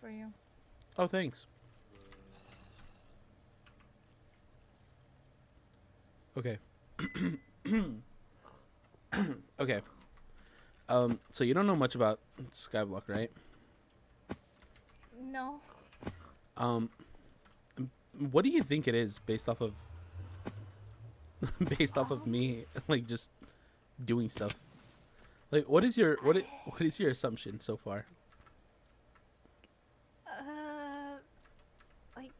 for you. Oh, thanks. Okay. Okay. So you don't know much about Skyblock, right? No. Um, what do you think it is based off of me like just doing stuff? Like, what is your what is your assumption so far? Like,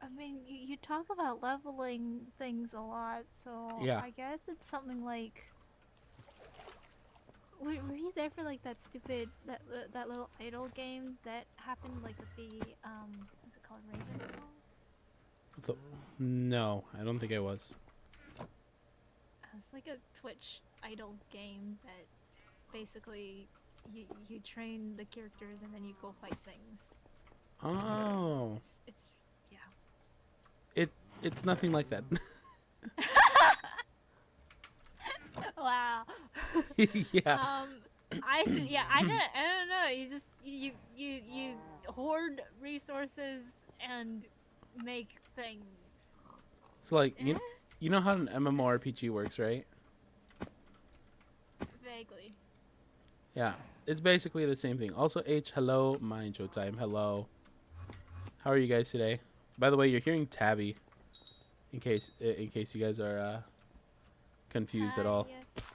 I mean, you talk about leveling things a lot, so Yeah. I guess it's something like. Were you there for like that stupid that little idol game that happened like with the what's it called, Raven song? No, I don't think I was. It's like a Twitch idol game that basically you train the characters and then you go fight things. Oh. It's yeah. It's nothing like that. Wow. Yeah. I don't know. You just you hoard resources and make things. So like you know how an MMORPG works, right? Vaguely. Yeah. It's basically the same thing. Also, H, hello. My intro time. Hello. How are you guys today? By the way, you're hearing Tabby. In case you guys are confused at all.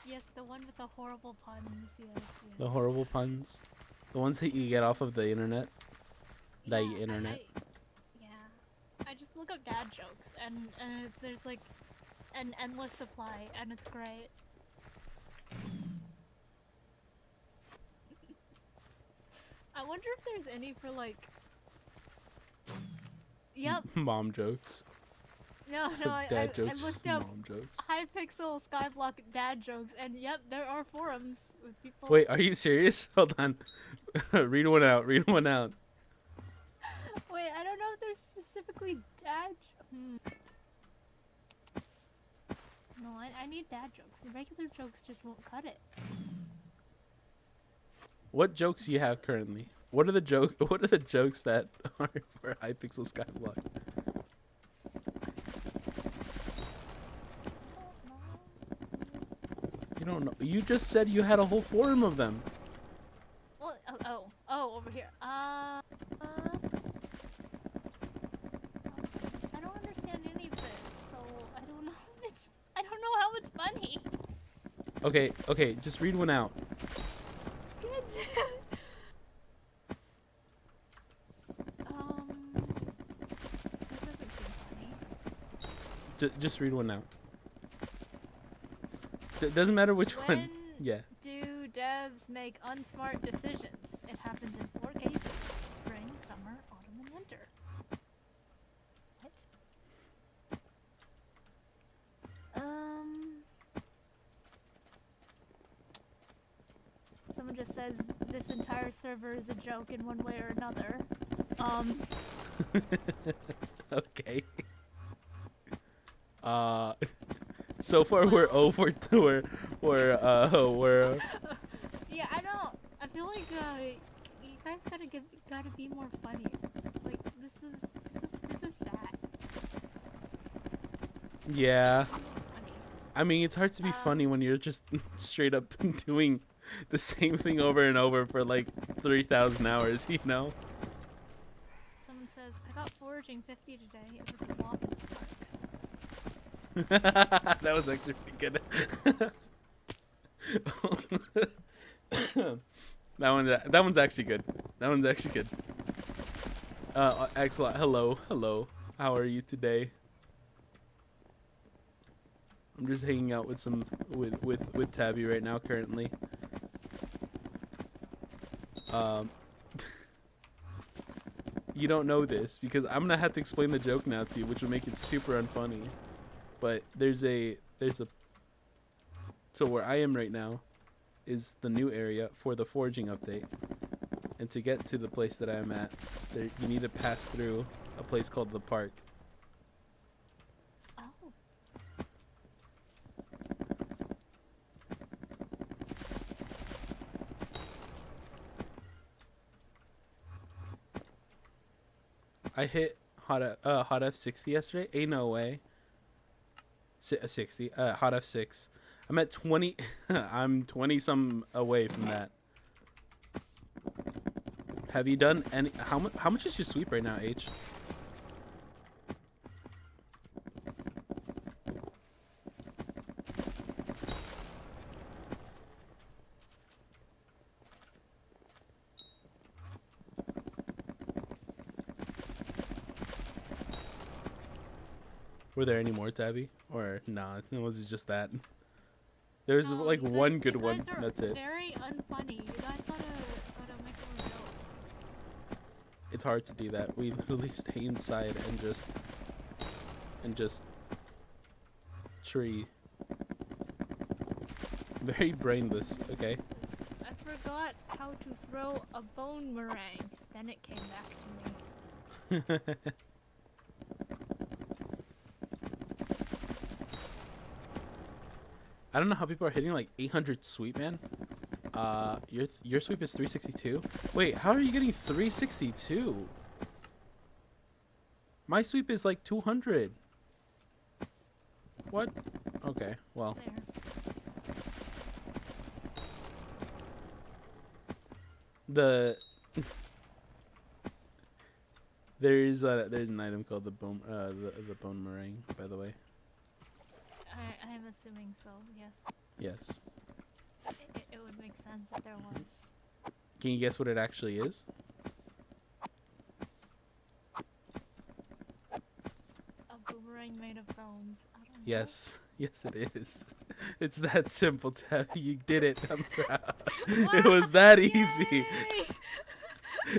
Yes, the one with the horrible puns. Yes. The horrible puns. The ones that you get off of the internet. Yeah, The internet. I just look up dad jokes and there's like an endless supply and it's great. I wonder if there's any for like. Yep. Mom jokes. No, Dad jokes. I looked up Mom jokes. Hypixel Skyblock dad jokes, and yep, there are forums with people. Wait, are you serious? Hold on. Read one out. Read one out. Wait, I don't know if there's specifically dad. No, I need dad jokes. The regular jokes just won't cut it. What jokes do you have currently? What are the jokes that are for Hypixel Skyblock? You don't know. You just said you had a whole forum of them. Well, oh, over here. I don't understand any of this, so I don't know. I don't know how it's funny. Okay, just read one out. That doesn't seem funny. Just read one out. Doesn't matter which one. When Yeah. do devs make unsmart decisions? It happens in 4 cases: spring, summer, autumn, and winter. What? Someone just says this entire server is a joke in one way or another. Okay. So far we're over to we're Yeah, I feel like you guys gotta be more funny. Like this is sad. yeah. Funny. I mean, it's hard to be funny when you're just straight up doing the same thing over and over for like 3,000 hours, you know? Someone says, I got foraging 50 today. It was a walk in the park. That was actually pretty good. That one's actually good. That one's actually good. Excellent. Hello. How are you today? I'm just hanging out with with Tabby right now currently. You don't know this because I'm gonna have to explain the joke now to you, which will make it super unfunny. But there's a so where I am right now is the new area for the foraging update, and to get to the place that I am at, you need to pass through a place called the park. Oh. I hit hot F60 yesterday. Ain't no way. 60. Hot F6. I'm at 20. I'm 20 some away from that. Have you done any? How much is your sweep right now, H? Were there any more, Tabby? Or nah, was it just that? There's No, like you guys- one good you guys one. are That's it. Very unfunny. You guys gotta make more jokes. It's hard to do that. We literally stay inside and just tree. Very brainless. Okay. I forgot how to throw a bone meringue. Then it came back to me. I don't know how people are hitting like 800 sweep, man. Your sweep is 362. Wait, how are you getting 362? My sweep is like 200. What? Okay, well. There. There's an item called the bone the bone meringue, by the way. I'm assuming so. Yes. Yes. It would make sense if there was. Can you guess what it actually is? A boomerang made of bones. I don't know. Yes. Yes, it is. It's that simple, Tabby. You did it. I'm proud. Wow, It was that easy. yay!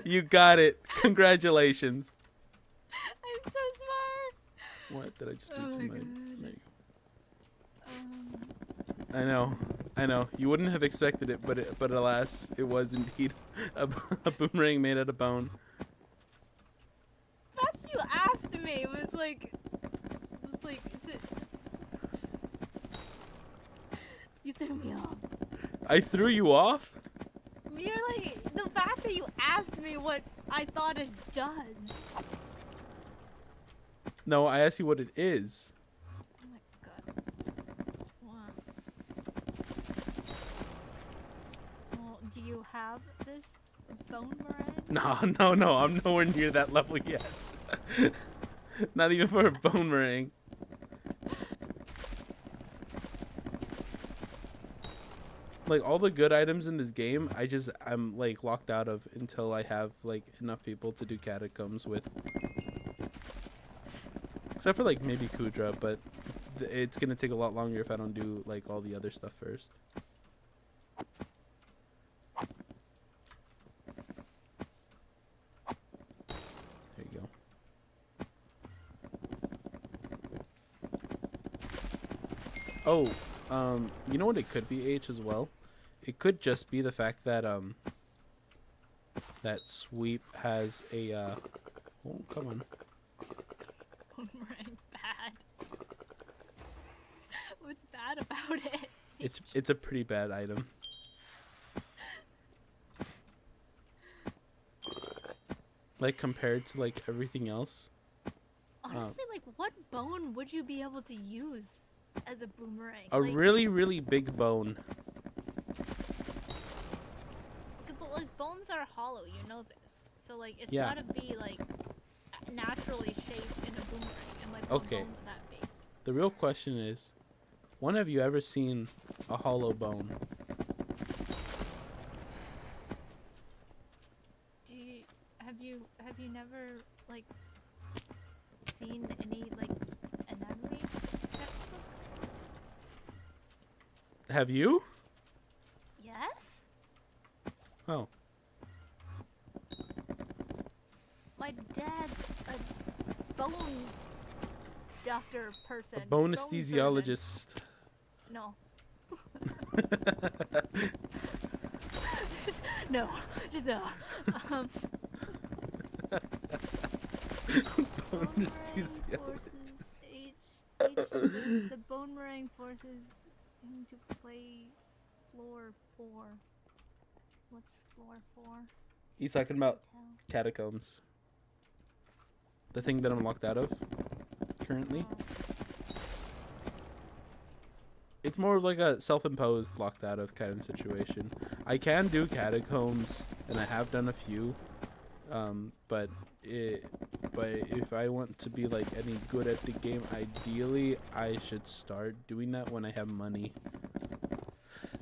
You got it. Congratulations. I'm so smart. What did I just do Oh to my my? God. There you go. I know. You wouldn't have expected it, but alas, it was indeed a boomerang made out of bone. The fact you asked me was like, is it? You threw me off. I threw you off? You're like, the fact that you asked me what I thought it does. No, I asked you what it is. Oh my god. Wow. Well, do you have this bone meringue? No. I'm nowhere near that level yet. Not even for a bone meringue. Like all the good items in this game, I'm like locked out of until I have like enough people to do catacombs with. Except for like maybe Kudra, but it's gonna take a lot longer if I don't do like all the other stuff first. There you go. Oh, you know what it could be, H, as well? It could just be the fact that that sweep has a oh, come on. Boomerang bad. What's bad about it? It's a pretty bad item. Like compared to like everything else. Honestly, like what bone would you be able to use as a boomerang? A like, really, really big bone. but like bones are hollow, you know this. So like it's Yeah. gotta be like naturally shaped in a boomerang, and like Okay. what bone would that be? The real question is, when have you ever seen a hollow bone? Have you never like seen any like anatomy textbook? Have you? Yes. Oh. My dad's a bone doctor person. A bone surgeon. anesthesiologist. No. No. Just no. Bone Bone anesthesiologist. forces the bone meringue forces him to play floor 4. What's floor 4? He's talking about Tell. catacombs. the thing that I'm locked out of currently. Oh. It's more of like a self-imposed locked out of kind of situation. I can do catacombs, and I have done a few, but if I want to be like any good at the game, ideally I should start doing that when I have money,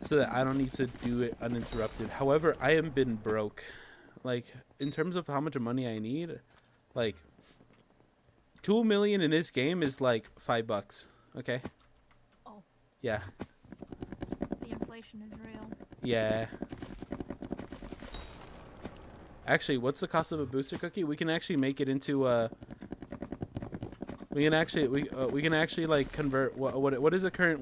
so that I don't need to do it uninterrupted. However, I am been broke, like in terms of how much money I need, like 2 million in this game is like $5. Okay. Oh. Yeah. The inflation is real. Yeah. Actually, what's the cost of a booster cookie? We can actually make it into we can actually like convert what is the current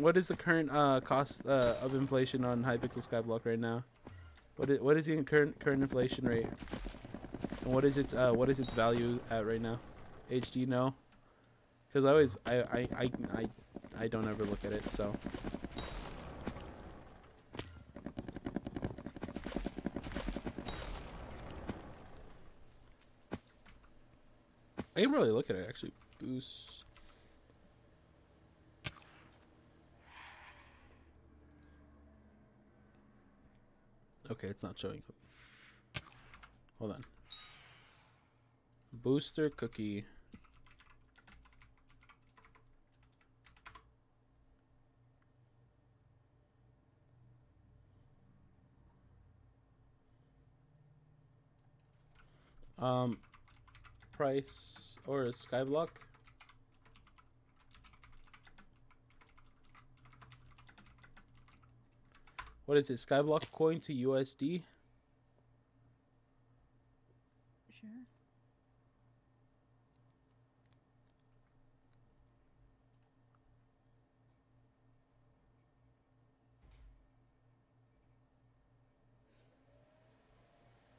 cost of inflation on Hypixel Skyblock right now? What is the current inflation rate? And what is its value at right now? HD no? Cuz I don't ever look at it, so I didn't really look at it actually. Boost. Okay, it's not showing up. Hold on. Booster cookie. Price or Skyblock. What is it? Skyblock coin to USD? Sure.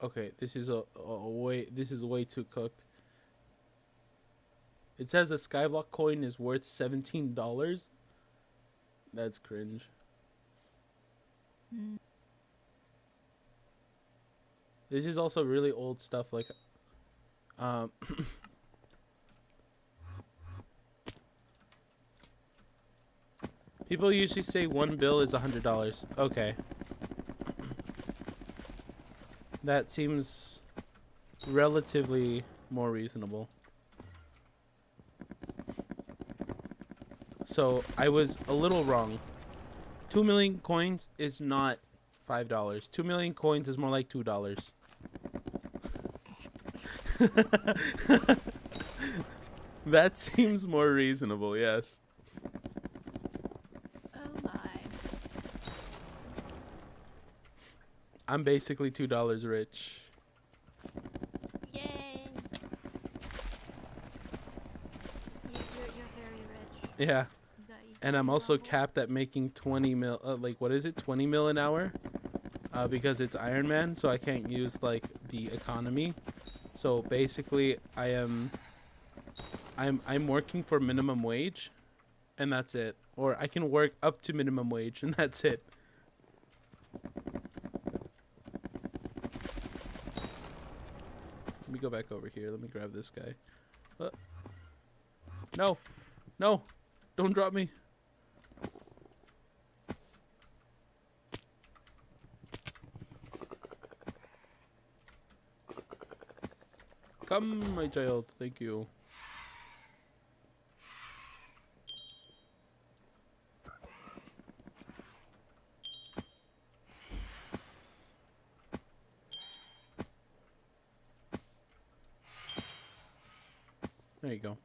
Okay, this is way too cooked. It says a Skyblock coin is worth $17. That's cringe. Mm. This is also really old stuff, like people usually say one bill is $100. Okay. That seems relatively more reasonable. So I was a little wrong. 2 million coins is not $5. 2 million coins is more like $2. That seems more reasonable, yes. Oh my. I'm basically $2 rich. Yay. You're very rich. Yeah. You And I'm got also level. capped at making 20 mil, like what is it, 20 mil an hour, because it's Ironman, so I can't use like the economy. So basically, I'm working for minimum wage, and that's it. Or I can work up to minimum wage, and that's it. Let me go back over here. Let me grab this guy. No, no, don't drop me. Come, my child. Thank you. There you go.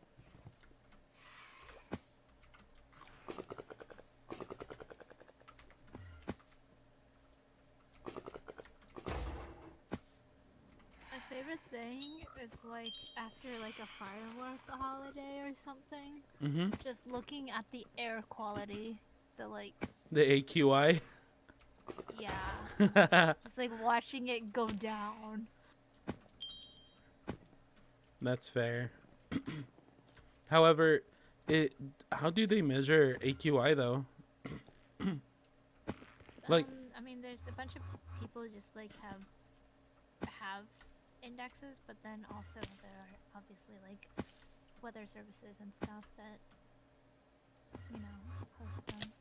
My favorite thing is like after like a firework holiday or something, Mm-hmm. just looking at the air quality, the like, The AQI. yeah, just like watching it go down. That's fair. However, how do they measure AQI though? Like, I mean, there's a bunch of people just like have indexes, but then also there are obviously like weather services and stuff that host them.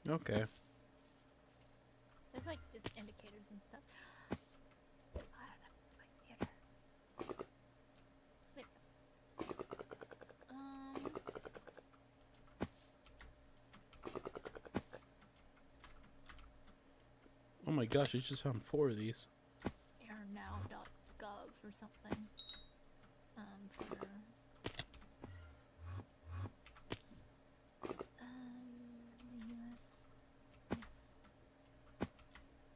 Okay. There's like just indicators and stuff. I don't know my theater. Wait. Oh my gosh, I just found 4 of these. airnow.gov or something. For the US. Yes.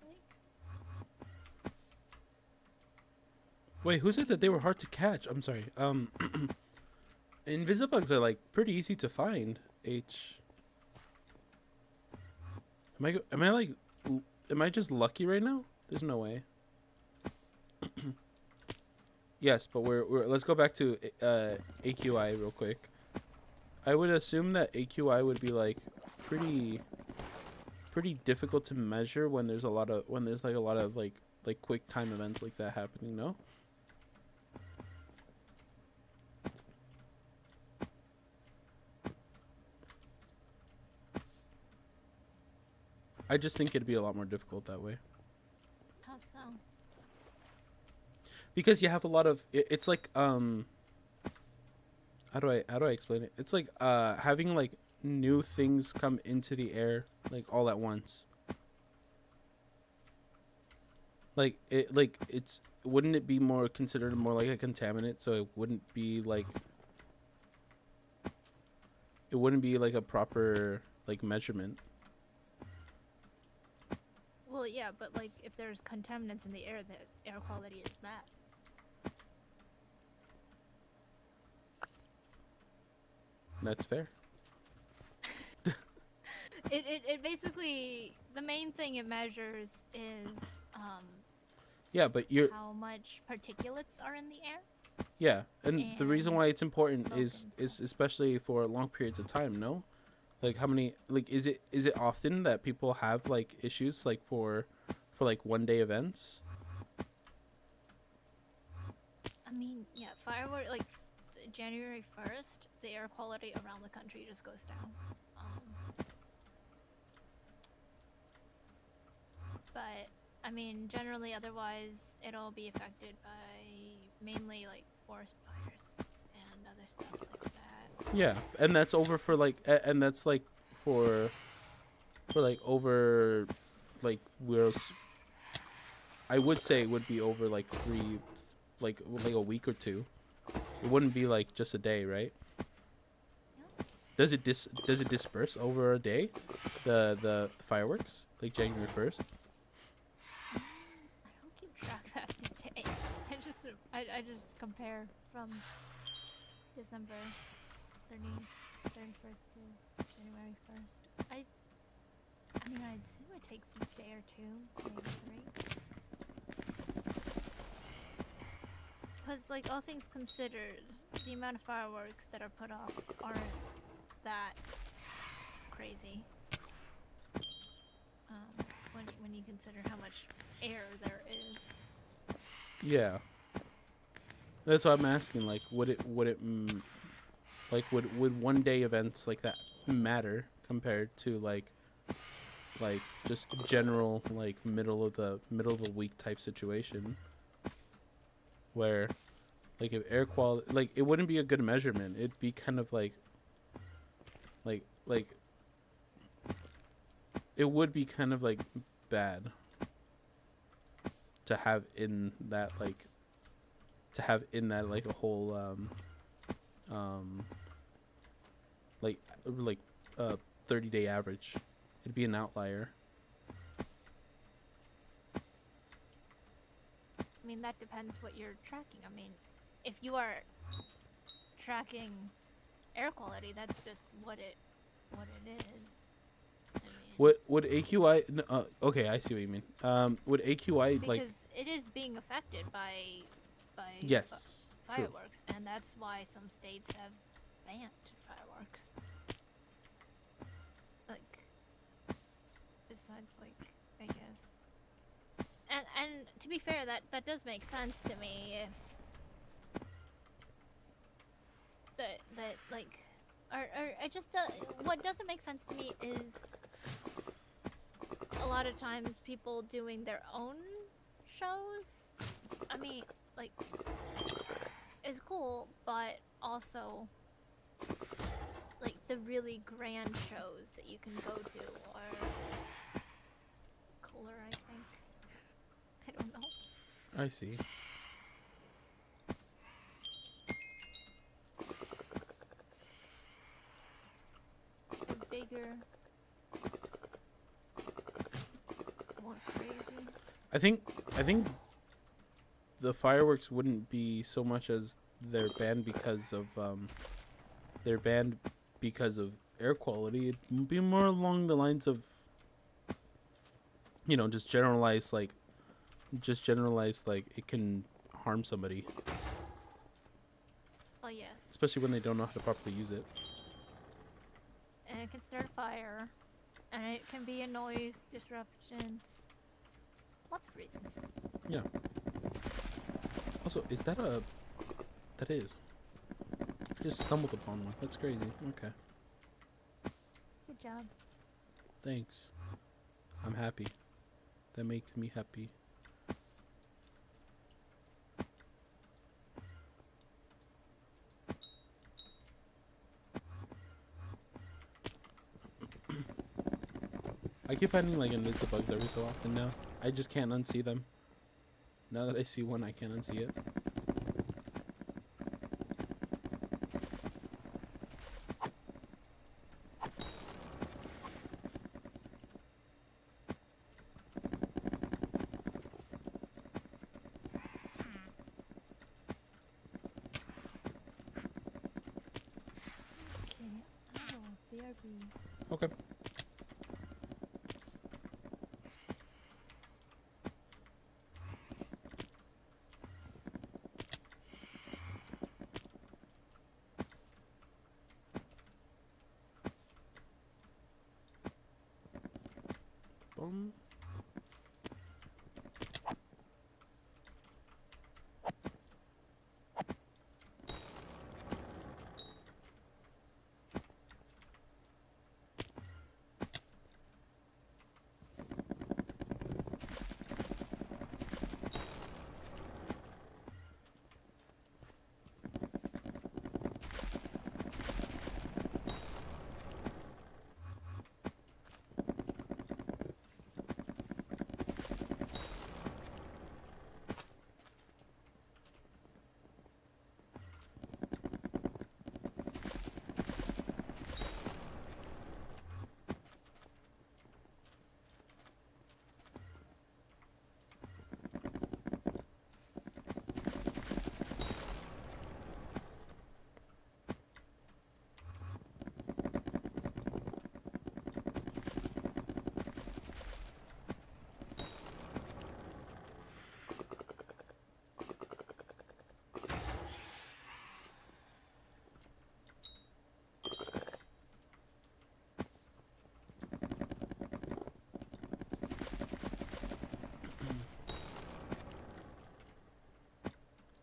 Like, Wait, who said that they were hard to catch? I'm sorry. Invisibugs are like pretty easy to find. Am I just lucky right now? There's no way. Yes, but we're let's go back to AQI real quick. I would assume that AQI would be like pretty difficult to measure when there's like a lot of like quick time events like that happening, no? I just think it'd be a lot more difficult that way. how so? Because you have a lot of it's like how do I explain it? It's like having like new things come into the air like all at once. Like it's wouldn't it be more considered more like a contaminant, so it wouldn't be like a proper like measurement. Well, yeah, but like if there's contaminants in the air, the air quality is bad. That's fair. It basically, the main thing it measures is Yeah, but you're how much particulates are in the air. yeah, and the reason why it's important is tokens. especially for long periods of time, no? Like how many like is it often that people have like issues like for like 1-day events? I mean, yeah, firework like January 1st, the air quality around the country just goes down. But I mean, generally, otherwise, it'll be affected by mainly like forest fires and other stuff like that. Yeah, and that's over for like and that's like for like over like I would say it would be over like 3 like a week or 2. It wouldn't be like just a day, right? Yeah. Does it disperse over a day? The fireworks like January 1st? I don't keep track past the day. I just compare from December 31st to January 1st. I mean, I'd assume it takes a day or 2, maybe 3. Because, like, all things considered, the amount of fireworks that are put off aren't that crazy. When you consider how much air there is. Yeah. That's what I'm asking. Like, would 1-day events like that matter compared to like just general like middle of the week type situation where like if air quality like it wouldn't be a good measurement. It'd be kind of like it would be kind of like bad to have in that like a whole 30-day average. It'd be an outlier. I mean, that depends what you're tracking. I mean, if you are tracking air quality, that's just what it is. I mean, Would AQI okay, I see what you mean. Would AQI because like it is being affected by yes, true. fireworks, and that's why some states have banned fireworks. Like, besides, like, I guess. And to be fair, that does make sense to me if that like, or I just what doesn't make sense to me is a lot of times people doing their own shows. I mean, like, is cool, but also like the really grand shows that you can go to are cooler, I think. I don't know. I see. They're bigger, more crazy. I think the fireworks wouldn't be so much as they're banned because of air quality. It'd be more along the lines of, you know, just generalized like it can harm somebody, Well, yes. especially when they don't know how to properly use it. And it can start a fire, and it can be a noise disruptions. Lots of reasons. Yeah. Also, is that a... That is. I just stumbled upon one. That's crazy. Okay. Good job. Thanks. I'm happy. That makes me happy. I keep finding like invisible bugs every so often now. I just can't unsee them. Now that I see one, I can't unsee it. Okay. Oh, BRB. Okay. Boom.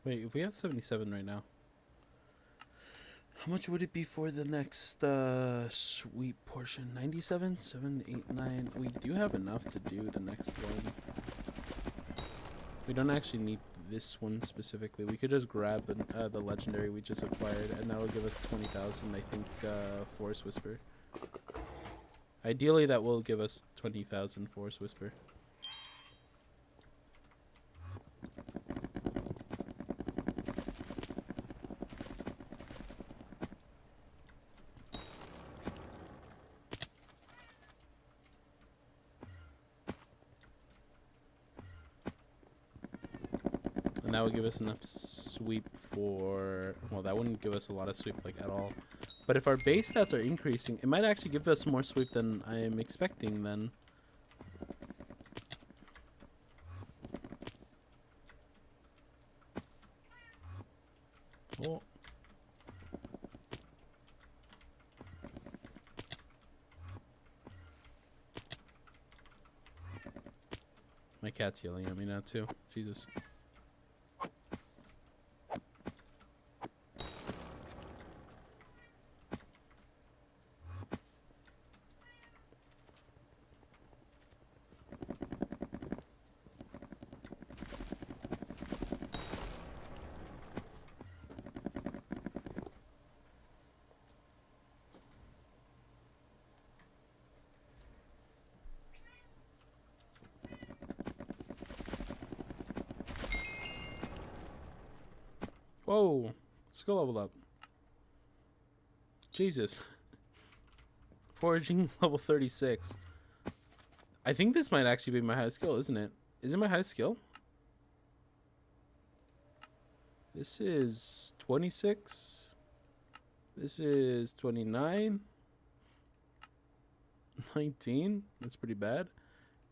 Wait, if we have 77 right now, how much would it be for the next sweep portion? 97? 7, 8, 9. We do have enough to do the next one. We don't actually need this one specifically. We could just grab the legendary we just acquired, and that will give us 20,000, I think, Forest Whisper. Ideally, that will give us 20,000 Forest Whisper. And that would give us enough sweep for... Well, that wouldn't give us a lot of sweep, like, at all. But if our base stats are increasing, it might actually give us more sweep than I am expecting, then. Oh. My cat's yelling at me now, too. Jesus. Whoa. Skill level up. Jesus. Foraging level 36. I think this might actually be my highest skill, isn't it? Is it my highest skill? This is 26. This is 29. 19. That's pretty bad.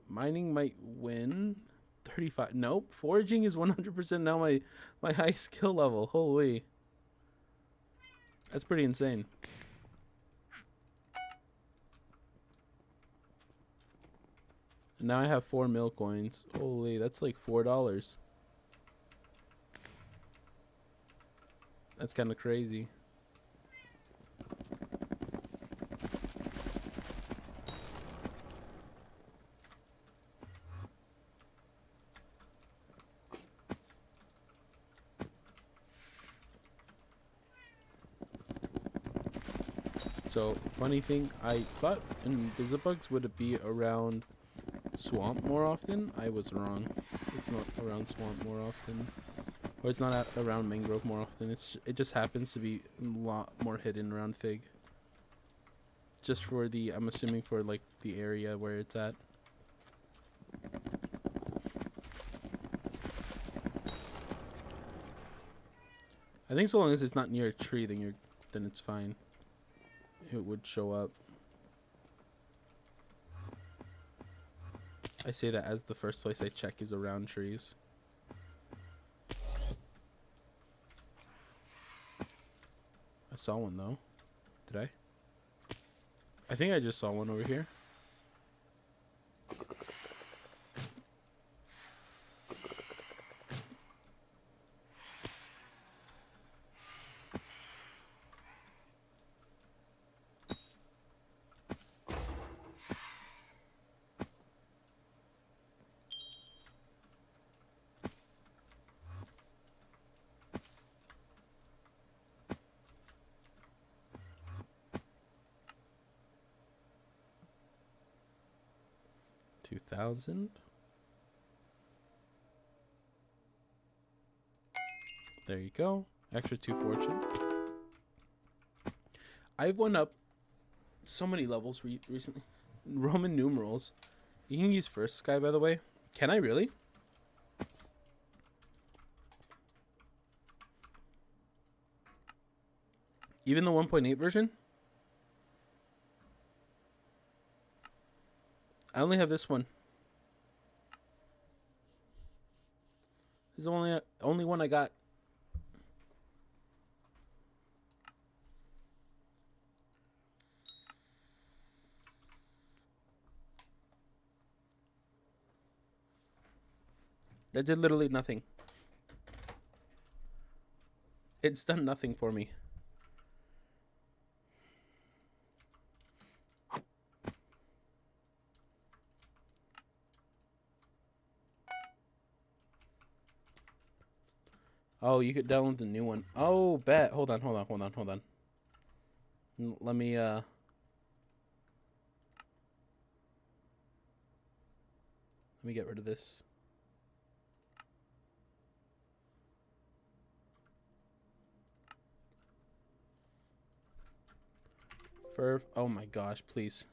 Mining might win. 35. Nope. Foraging is 100% now my highest skill level. Holy. That's pretty insane. Now I have 4 mil coins. Holy, that's like $4. That's kind of crazy. So, funny thing, I thought Invisibugs would be around swamp more often. I was wrong. It's not around swamp more often. Or it's not around mangrove more often. It just happens to be a lot more hidden around Fig. Just for the, I'm assuming for like the area where it's at. I think so long as it's not near a tree, then it's fine. It would show up. I say that as the first place I check is around trees. I saw one though. Did I? I think I just saw one over here. $2,000. There you go. Extra 2 fortune. I've went up so many levels recently. Roman numerals. You can use first sky, by the way. Can I really? Even the 1.8 version? I only have this one. This is the only one I got. That did literally nothing. It's done nothing for me. Oh, you could download the new one. Oh, bet. Hold on. Let me get rid of this. Oh my gosh, please.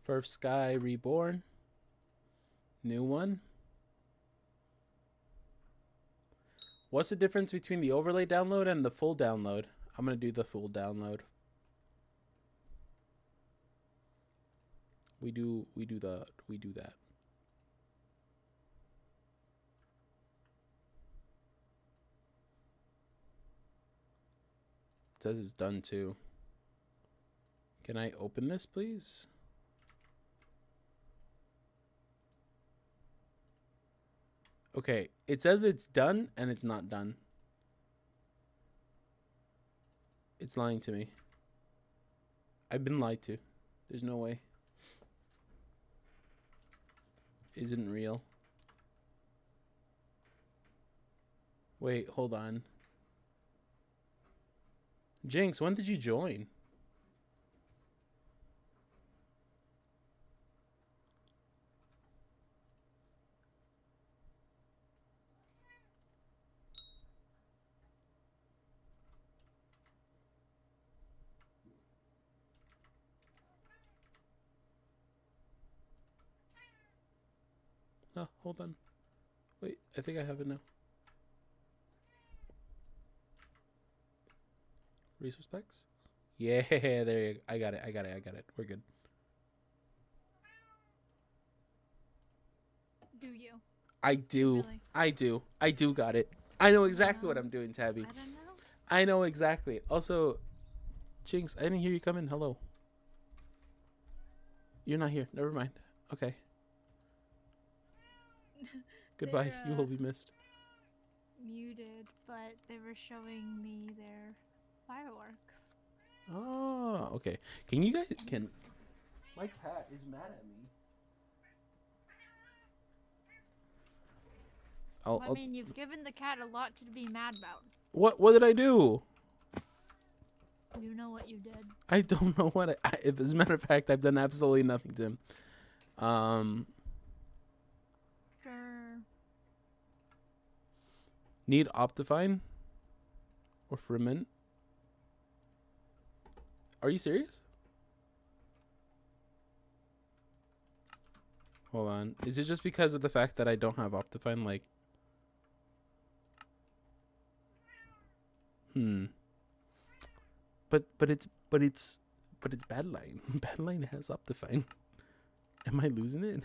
Furf Sky Reborn. New one. What's the difference between the overlay download and the full download? I'm going to do the full download. We do that. It says it's done too. Can I open this, please? Okay, it says it's done and it's not done. It's lying to me. I've been lied to. There's no way. Isn't real. Wait, hold on. Jinx, when did you join? No, hold on. Wait, I think I have it now. Resource packs? Yeah, there you go. I got it. We're good. Do you? I do. Really? I do got it. I know exactly what No. I'm doing, Tabby. I don't know. I know exactly. Also, Jinx, I didn't hear you come in. Hello. You're not here. Never mind. Okay. Goodbye. They're, You will be missed. muted, but they were showing me their fireworks. Oh, okay. Can you guys My cat is mad at me. I mean, you've given the cat a lot to be mad about. What did I do? You know what you did. I don't know what if as a matter of fact I've done absolutely nothing to him. Sure. Need Optifine or Ferment? Are you serious? Hold on. Is it just because of the fact that I don't have Optifine? Like, But it's Badline. Badline has Optifine. Am I losing it?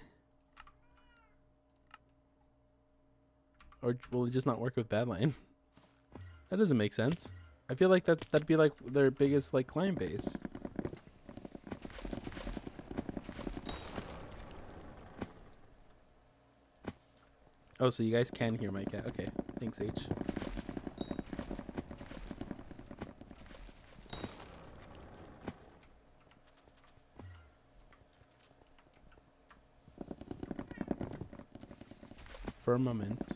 Or will it just not work with Badline? That doesn't make sense. I feel like that'd be like their biggest like client base. Oh, so you guys can hear my cat. Okay, thanks, H. Firmament.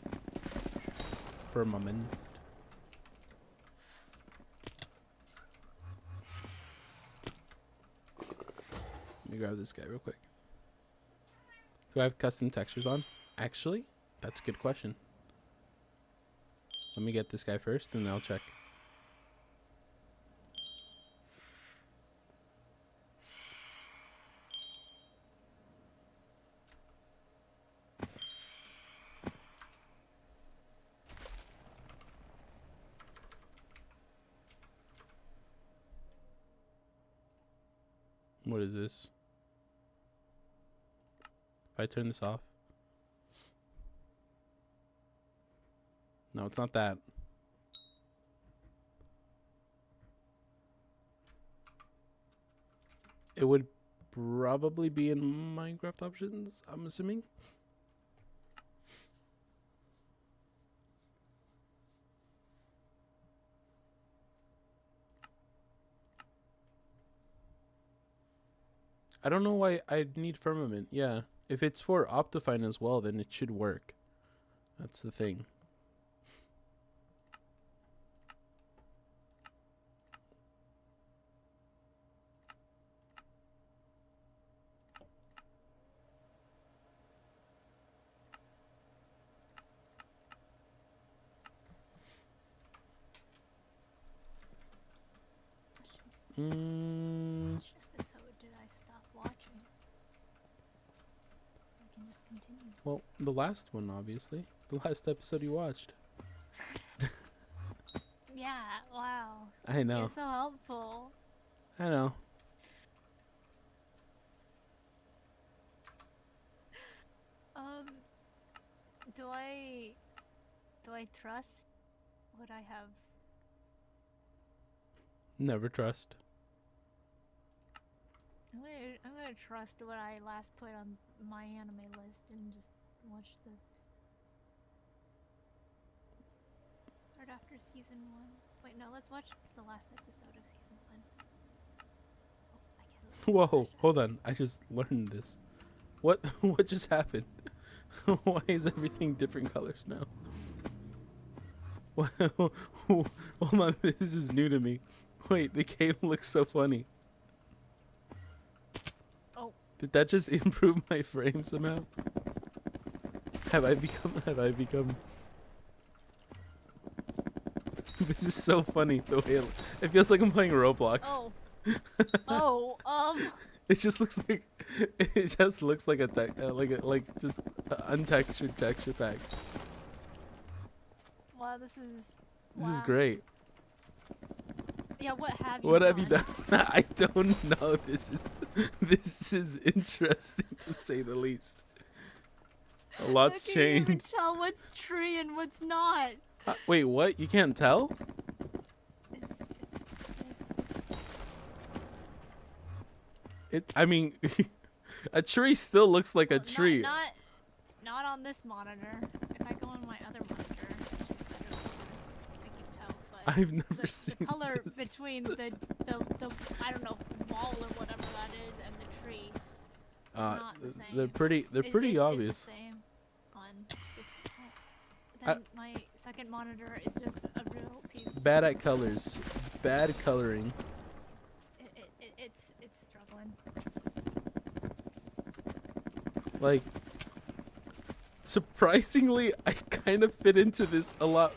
Let me grab this guy real quick. Do I have custom textures on? Actually, that's a good question. Let me get this guy first, and then I'll check. What is this? If I turn this off? No, it's not that. It would probably be in Minecraft options, I'm assuming. I don't know why I'd need Firmament. Yeah. If it's for Optifine as well, then it should work. That's the thing. Which episode did I stop watching? I can just continue. Well, the last one, obviously. The last episode you watched. Yeah, wow. I know. You're so helpful. I know. Do I trust what I have? Never trust. I'm gonna trust what I last put on my anime list and just watch the start after season 1. Wait, no, let's watch the last episode of season 1. Oh, I can't. Whoa, hold on. I just learned this. What just happened? Why is everything different colors now? Hold on, this is new to me. Wait, the game looks so funny. Oh. Did that just improve my frame somehow? Have I become This is so funny the way it feels like I'm playing Roblox. Oh. It just looks like a tech, like just untextured texture pack. Wow, this is. This is wow. great. Yeah, what have you What done? have you done? I don't know. This is interesting to say the least. A lot's I can't even changed. tell what's tree and what's not. Wait, what? You can't tell? I mean, a tree still looks like a tree. Not on this monitor. If I go on my other monitor, I can tell. But I've never seen the color this. between the I don't know, wall or whatever that is and the tree is not the same. They're pretty obvious. It's the same on this. Then my second monitor is just a real piece. Bad at colors. Bad coloring. It's struggling. Like, surprisingly, I kind of fit into this a lot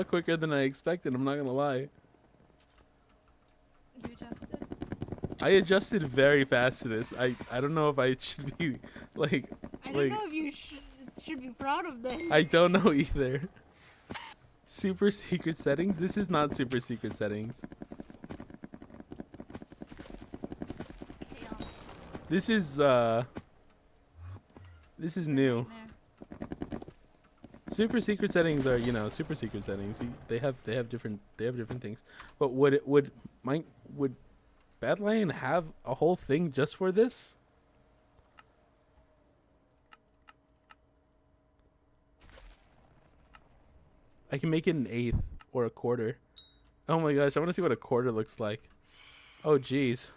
quicker than I expected. I'm not gonna lie. You adjusted? I adjusted very fast to this. I don't know if I should be like. I don't know if you should be proud of this. I don't know either. Super secret settings? This is not super secret settings. Chaos. This is new. Super secret settings are, super secret settings. They have different things. But would Badlion have a whole thing just for this? I can make it an eighth or a quarter. Oh my gosh, I want to see what a quarter looks like. Oh jeez.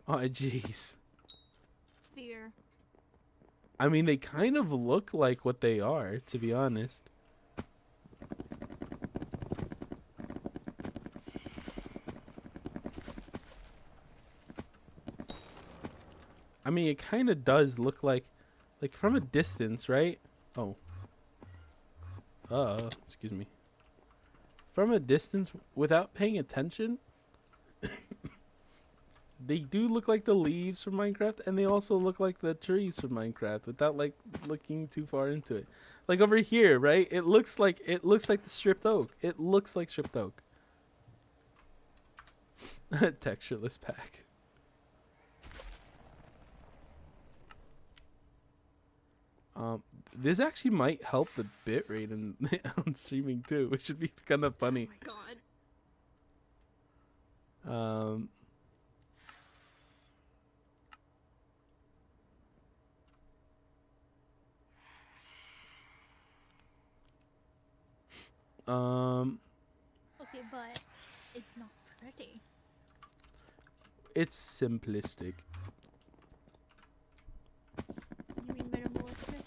Oh jeez. Fear. I mean, they kind of look like what they are, to be honest. I mean, it kind of does look like from a distance, right? Oh. Excuse me. From a distance, without paying attention, they do look like the leaves from Minecraft, and they also look like the trees from Minecraft without like looking too far into it. Like over here, right? It looks like the stripped oak. It looks like stripped oak. Textureless pack. This actually might help the bitrate on streaming too, which should be kind of funny. Oh my god. Okay, but it's not pretty. It's simplistic. You mean minimalistic?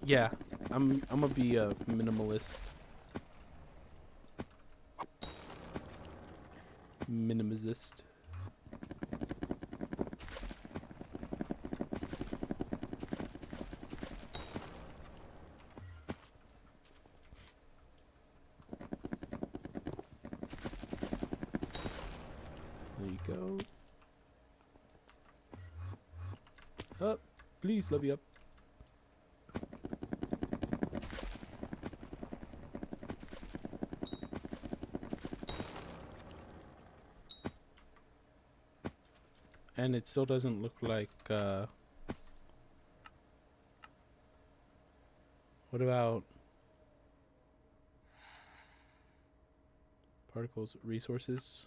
Yeah, I'm gonna be a minimalist. Minimizist. There you go. Up, please, love you up. And it still doesn't look like, what about particles, resources?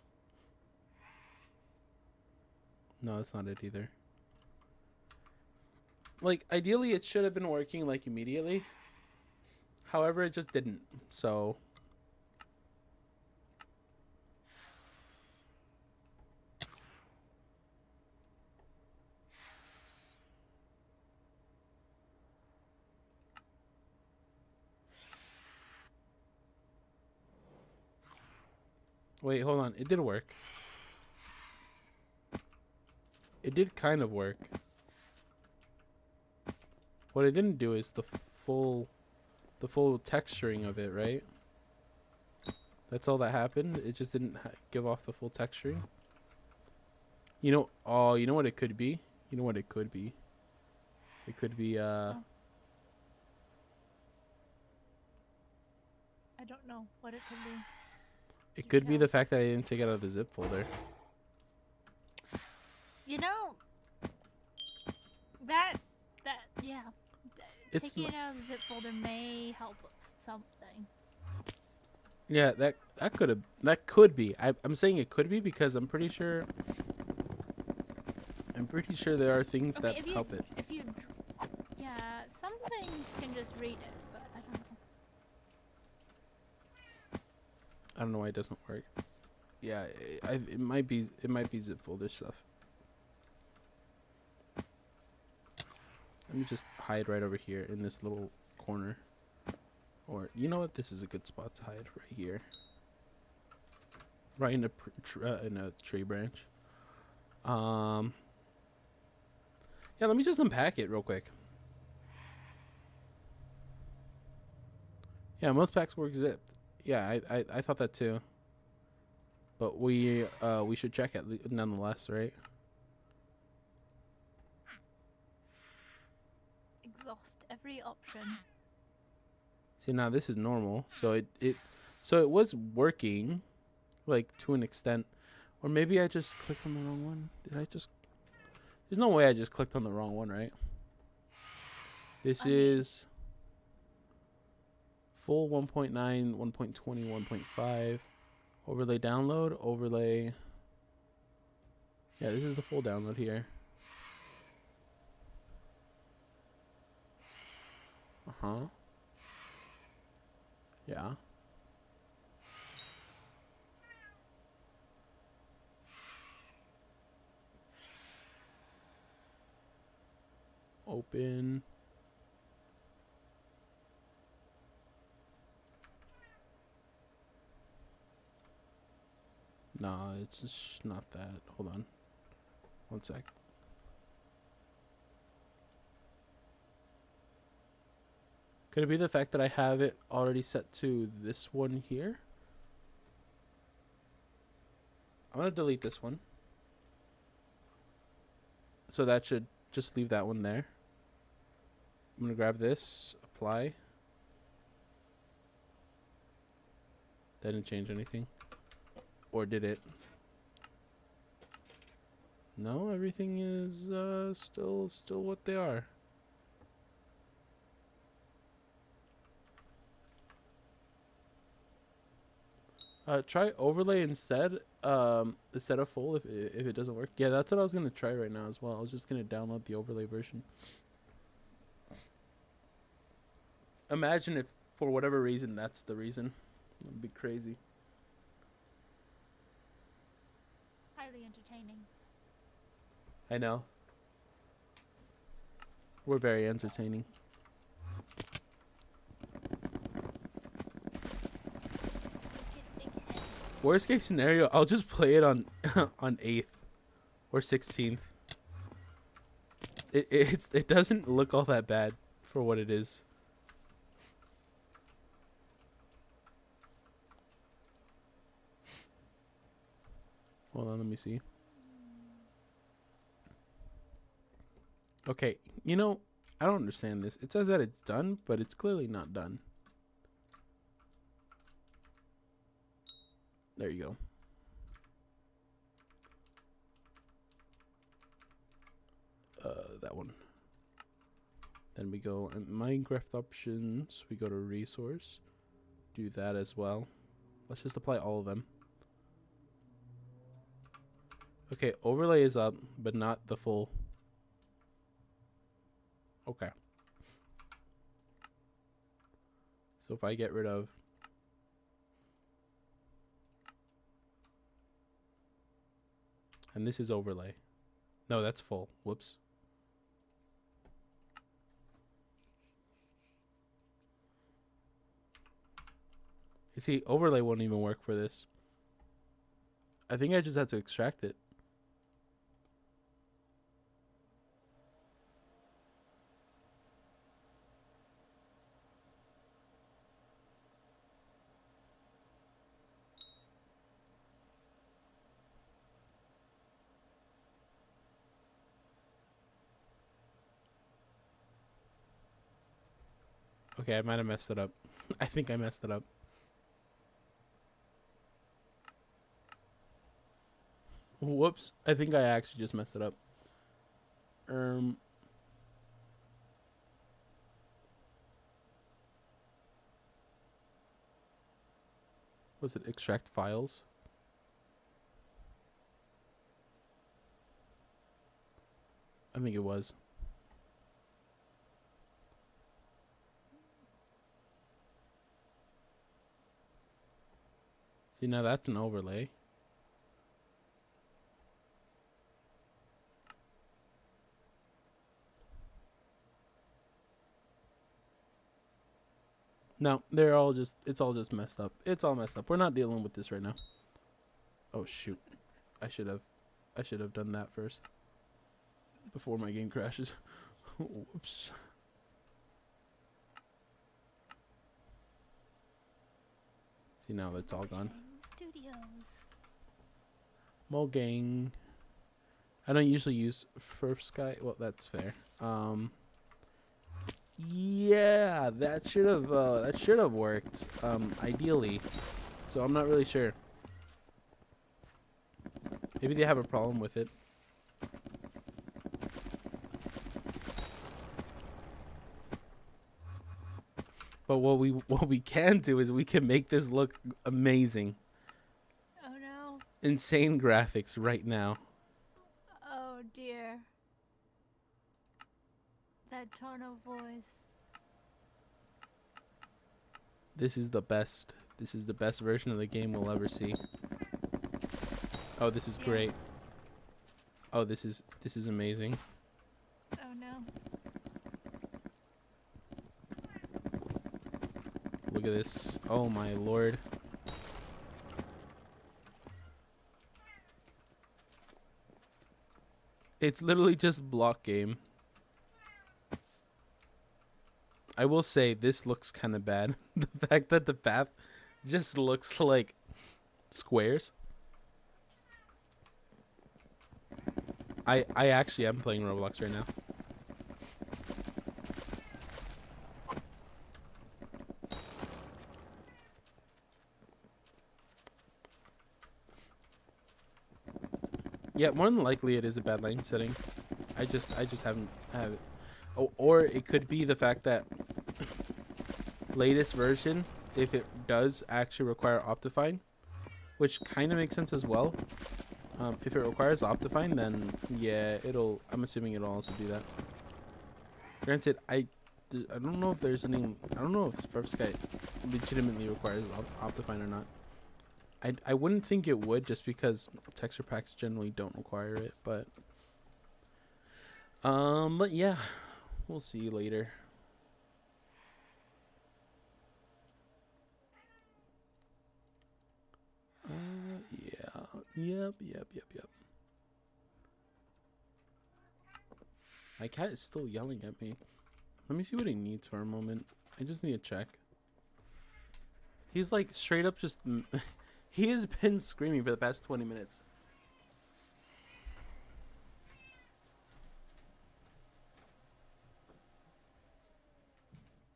No, that's not it either. Like, ideally it should have been working like immediately. However, it just didn't, so. Wait, hold on. It did work. It did kind of work. What it didn't do is the full texturing of it, right? That's all that happened. It just didn't give off the full texturing. You know what it could be? You know what it could be? It could be Oh. I don't know what it could be. it You could be know. the fact that I didn't take it out of the zip folder. You know, that yeah, It's taking it out of the zip folder may help with something. yeah, that could be. I'm saying it could be because I'm pretty sure there are things Okay, that help it. yeah, some things can just read it, but I don't know. I don't know why it doesn't work. Yeah, it might be zip folder stuff. Let me just hide right over here in this little corner. Or you know what? This is a good spot to hide right here. Right in a tree branch. Yeah, let me just unpack it real quick. Yeah, most packs work zipped. Yeah, I thought that too. But we should check it nonetheless, right? Exhaust every option. See, now this is normal. So it was working, like to an extent. Or maybe I just clicked on the wrong one. Did I just? There's no way I just clicked on the wrong one, right? This is full 1.9, 1.20, 1.5. Overlay download, overlay. Yeah, this is the full download here. Uh-huh. Yeah. Open. Nah, it's just not that. Hold on. One sec. Could it be the fact that I have it already set to this one here? I'm going to delete this one. So that should just leave that one there. I'm going to grab this, apply. That didn't change anything. Or did it? No, everything is still what they are. Try overlay instead of full if it doesn't work. Yeah, that's what I was gonna try right now as well. I was just gonna download the overlay version. Imagine if for whatever reason that's the reason. That'd be crazy. Highly entertaining. I know. We're very entertaining. Worst case scenario, I'll just play it on on 8th or 16th. It doesn't look all that bad for what it is. Hold on, let me see. Okay, you know, I don't understand this. It says that it's done, but it's clearly not done. There you go. That one. Then we go in Minecraft options. We go to resource. Do that as well. Let's just apply all of them. Okay, overlay is up, but not the full. Okay. So if I get rid of and this is overlay. No, that's full. Whoops. You see, overlay won't even work for this. I think I just had to extract it. Okay, I might have messed it up. I think I messed it up. Whoops. I think I actually just messed it up. Was it extract files? I think it was. See, now that's an overlay. No, they're all just, it's all just messed up. It's all messed up. We're not dealing with this right now. Oh shoot. I should have done that first. Before my game crashes. Whoops. See, now that's all gone. Studios. Mogang. I don't usually use First Sky. Well, that's fair. Yeah, that should have worked. Ideally. So I'm not really sure. Maybe they have a problem with it. But what we can do is we can make this look amazing. Oh no. Insane graphics right now. Oh dear. That tone of voice. This is the best. This is the best version of the game we'll ever see. Oh, this is great. Oh, this is amazing. Oh no. Look at this. Oh my lord. It's literally just block game. I will say this looks kind of bad. The fact that the path just looks like squares. I actually am playing Roblox right now. Yeah, more than likely it is a bad lighting setting. I just haven't have it. Oh, or it could be the fact that latest version, if it does actually require Optifine, which kind of makes sense as well. If it requires Optifine, then yeah, I'm assuming it'll also do that. Granted, I don't know if there's any. I don't know if First Sky legitimately requires Optifine or not. I wouldn't think it would, just because texture packs generally don't require it, but yeah, we'll see later. Yeah. Yep. My cat is still yelling at me. Let me see what he needs for a moment. I just need to check. He's like straight up just he has been screaming for the past 20 minutes.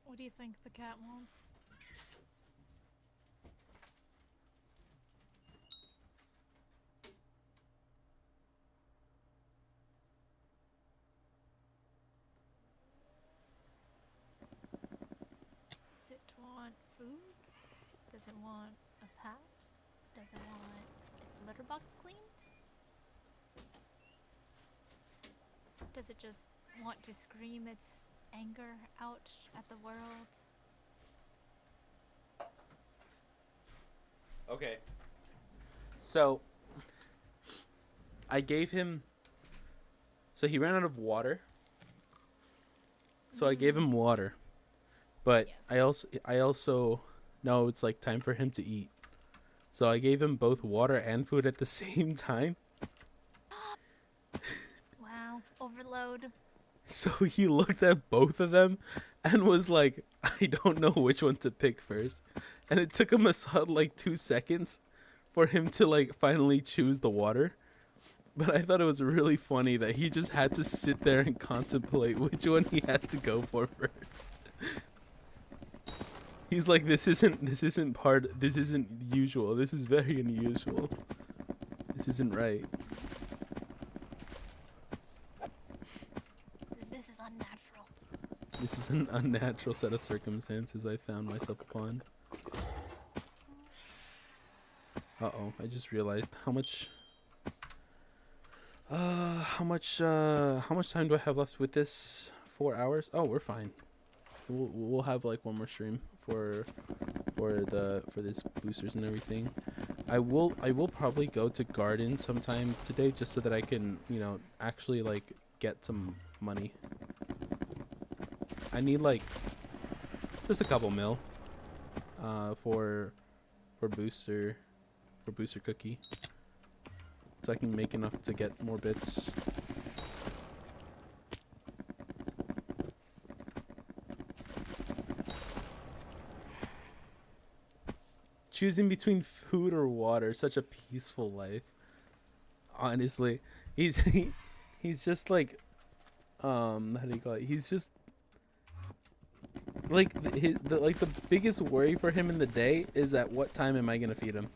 What do you think the cat wants? Does it want food? Does it want a pat? Does it want its litter box cleaned? Does it just want to scream its anger out at the world? Okay. So I gave him, so he ran out of water. So I gave him water. But Yes. I also know it's like time for him to eat. So I gave him both water and food at the same time. Wow, overload. So he looked at both of them and was like, I don't know which one to pick first. And it took him a solid like 2 seconds for him to like finally choose the water. But I thought it was really funny that he just had to sit there and contemplate which one he had to go for first. He's like, this isn't usual. This is very unusual. This isn't right. This is unnatural. This is an unnatural set of circumstances I found myself upon. Uh-oh, I just realized how much time do I have left with this? 4 hours? Oh, we're fine. We'll have like one more stream for this boosters and everything. I will probably go to Garden sometime today just so that I can, you know, actually like get some money. I need like just a couple mil for booster cookie, so I can make enough to get more bits. Choosing between food or water, such a peaceful life. Honestly, he's just like, how do you call it? He's just like the biggest worry for him in the day is at what time am I gonna feed him?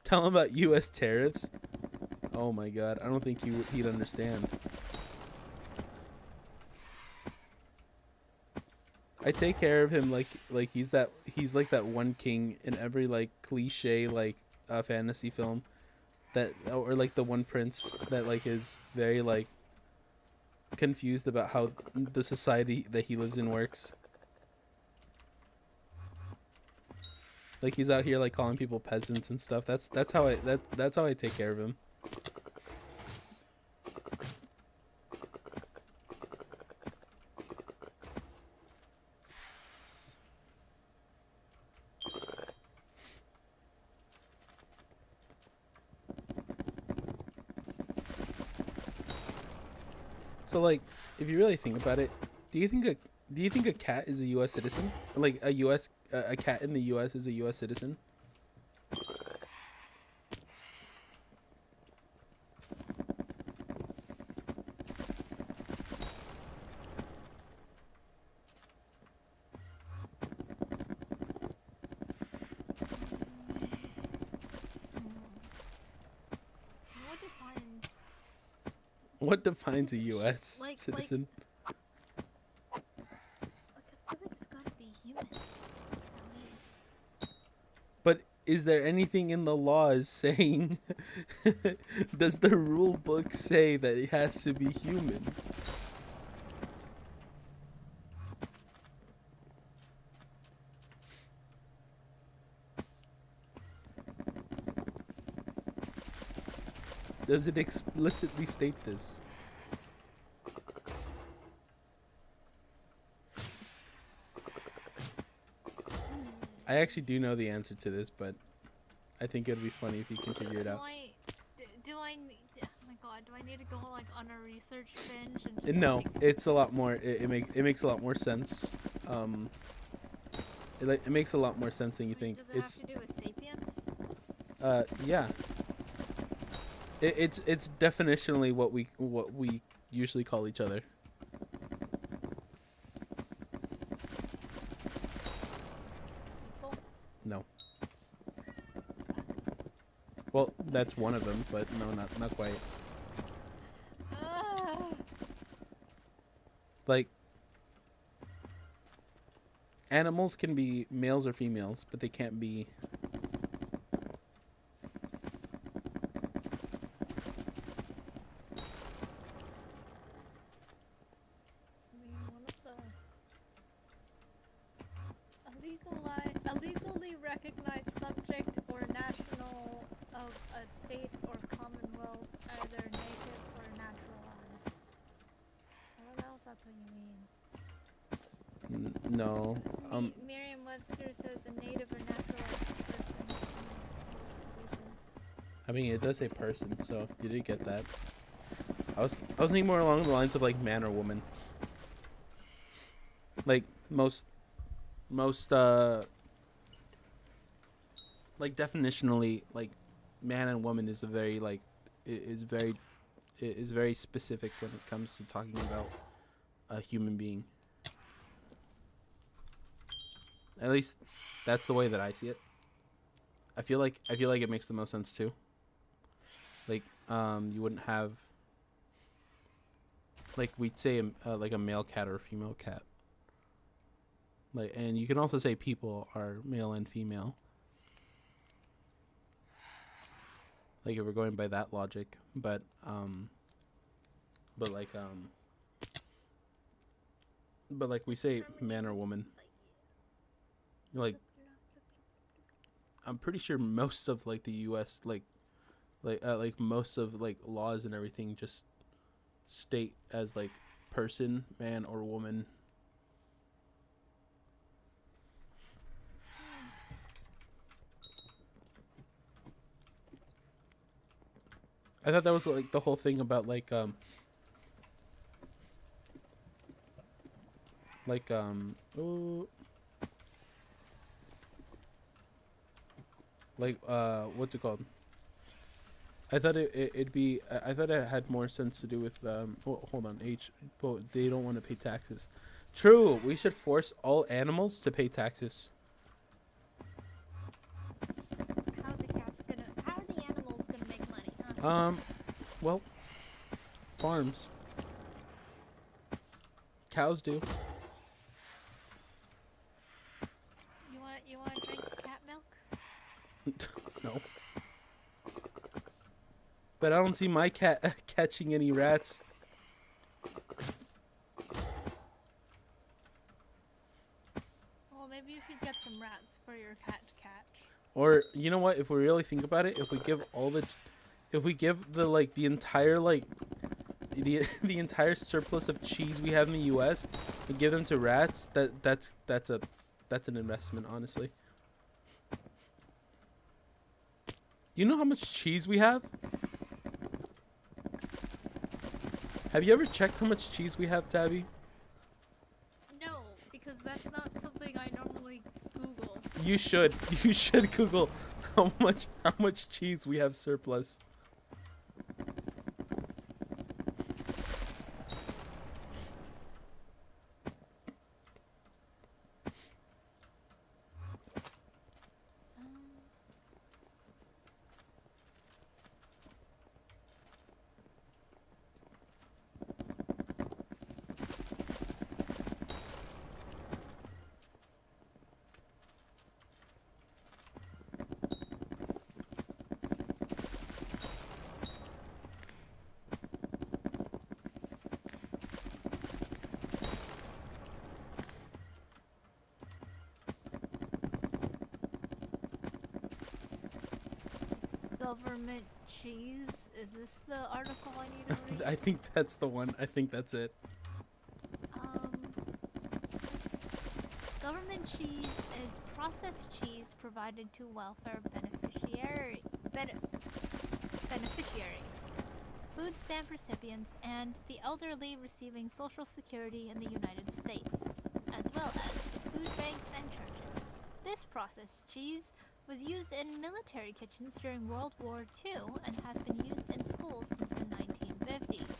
Tell him about U.S. tariffs. Oh my god, I don't think he'd understand. I take care of him like he's like that one king in every like cliche like fantasy film, that, or like the one prince that like is very like confused about how the society that he lives in works. Like he's out here like calling people peasants and stuff. That's how I take care of him. So like, if you really think about it, do you think a cat is a U.S. citizen? Like a cat in the U.S. is a U.S. citizen? What defines a U.S. citizen? I feel like it's gotta be human. At least. But is there anything in the laws saying? Does the rule book say that it has to be human? Does it explicitly state this? I actually do know the answer to this, but I think it'd be funny if you can figure it out. Do I need? Oh my god, do I need to go like on a research binge and just, No, like, it's a lot more. It makes a lot more sense. It makes a lot more sense than you think. Does it have to do with sapiens? Yeah. It's definitionally what we usually call each other. People? No. Well, that's one of them, but no, not quite. Like, animals can be males or females, but they can't be. A legally recognized subject or national of a state or commonwealth, either native or naturalized. I don't know if that's what you mean. No. Merriam-Webster says a native or naturalized person. I mean, it does say person, so you did get that. I was thinking more along the lines of like man or woman. Like most like definitionally, like man and woman is a very like is very specific when it comes to talking about a human being. At least that's the way that I see it. I feel like it makes the most sense too. Like you wouldn't have, like, we'd say like a male cat or a female cat. Like, and you can also say people are male and female. Like if we're going by that logic, but like we say man or woman. Like I'm pretty sure most of like the U.S. like most of like laws and everything just state as like person, man or woman. I thought that was like the whole thing about what's it called? I thought it'd be. I thought it had more sense to do with oh, hold on, but they don't want to pay taxes. True. We should force all animals to pay taxes. How are the animals gonna make money, huh? Well, farms. Cows do. You want to drink cat milk? No. But I don't see my cat catching any rats. Well, maybe you should get some rats for your cat to catch. Or you know what? If we really think about it, if we give the entire the entire surplus of cheese we have in the U.S. and give them to rats, that's an investment, honestly. You know how much cheese we have? Have you ever checked how much cheese we have, Tabby? No, because that's not something I normally Google. You should. You should Google how much cheese we have surplus. Government cheese? Is this the article I need to read? I think that's the one. I think that's it. Government cheese is processed cheese provided to welfare beneficiaries, food stamp recipients, and the elderly receiving Social Security in the United States, as well as to food banks and churches. This processed cheese was used in military kitchens during World War II and has been used in schools since the 1950s.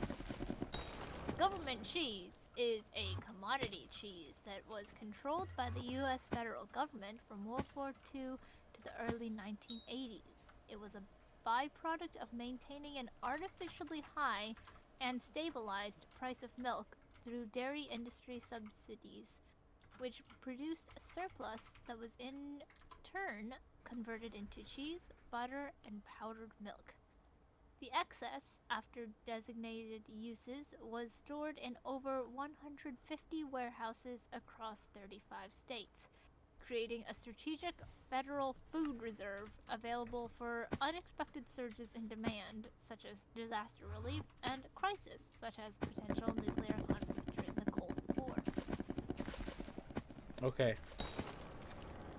Government cheese is a commodity cheese that was controlled by the U.S. federal government from World War II to the early 1980s. It was a byproduct of maintaining an artificially high and stabilized price of milk through dairy industry subsidies, which produced a surplus that was in turn converted into cheese, butter, and powdered milk. The excess, after designated uses, was stored in over 150 warehouses across 35 states, creating a strategic federal food reserve available for unexpected surges in demand, such as disaster relief, and crisis, such as potential nuclear conflict during the Cold War. Okay.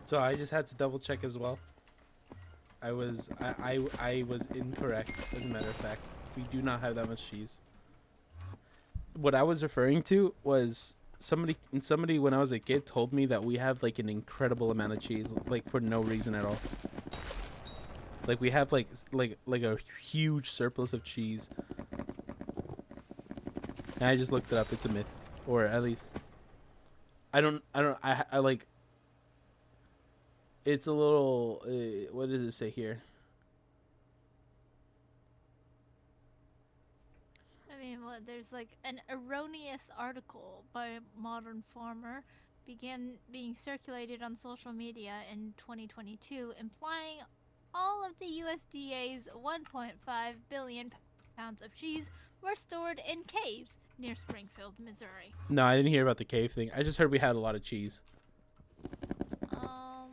So I just had to double check as well. I was incorrect, as a matter of fact. We do not have that much cheese. What I was referring to was somebody when I was a kid told me that we have like an incredible amount of cheese, like for no reason at all. Like we have like a huge surplus of cheese. And I just looked it up. It's a myth. or at least I like. It's a little. What does it say here? I mean, what, there's like an erroneous article by a Modern Farmer began being circulated on social media in 2022, implying all of the USDA's 1.5 billion pounds of cheese were stored in caves near Springfield, Missouri. No, I didn't hear about the cave thing. I just heard we had a lot of cheese. As of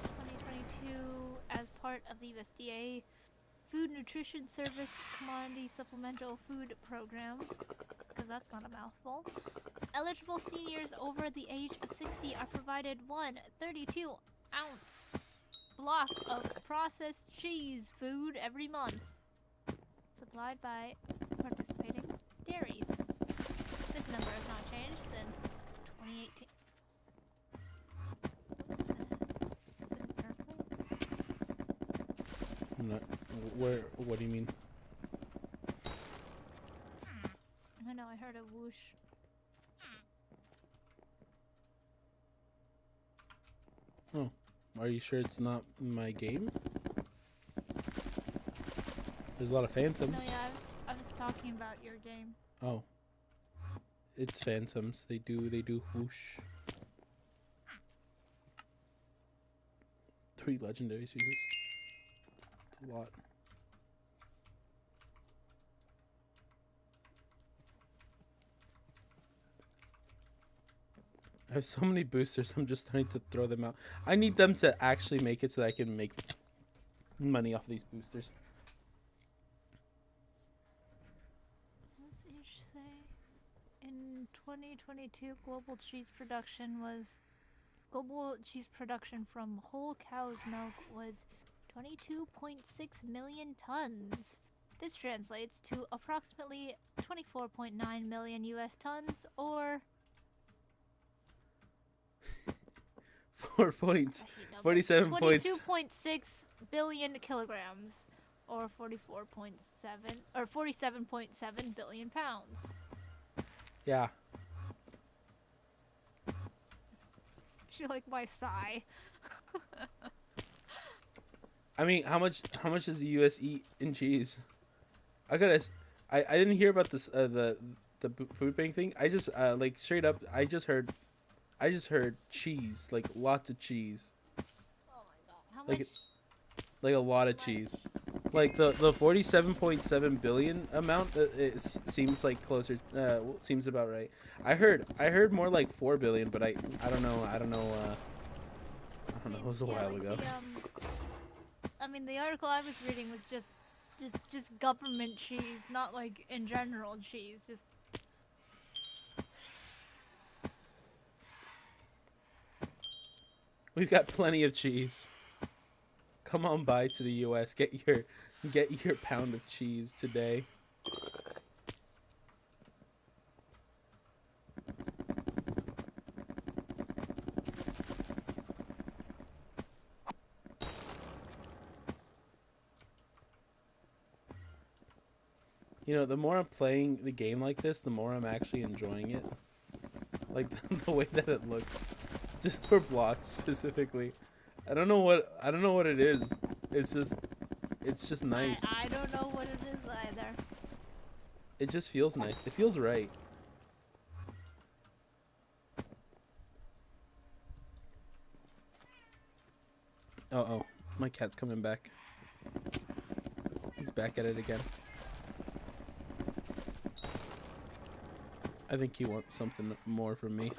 2022, as part of the USDA Food Nutrition Service Commodity Supplemental Food Program, because that's not a mouthful, eligible seniors over the age of 60 are provided one 32-ounce block of processed cheese food every month, supplied by participating dairies. This number has not changed since 2018. I'm not. Where? What do you mean? I know, I heard a whoosh. Oh, are you sure it's not my game? There's a lot of phantoms. No, yeah, I was talking about your game. Oh, it's phantoms. They do whoosh. 3 legendaries, Jesus. It's a lot. I have so many boosters, I'm just starting to throw them out. I need them to actually make it so that I can make money off these boosters. What's each say? In 2022, global cheese production from whole cow's milk was 22.6 million tons. This translates to approximately 24.9 million US tons, or 47 points. 22.6 billion kilograms, or 47.7 billion pounds. Yeah. She like my sigh. I mean, how much does the US eat in cheese? I didn't hear about this the food bank thing. I just like straight up I just heard cheese, like lots of cheese. Oh my god. How Like much? like a lot of cheese. Like the 47.7 billion amount, it seems like closer seems about right. I heard more like 4 billion, but I don't know. I don't know, it was a while ago. I mean, the article I was reading was just government cheese, not like in general cheese, just We've got plenty of cheese. Come on by to the US. Get your pound of cheese today. You know, the more I'm playing the game like this, the more I'm actually enjoying it. Like the way that it looks, just for blocks specifically. I don't know what it is. It's just nice. I don't know what it is either. It just feels nice. It feels right. Oh, my cat's coming back. He's back at it again. I think he wants something more from me.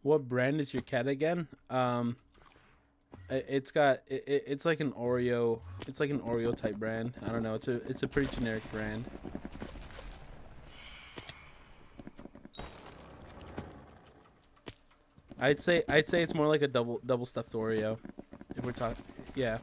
What brand is your cat again? It's like an Oreo. It's like an Oreo type brand. I don't know. It's a pretty generic brand. I'd say it's more like a double stuffed Oreo. If we're talking, yeah.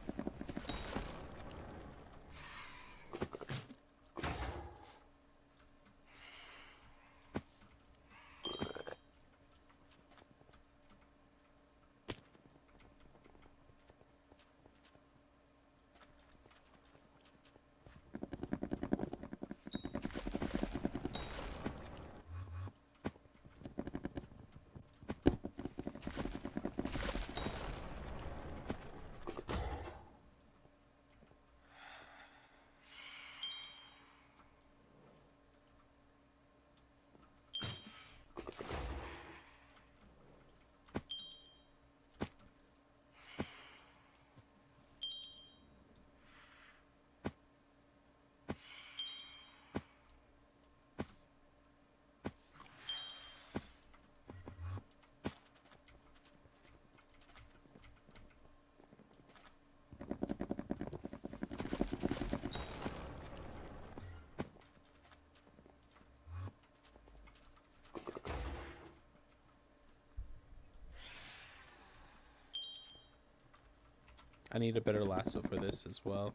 I need a better lasso for this as well.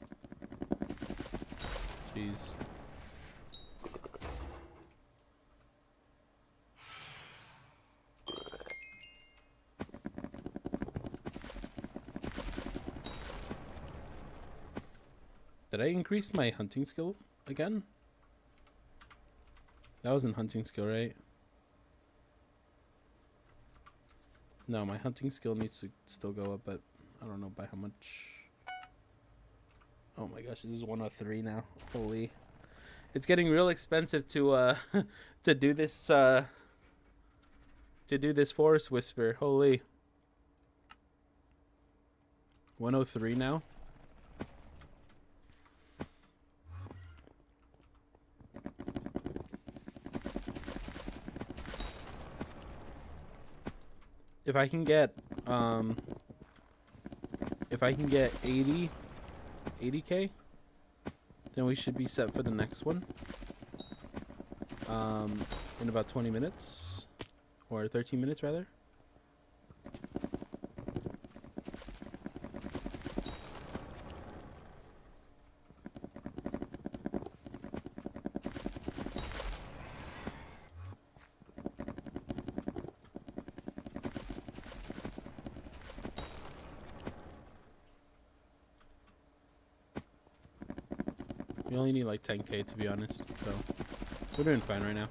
Jeez. Did I increase my hunting skill again? That wasn't hunting skill, right? No, my hunting skill needs to still go up, but I don't know by how much. Oh my gosh, this is 103 now. Holy. It's getting real expensive to to do this forest whisper. Holy. 103 now. If I can get 80k, then we should be set for the next one. In about 20 minutes, or 13 minutes rather. We only need like 10k to be honest, so we're doing fine right now.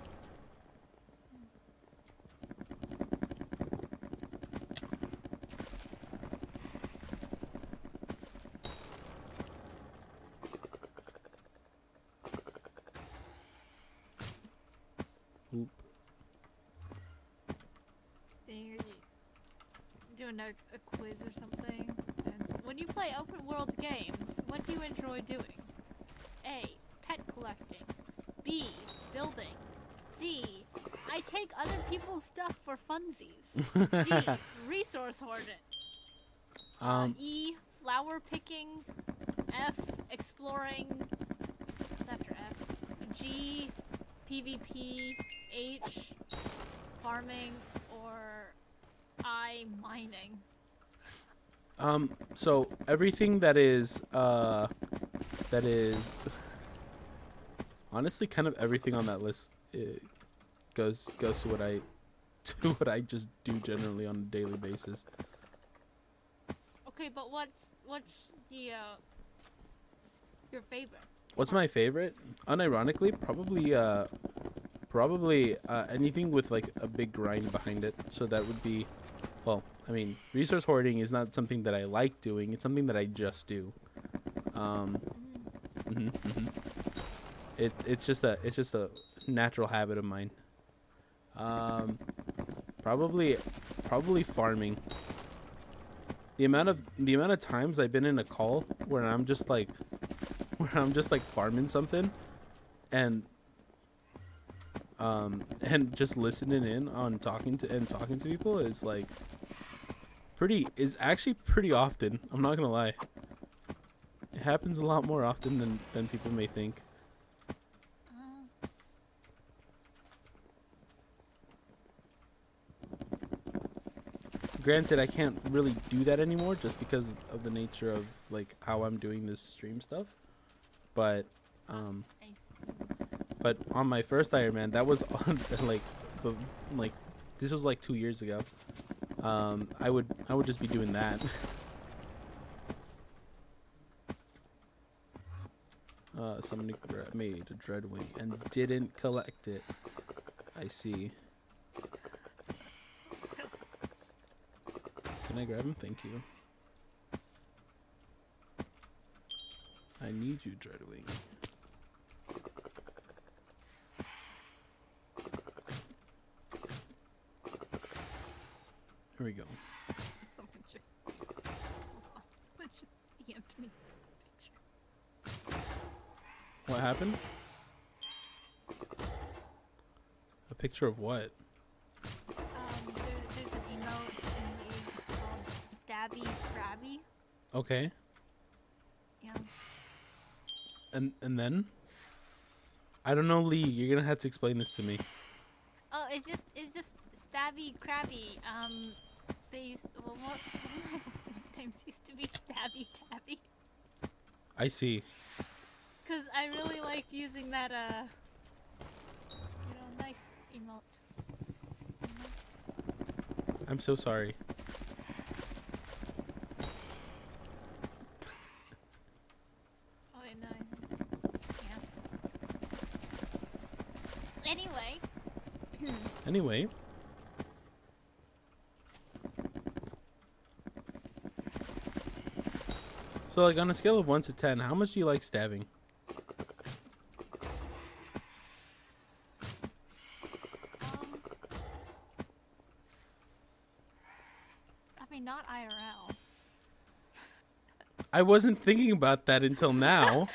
Oop. You're doing a quiz or something. And when you play open world games, what do you enjoy doing? A. Pet collecting. B. Building. C. I take other people's stuff for funsies. D. Resource hoarding. E. Flower picking. F. Exploring. What's after F? G. PvP. H. Farming. Or I. Mining. So everything that is honestly kind of everything on that list goes to what I just do generally on a daily basis. Okay, but what's the your favorite? What's my favorite? Unironically, probably anything with like a big grind behind it. So that would be, well, I mean, resource hoarding is not something that I like doing. It's something that I just do. It's just a natural habit of mine. Probably farming. The amount of times I've been in a call where I'm just like farming something, and and just listening in on talking to people is like actually pretty often. I'm not gonna lie. It happens a lot more often than people may think. Granted, I can't really do that anymore just because of the nature of like how I'm doing this stream stuff. But but on my first Ironman, that was on like this was like 2 years ago. I would just be doing that. Somebody made a Dreadwing and didn't collect it. I see. Can I grab him? Thank you. I need you, Dreadwing. Here we go. Someone just DM'd me a picture. What happened? A picture of what? There's an emote in the called Stabby Krabby. Okay. Yeah. And then? I don't know, Lee. You're gonna have to explain this to me. Oh, it's just Stabby Krabby. They used what names used to be Stabby Tabby. I see. Cause I really liked using that knife emote. I'm so sorry. Oh wait, no. Yeah. Anyway. Anyway. So like on a scale of 1 to 10, how much do you like stabbing? I mean, not IRL. I wasn't thinking about that until now.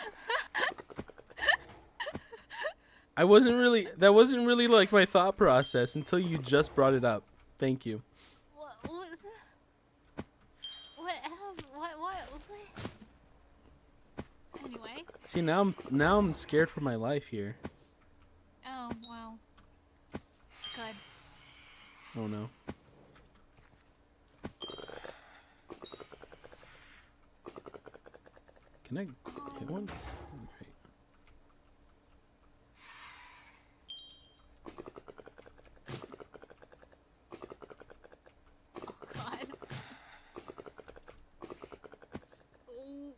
That wasn't really like my thought process until you just brought it up. Thank you. What else? What? Anyway. See, now I'm scared for my life here. Oh, wow. Good. Oh no. Can I hit one? Great. Oh god. Ooh.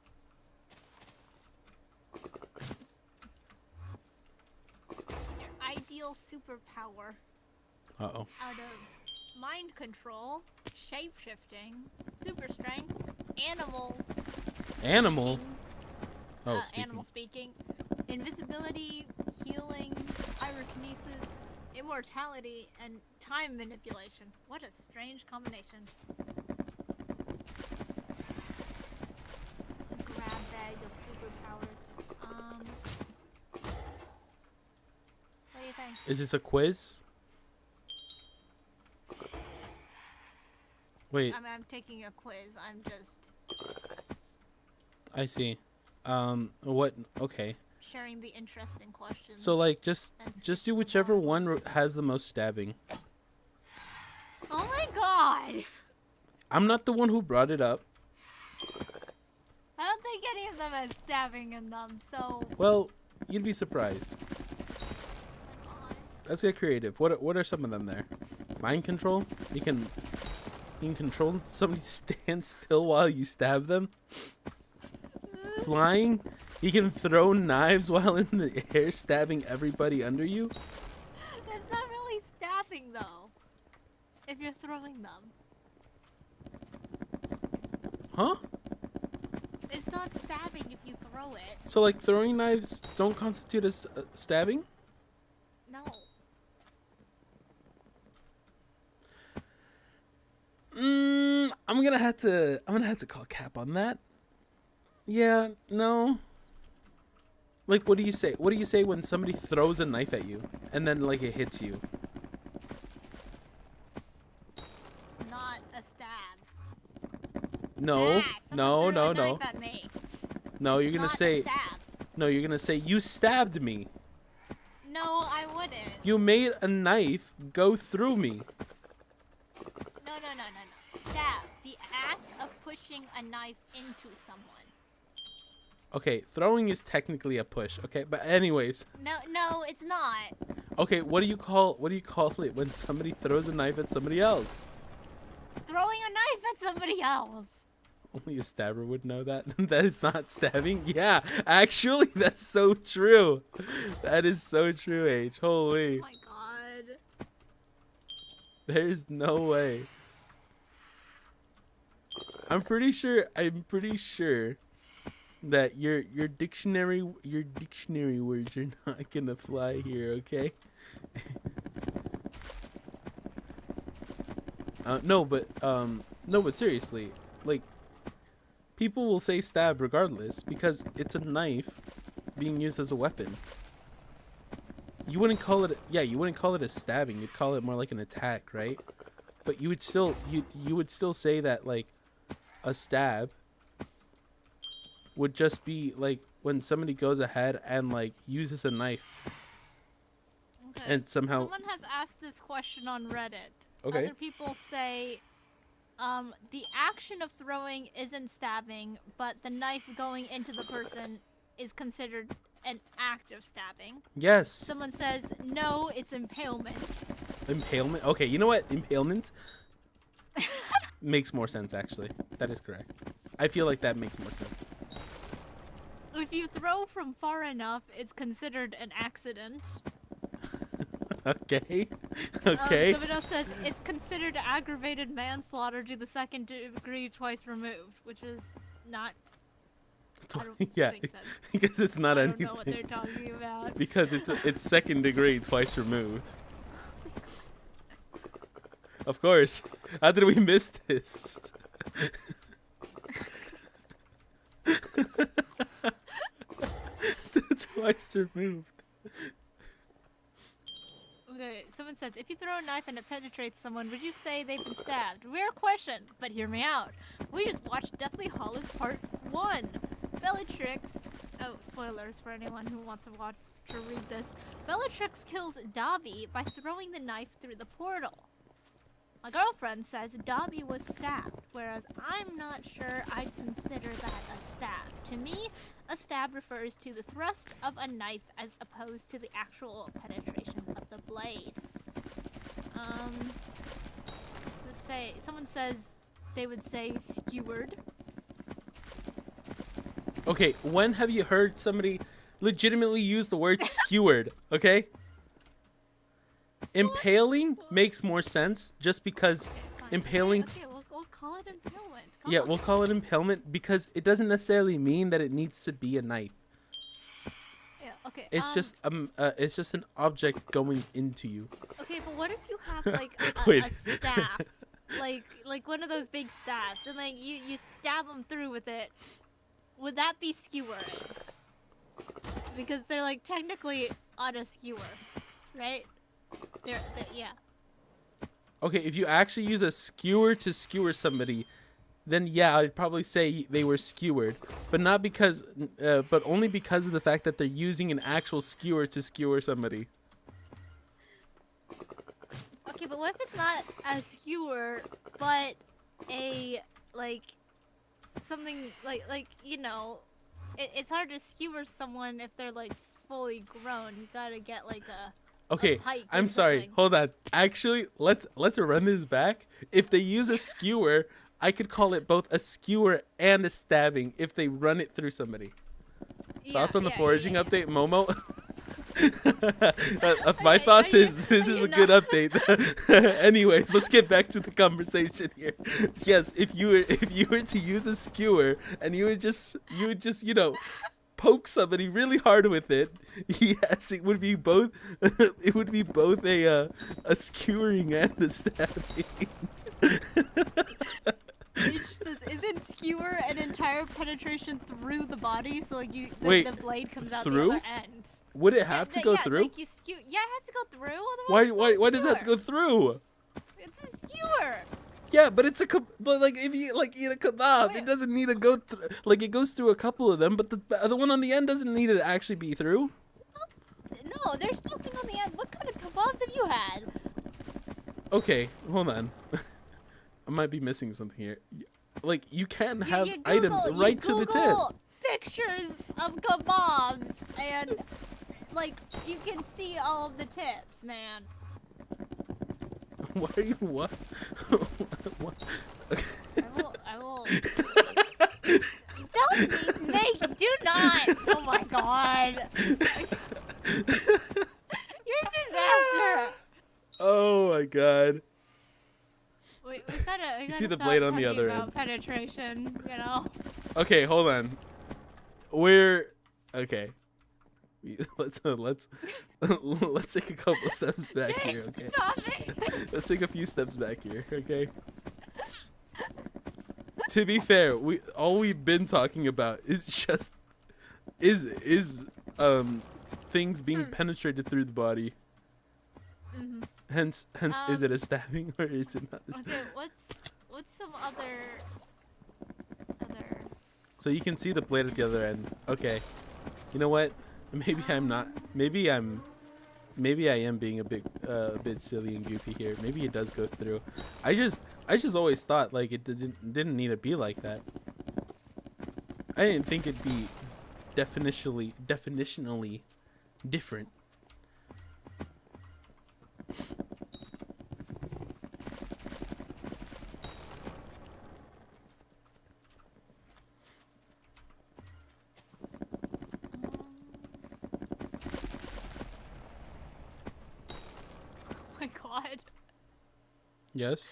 Your ideal superpower. Uh-oh. Out of mind control, shape-shifting, super strength, animal. Animal? Speaking, Oh, speaking. Animal speaking. Invisibility, healing, pyrokinesis, immortality, and time manipulation. What a strange combination. Grab bag of superpowers. What do you think? Is this a quiz? Wait, I'm taking a quiz. I'm just I see. What? Okay. sharing the interesting questions. So like, just do whichever one has the most stabbing. Oh my god! I'm not the one who brought it up. I don't think any of them has stabbing in them, so... Well, you'd be surprised. Let's get creative. What are some of them there? Mind control? You can control somebody to stand still while you stab them. Flying? You can throw knives while in the air, stabbing everybody under you. That's not really stabbing, though. If you're throwing them. Huh? It's not stabbing if you throw it. So like throwing knives don't constitute as stabbing? No. I'm gonna have to call cap on that. Yeah, no. Like, what do you say? What do you say when somebody throws a knife at you and then like it hits you? Not a stab. No, no, Someone threw no, a no. knife at me. No, you're gonna Not a say. stab. No, you're gonna say you stabbed me. No, I wouldn't. You made a knife go through me. No. Stab. The act of pushing a knife into someone. Okay, throwing is technically a push. Okay, but anyways. No, it's not. Okay, what do you call it when somebody throws a knife at somebody else? Throwing a knife at somebody else. Only a stabber would know that. That it's not stabbing. Yeah, actually, that's so true. That is so true, H. Holy. Oh my god. There's no way. I'm pretty sure that your dictionary words are not gonna fly here, okay? No, but seriously, like, people will say stab regardless because it's a knife being used as a weapon. You wouldn't call it a stabbing. You'd call it more like an attack, right? But you would still say that like a stab would just be like when somebody goes ahead and like uses a knife. Okay. And somehow Someone has asked this question on Reddit. Okay. Other people say the action of throwing isn't stabbing, but the knife going into the person is considered an act of stabbing. Yes. Someone says, no, it's impalement. Impalement? Okay, you know what? Impalement makes more sense, actually. That is correct. I feel like that makes more sense. If you throw from far enough, it's considered an accident. Okay. Okay. Someone else says it's considered aggravated manslaughter to the second degree twice removed, which is not. I don't Yeah, think that, because it's not I anything. don't know what they're talking about. Because it's second degree twice removed. Of course. How did we miss this? Twice removed. Okay, someone says, if you throw a knife and it penetrates someone, would you say they've been stabbed? Weird question, but hear me out. We just watched Deathly Hallows Part 1. Bellatrix... Oh, spoilers for anyone who wants to watch or read this. Bellatrix kills Dobby by throwing the knife through the portal. My girlfriend says Dobby was stabbed, whereas I'm not sure I'd consider that a stab. To me, a stab refers to the thrust of a knife as opposed to the actual penetration of the blade. Let's say, someone says they would say skewered. Okay, when have you heard somebody legitimately use the word skewered, okay? Impaling makes more sense just because impaling... Okay, we'll call it impalement. Yeah, we'll call it impalement because it doesn't necessarily mean that it needs to be a knife. Yeah, okay. It's just an object going into you. Okay, but what if you have like a staff, like one of those big staffs, and like you stab them through with it? Would that be skewering? Because they're like technically on a skewer, right? Yeah. Okay, if you actually use a skewer to skewer somebody, then yeah, I'd probably say they were skewered, but not because, but only because of the fact that they're using an actual skewer to skewer somebody. Okay, but what if it's not a skewer, but a like something like you know, it's hard to skewer someone if they're like fully grown. You gotta get like a. Okay, I'm sorry. Hold on. Actually, let's run this back. If they use a skewer, I could call it both a skewer and a stabbing if they run it through somebody. Thoughts on the foraging update, Momo? My thoughts is this is a good update. Anyways, let's get back to the conversation here. Yes, if you were to use a skewer and you would just poke somebody really hard with it, yes, it would be both. It would be both a skewering and a stabbing. Isn't skewer an entire penetration through the body, so like Wait, the blade comes out through? the other end. Would it have to go through? Like you skew. Yeah, it has to go through. Otherwise Why does it have to go through? It's a skewer. Yeah, but it's but like if you like eat a kebab, Wait. it doesn't need to go through. Like it goes through a couple of them, but the one on the end doesn't need to actually be through. No, there's nothing on the end. What kind of kebabs have you had? Okay, hold on. I might be missing something here. Like you can have You items Google, right to the tip. Google pictures of kebabs, and like you can see all of the tips, man. Why are you what? What? Okay. I will. Don't make. Do not. Oh my god. You're a disaster. Oh my god. We gotta. You see the blade on the other end. Penetration, you know. Okay, hold on. We're okay. Let's let's take a couple steps back here. James, Okay. stop it. Let's take a few steps back here. Okay. To be fair, all we've been talking about is just things being penetrated through the body. Mm-hmm. Hence, is it a stabbing or is it not? Okay, what's some other? So you can see the blade at the other end. Okay. You know what? Maybe I'm not. Maybe I am being a bit silly and goofy here. Maybe it does go through. I just always thought like it didn't need to be like that. I didn't think it'd be definitionally different. God. Yes.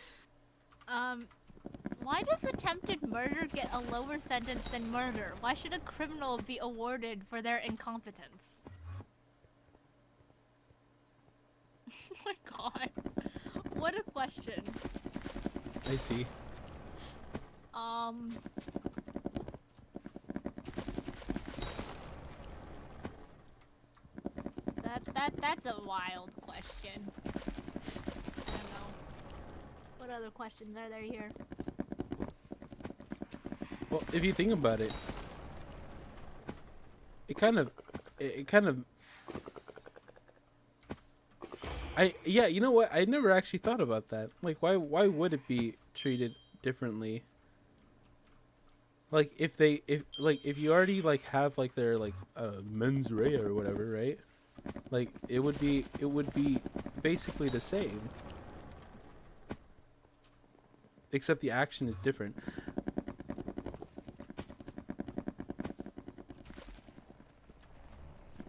Why does attempted murder get a lower sentence than murder? Why should a criminal be awarded for their incompetence? Oh my god. What a question. I see. That's a wild question. I don't know. What other questions are there here? Well, if you think about it, it kind of, yeah, you know what? I never actually thought about that. Like, why would it be treated differently? Like, if you already like have like their like mens rea or whatever, right? Like, it would be basically the same, except the action is different.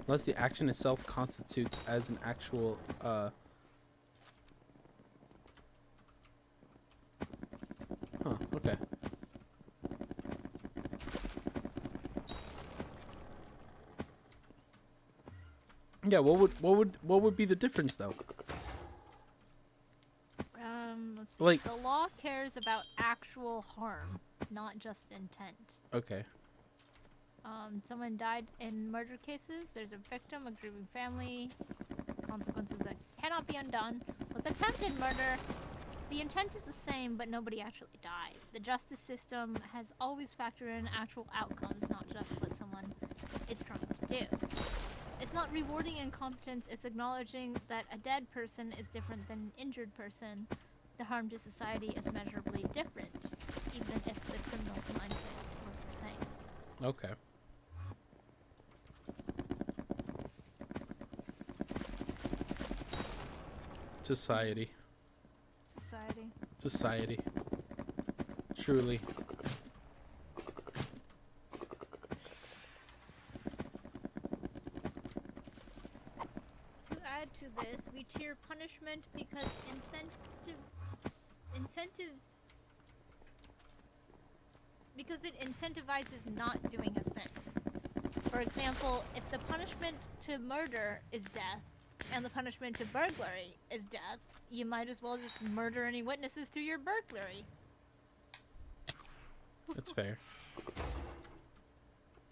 Unless the action itself constitutes as an actual okay. Yeah, what would be the difference though? Let's see. Like, the law cares about actual harm, not just intent. Okay. Someone died in murder cases. There's a victim, a grieving family, consequences that cannot be undone. With attempted murder, the intent is the same, but nobody actually died. The justice system has always factored in actual outcomes, not just what someone is trying to do. It's not rewarding incompetence, it's acknowledging that a dead person is different than an injured person. The harm to society is measurably different, even if the criminal's mindset was the same. Okay. Society. Truly. To add to this, we tier punishment because it incentivizes not doing a thing. For example, if the punishment to murder is death, and the punishment to burglary is death, you might as well just murder any witnesses to your burglary. That's fair.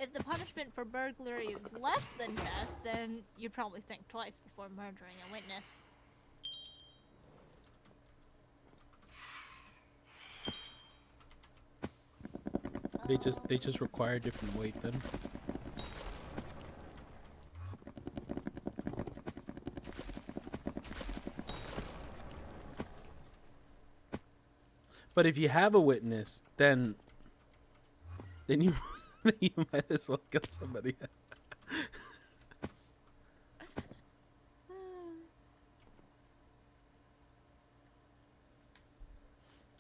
if the punishment for burglary is less than death, then you'd probably think twice before murdering a witness. They just require different weight then. But if you have a witness, then you you might as well kill somebody.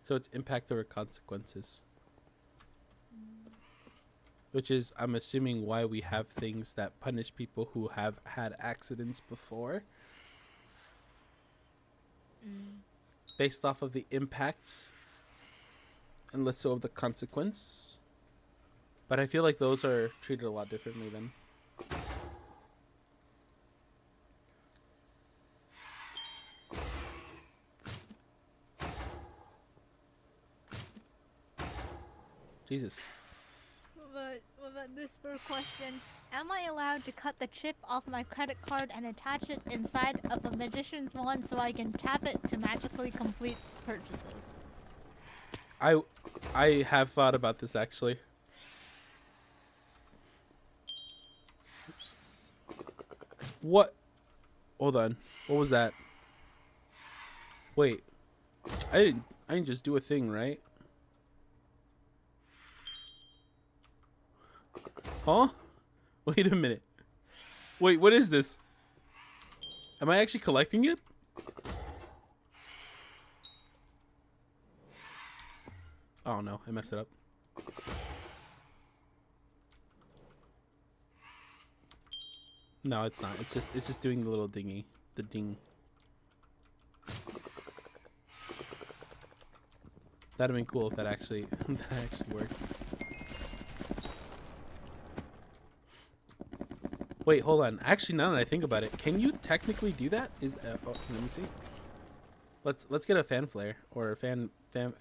So it's impact over consequences. Which is, I'm assuming, why we have things that punish people who have had accidents before. Based off of the impact and less so of the consequence. But I feel like those are treated a lot differently then. Jesus. What about this for a question? Am I allowed to cut the chip off my credit card and attach it inside of a magician's wand so I can tap it to magically complete purchases? I have thought about this actually. Oops. What? Hold on. What was that? Wait. I didn't just do a thing, right? Huh? Wait a minute. Wait, what is this? Am I actually collecting it? Oh no, I messed it up. No, it's not. It's just doing the little dingy. The ding. That'd have been cool if that actually worked. Wait, hold on. Actually, now that I think about it, can you technically do that? Is oh, let me see. Let's get a fan flare or a fan a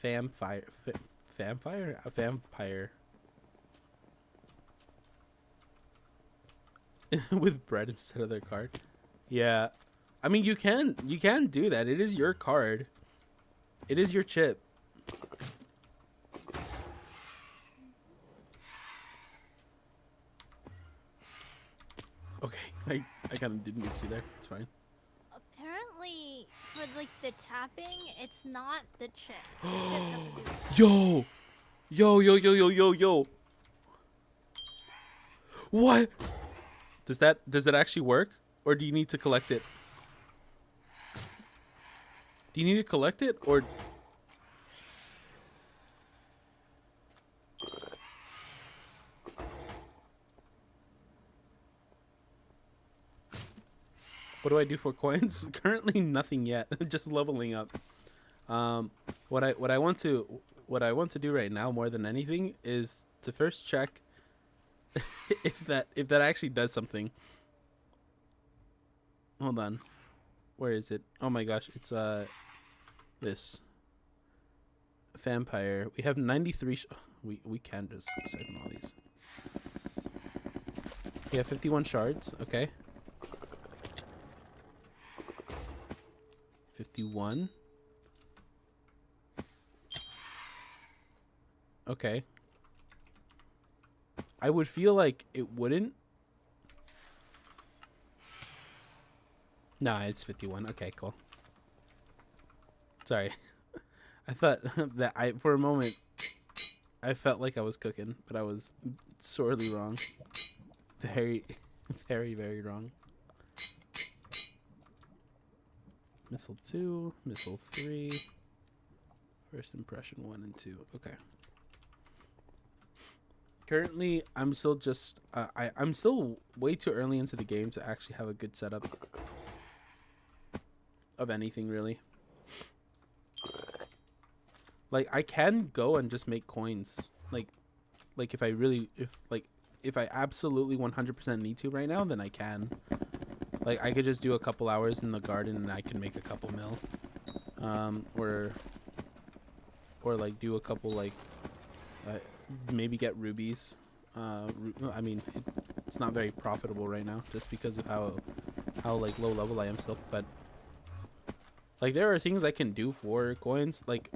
vampire with bread instead of their card. Yeah, I mean you can do that. It is your card. It is your chip. Okay, I kind of did move you there. It's fine. Apparently, for like the tapping, it's not the chip. Yo! What? Does that actually work? Or do you need to collect it? Do you need to collect it or what do I do for coins? Currently nothing yet. Just leveling up. What I want to do right now more than anything is to first check if that actually does something. Hold on. Where is it? Oh my gosh, it's this vampire. We have 93 we can just siphon all these. We have 51 shards, okay. 51. Okay. I would feel like it wouldn't. Nah, it's 51. Okay, cool. Sorry. I thought that for a moment I felt like I was cooking, but I was sorely wrong. Very, very, very wrong. Missile 2, missile 3, first impression 1 and 2. Okay. Currently, I'm still just I'm still way too early into the game to actually have a good setup of anything really. Like I can go and just make coins. Like if I absolutely 100% need to right now, then I can. Like I could just do a couple hours in the garden and I can make a couple mil. Or like do a couple like maybe get rubies. I mean, it's not very profitable right now, just because of how like low level I am still. But like, there are things I can do for coins. Like,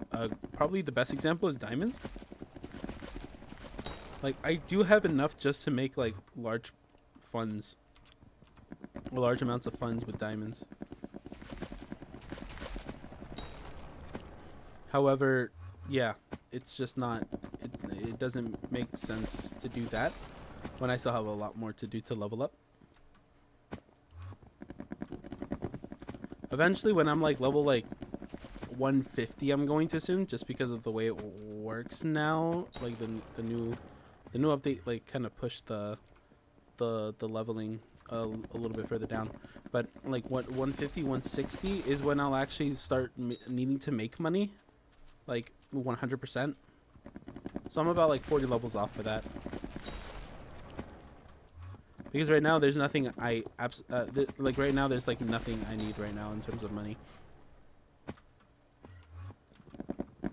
probably the best example is diamonds. Like, I do have enough just to make like large funds, or large amounts of funds with diamonds. However, yeah, it's just not. It doesn't make sense to do that when I still have a lot more to do to level up. Eventually, when I'm like level like 150, I'm going to assume, just because of the way it works now. Like the new update like kind of pushed the leveling a little bit further down. But like what 150, 160 is when I'll actually start needing to make money, like 100%. So I'm about like 40 levels off for that. Because right now there's nothing like right now there's like nothing I need right now in terms of money.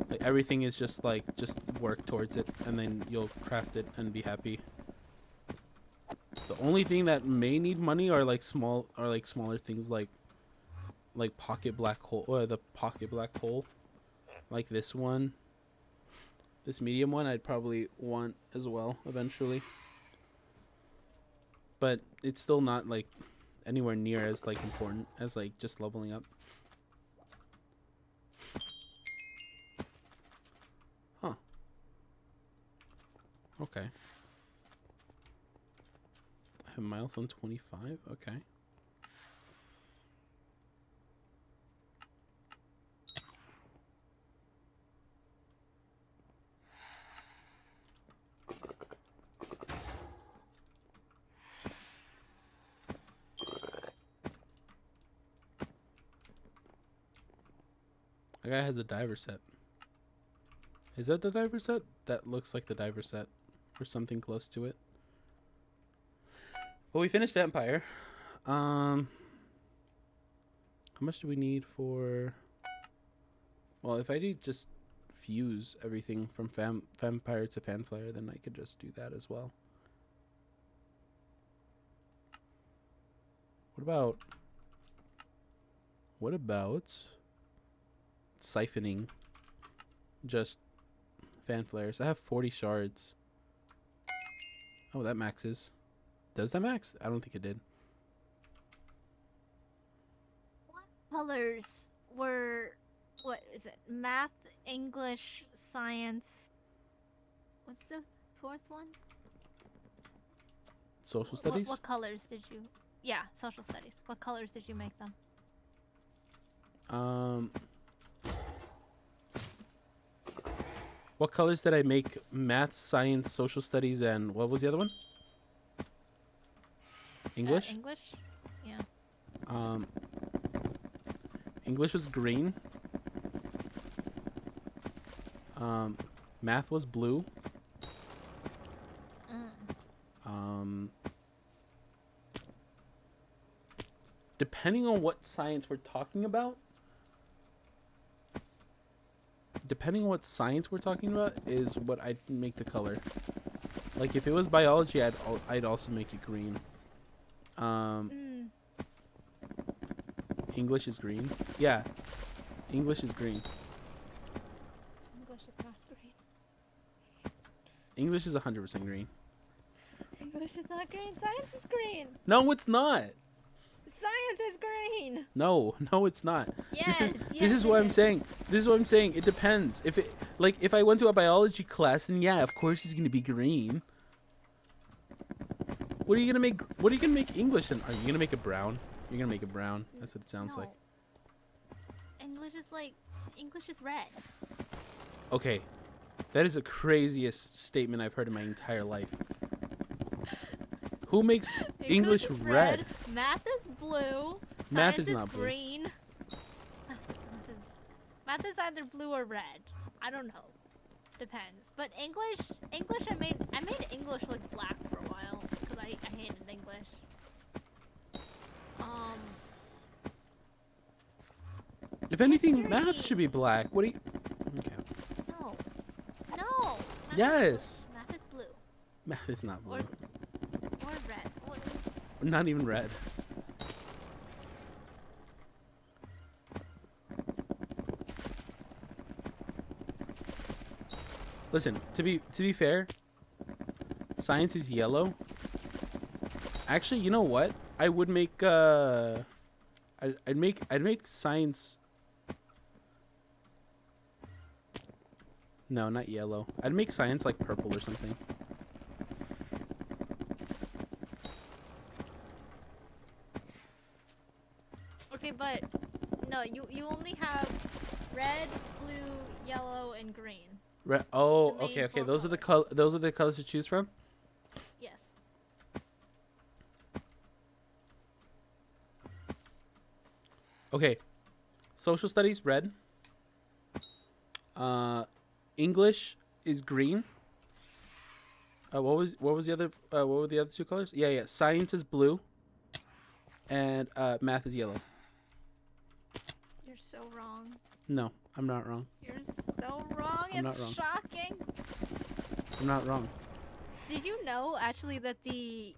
Like everything is just like just work towards it, and then you'll craft it and be happy. The only thing that may need money are like smaller things like pocket black hole, or the pocket black hole, like this one. This medium one I'd probably want as well eventually. But it's still not like anywhere near as like important as like just leveling up. Huh. Okay. I have milestone 25. Okay. That guy has a diver set. Is that the diver set? That looks like the diver set, or something close to it. Well, we finished vampire. How much do we need for? Well, if I did just fuse everything from vampire to fanflare, then I could just do that as well. What about siphoning just fan flares? I have 40 shards. Oh, that maxes. Does that max? I don't think it did. What colors were, what is it? Math, English, science. What's the fourth one? Social studies? What colors did you? Yeah, social studies. What colors did you make them? What colors did I make? Math, science, social studies, and what was the other one? English? English? Yeah. English was green. Math was blue. Depending on what science we're talking about, is what I'd make the color. Like if it was biology, I'd also make it green. English is green. Yeah, English is green. English is not green. English is 100% green. English is not green. Science is green. No, it's not. Science is green. No, it's not. Yes, This is what I'm saying. This is what I'm saying. It depends. If I went to a biology class, then yeah, of course it's gonna be green. What are you gonna make? What are you gonna make English then? Are you gonna make it brown? You're gonna make it brown. That's what it sounds like. English is red. Okay, that is the craziest statement I've heard in my entire life. Who makes English is red? Math is blue. Math Science is not blue. green. Math is either blue or red. I don't know. Depends. But English I made English look black for a while because I hated English. If anything, History. math should be black. What do you? Okay. No. Yes. Math is blue. Math is not blue. Or red. What? Not even red. Listen, to be fair, science is yellow. Actually, you know what? I would make I'd make science. No, not yellow. I'd make science like purple or something. Okay, but no, you only have red, blue, yellow, and green. Red. Oh, The main okay, okay. four Those are the colors. those are the colors to choose from. Yes. Okay. Social studies red. English is green. What was the other what were the other two colors? Yeah. Science is blue. And math is yellow. You're so wrong. No, I'm not wrong. You're so wrong. I'm not It's wrong. shocking. I'm not wrong. Did you know actually that the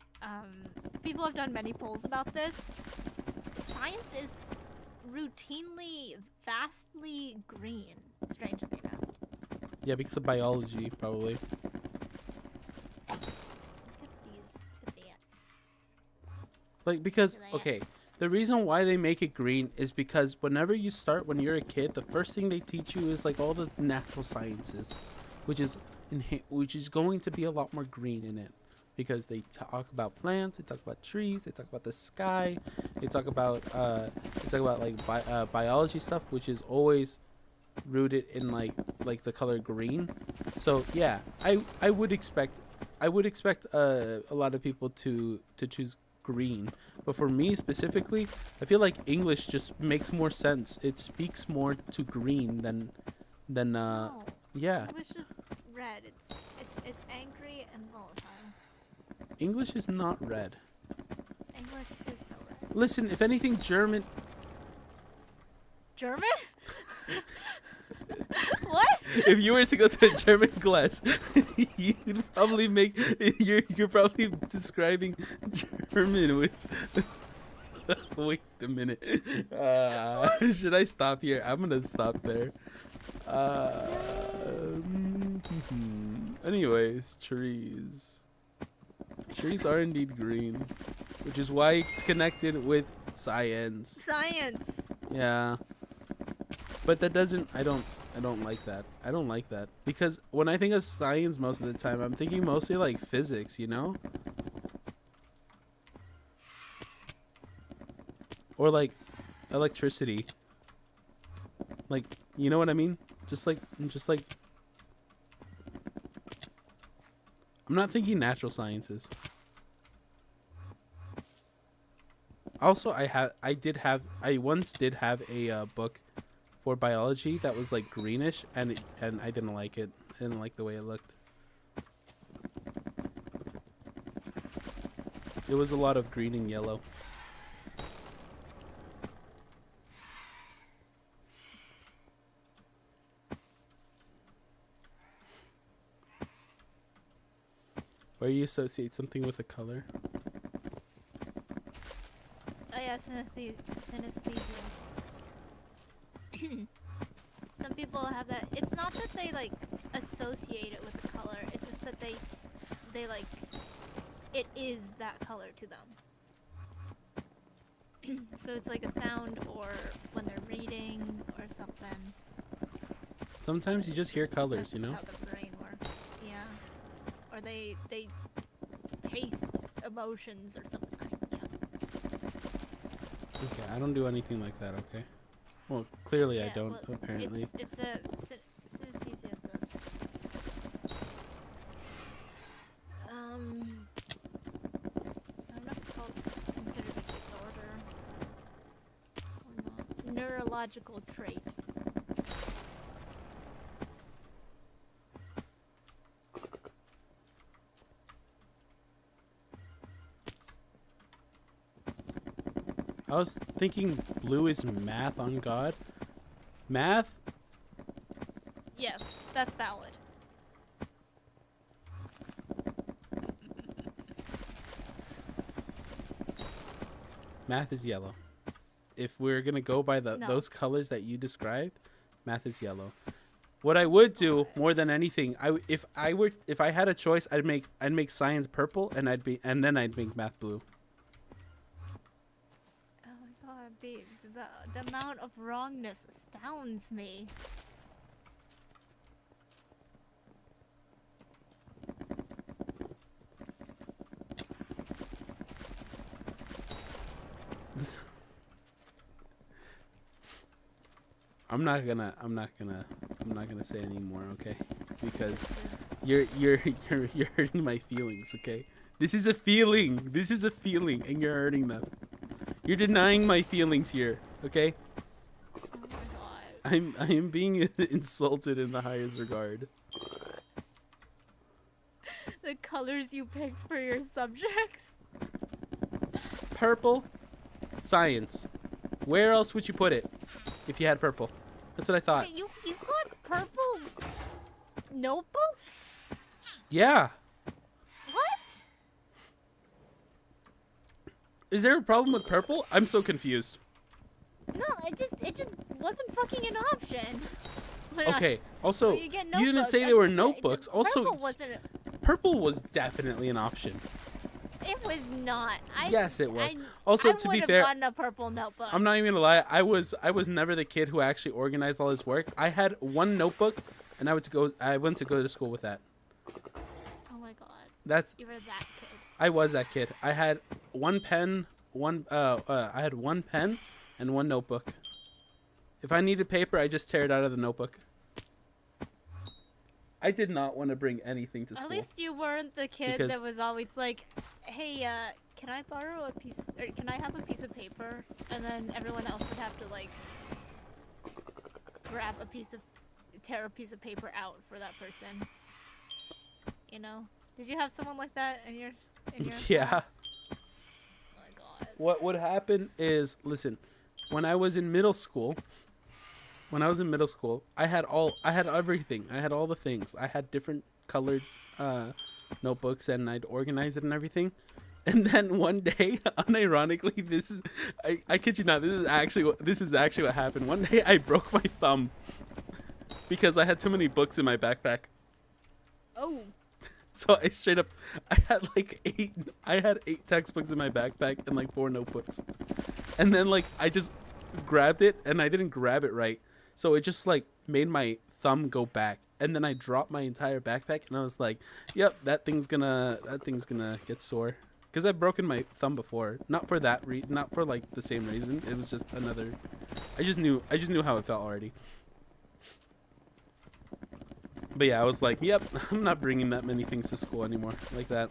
people have done many polls about this? Science is routinely vastly green. Strangely enough. Yeah, because of biology, probably. Look at these. Look at that. Like, because, Look at that. okay, the reason why they make it green is because whenever you start, when you're a kid, the first thing they teach you is, like, all the natural sciences, which is going to be a lot more green in it. Because they talk about plants, they talk about trees, they talk about the sky, they talk about like biology stuff, which is always rooted in like the color green. So yeah, I would expect a lot of people to choose green, but for me specifically, I feel like English just makes more sense. It speaks more to green than No. yeah. English is red. It's angry and volatile. English is not red. English is so red. Listen, if anything, German. German? What? If you were to go to a German class, you'd probably you're probably describing German with. Wait a minute. Should I stop here? I'm gonna stop there. Anyways, trees. Trees are indeed green, which is why it's connected with science. Science. Yeah. But that doesn't. I don't like that. I don't like that because when I think of science, most of the time I'm thinking mostly like physics, you know, or like electricity. Like, you know what I mean? Just like. I'm not thinking natural sciences. Also, I once did have a book for biology that was like greenish, and I didn't like it. I didn't like the way it looked. It was a lot of green and yellow. Where you associate something with a color. Oh yeah, synesthesia. Some people have that. It's not that they like associate it with a color. It's just that they like it is that color to them. So it's like a sound, or when they're reading or something. Sometimes you just hear colors, you know. That's how the brain works. Yeah. Or they taste emotions or something. Yeah. Okay, I don't do anything like that. Okay. Well, clearly I don't. Well, apparently. it's a synesthesia. I don't know if it's called considered a disorder or not. Neurological trait. I was thinking blue is math on God. Math? Yes, that's valid. Math is yellow. If we're gonna go by No. those colors that you described, math is yellow. What I would do more than anything, if I had a choice, I'd make science purple and then I'd make math blue. Oh my god, the amount of wrongness astounds me. I'm not gonna say any more, okay? Because you're hurting my feelings, okay? This is a feeling. This is a feeling, and you're hurting them. You're denying my feelings here, okay? Oh my god. I am being insulted in the highest regard. The colors you picked for your subjects. Purple, science. Where else would you put it if you had purple? That's what I thought. Wait, you got purple notebooks? Yeah. What? Is there a problem with purple? I'm so confused. No, it just wasn't fucking an option. Okay. Also, When you get you didn't say notebooks, there were that's- notebooks. Also, purple wasn't. purple was definitely an option. It was not. Yes, it was. I, Also, I to be would've fair, gotten a purple notebook. I'm not even gonna lie. I was never the kid who actually organized all his work. I had one notebook, and I went to go to school with that. Oh my god. That's You were that kid. I was that kid. I had one pen, I had one pen and one notebook. If I needed paper, I just tear it out of the notebook. I did not want to bring anything to school. At least you weren't the kid Because- that was always like, "Hey, can I borrow a piece? Or can I have a piece of paper?" And then everyone else would have to like tear a piece of paper out for that person. You know? Did you have someone like that in your Yeah. class? Oh my god. What would happen is, listen, when I was in middle school, I had everything. I had all the things. I had different colored notebooks, and I'd organize it and everything. And then one day, unironically, I kid you not, this is actually what happened. One day I broke my thumb because I had too many books in my backpack. Oh. So I had eight textbooks in my backpack and like 4 notebooks. And then like I just grabbed it and I didn't grab it right. So it just like made my thumb go back. And then I dropped my entire backpack and I was like, yep, that thing's gonna get sore. Because I've broken my thumb before. Not for like the same reason. It was just another, I just knew how it felt already. But yeah, I was like, yep, I'm not bringing that many things to school anymore like that.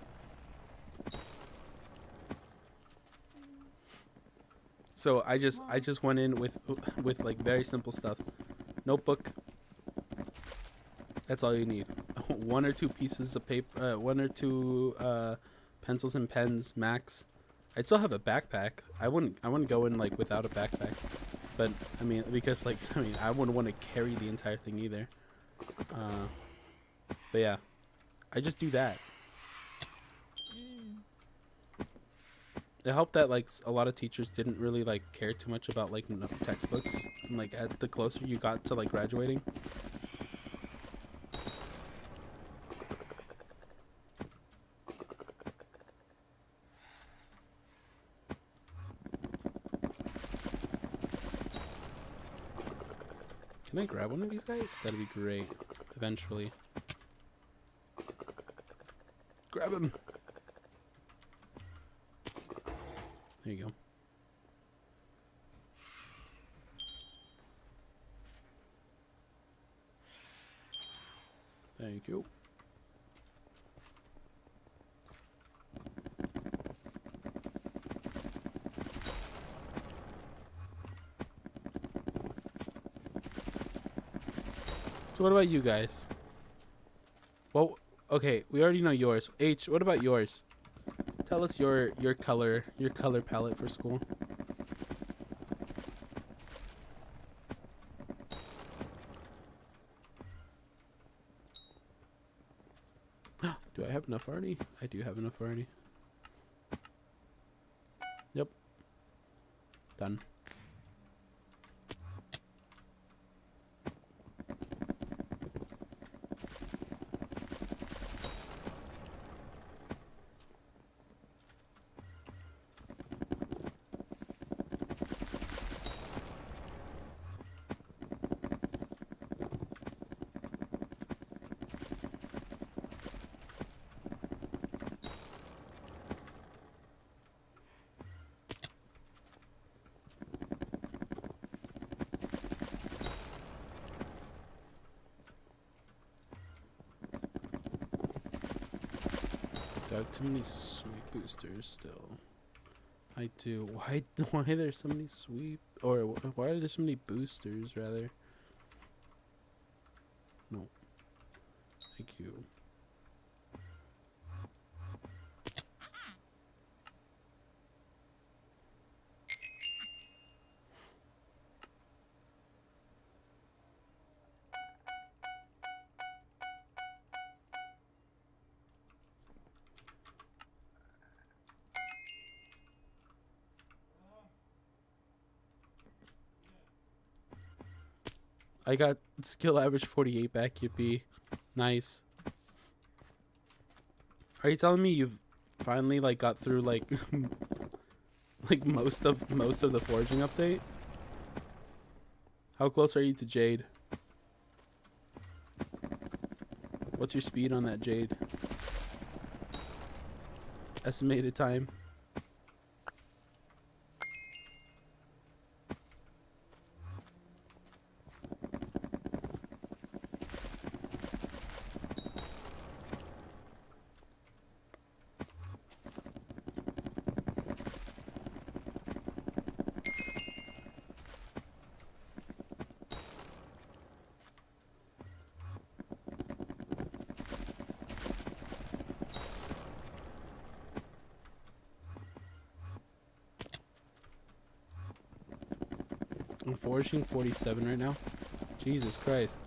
So I just went in with like very simple stuff. Notebook. That's all you need. 1 or 2 pieces of paper, 1 or 2 pencils and pens max. I'd still have a backpack. I wouldn't go in like without a backpack. But I mean, because like I wouldn't want to carry the entire thing either. But yeah, I just do that. It helped that like a lot of teachers didn't really like care too much about like textbooks. And, like the closer you got to like graduating. Can I grab one of these guys? That'd be great. Eventually. Grab him. There you go. Thank you. So what about you guys? Well, okay, we already know yours. H, what about yours? Tell us your color palette for school. Do I have enough already? I do have enough already. Yep. Done. Got too many sweep boosters still. I do. Why are there so many sweep, or why are there so many boosters rather? No. Thank you. I got skill average 48 back, yippee. Nice. Are you telling me you've finally like got through like like most of the foraging update? How close are you to Jade? What's your speed on that Jade? Estimated time. I'm foraging 47 right now. Jesus Christ.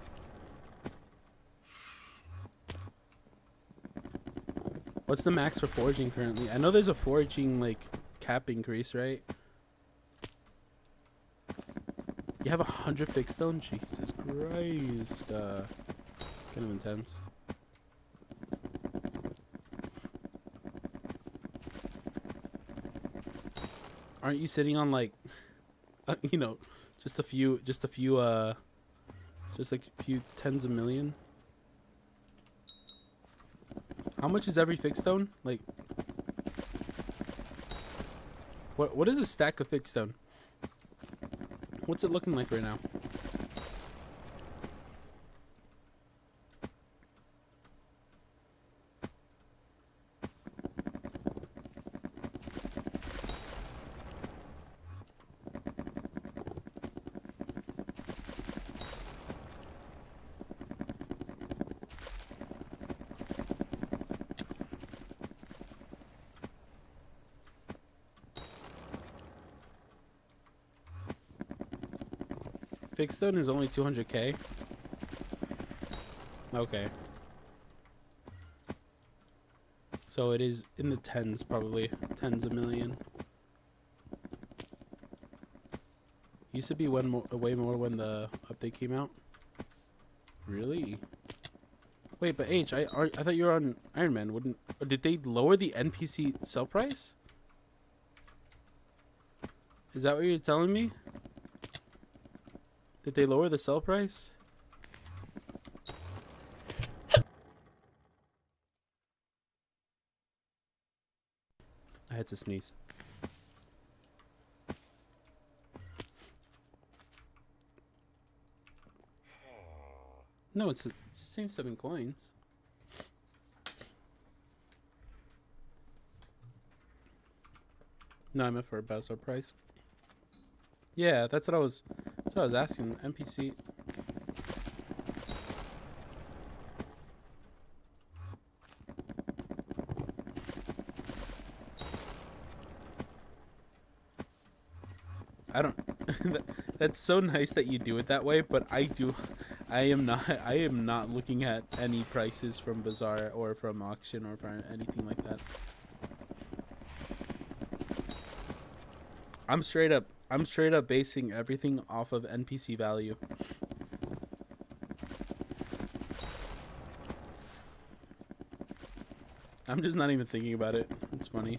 What's the max for foraging currently? I know there's a foraging like cap increase, right? You have 100 fixed stone? Jesus Christ. It's kind of intense. Aren't you sitting on like, you know, just like a few tens of million? How much is every fixed stone? Like, what is a stack of fixed stone? What's it looking like right now? Fixed stone is only 200k. Okay. So it is in the tens, probably. Tens of million. Used to be way more when the update came out. Really? Wait, but H, I thought you were on Ironman. Did they lower the NPC sell price? Is that what you're telling me? Did they lower the sell price? I had to sneeze. No, it's the same 7 coins. No, I meant for a better price. Yeah, that's what I was asking. NPC. I don't that's so nice that you do it that way, but I am not looking at any prices from Bazaar or from auction or from anything like that. I'm straight up I'm straight up basing everything off of NPC value. I'm just not even thinking about it. It's funny.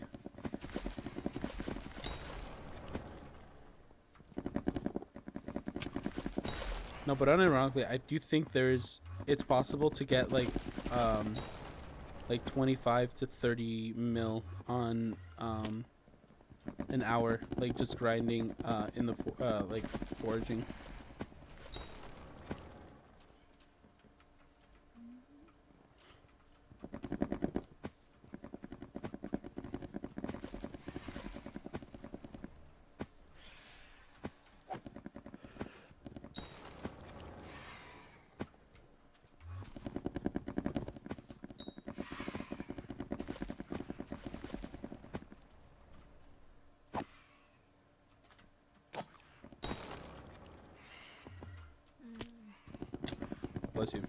No, but unironically, I do think it's possible to get like 25 to 30 mil on an hour, like just grinding in the like foraging. Bless you.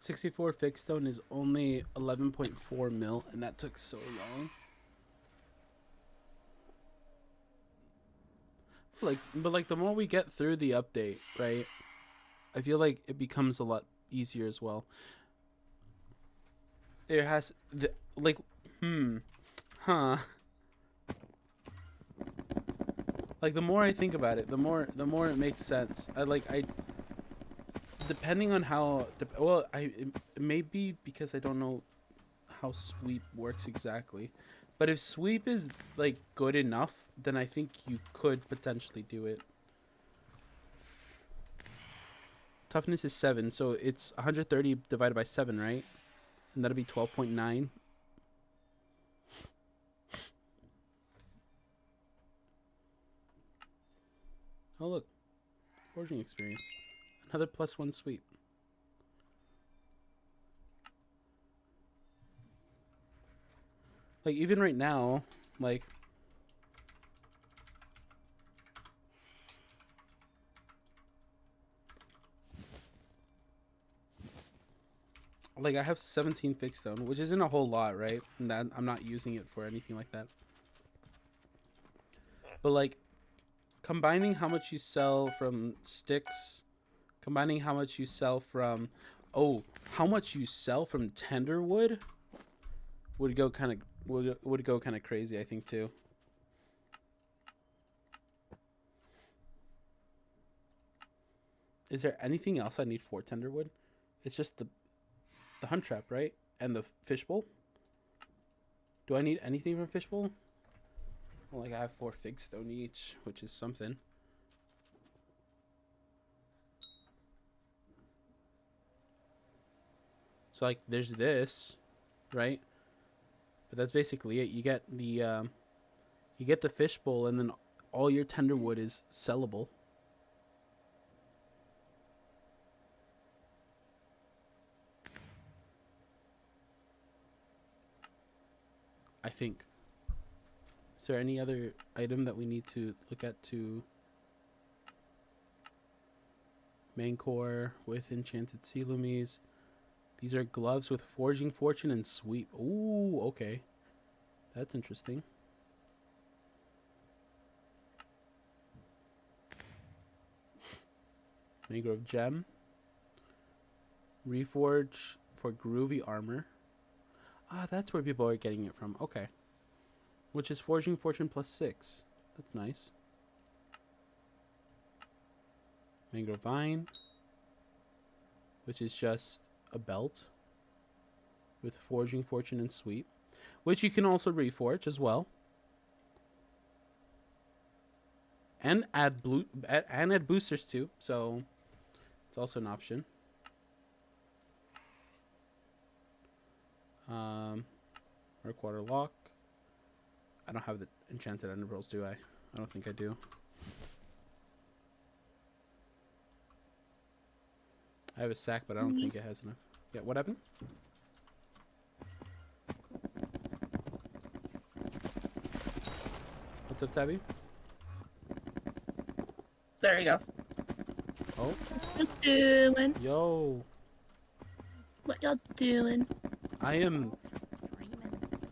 $64 fixed stone is only 11.4 mil, and that took so long. But the more we get through the update, right? I feel like it becomes a lot easier as well. It has like huh. Like the more I think about it, the more it makes sense. Depending on how it may be because I don't know how sweep works exactly. But if sweep is like good enough, then I think you could potentially do it. Toughness is 7, so it's 130 divided by 7, right? And that'll be 12.9. Oh look, forging experience. Another +1 sweep. Like even right now, like I have 17 fixed stone, which isn't a whole lot, right? And that I'm not using it for anything like that. But like combining how much you sell from sticks, combining how much you sell from how much you sell from tender wood would go kind of crazy, I think too. Is there anything else I need for tender wood? It's just the hunt trap, right? And the fishbowl. Do I need anything from fishbowl? Well, like I have 4 fig stone each, which is something. So like there's this, right? But that's basically it. You get the fishbowl, and then all your tender wood is sellable. I think. Is there any other item that we need to look at to main core with enchanted sea lumies? These are gloves with forging fortune and sweep. Ooh, okay. That's interesting. Mangrove gem. Reforge for groovy armor. Ah, that's where people are getting it from. Okay. Which is forging fortune +6. That's nice. Mangrove vine. Which is just a belt with forging fortune and sweep. which you can also reforge as well, and add boosters too. So it's also an option. Quarter lock. I don't have the enchanted ender pearls, do I? I don't think I do. I have a sack, but I don't think it has enough. Yeah, what happened? What's up, Tabby? There you go. Oh. What you doing? Yo. What y'all doing?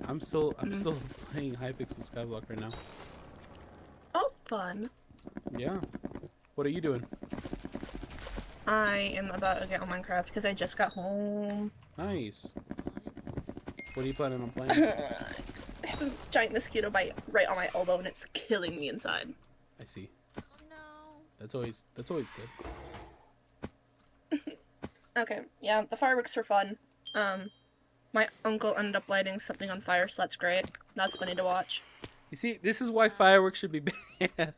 I'm still playing Hypixel Skyblock right now. Oh, fun. Yeah. What are you doing? I am about to get on Minecraft because I just got home. Nice. What are you planning on playing? I have a giant mosquito bite right on my elbow and it's killing me inside. I see. Oh no. That's always good. Okay, yeah, the fireworks were fun. My uncle ended up lighting something on fire, so that's great. That's funny to watch. You see, this is why fireworks should be banned.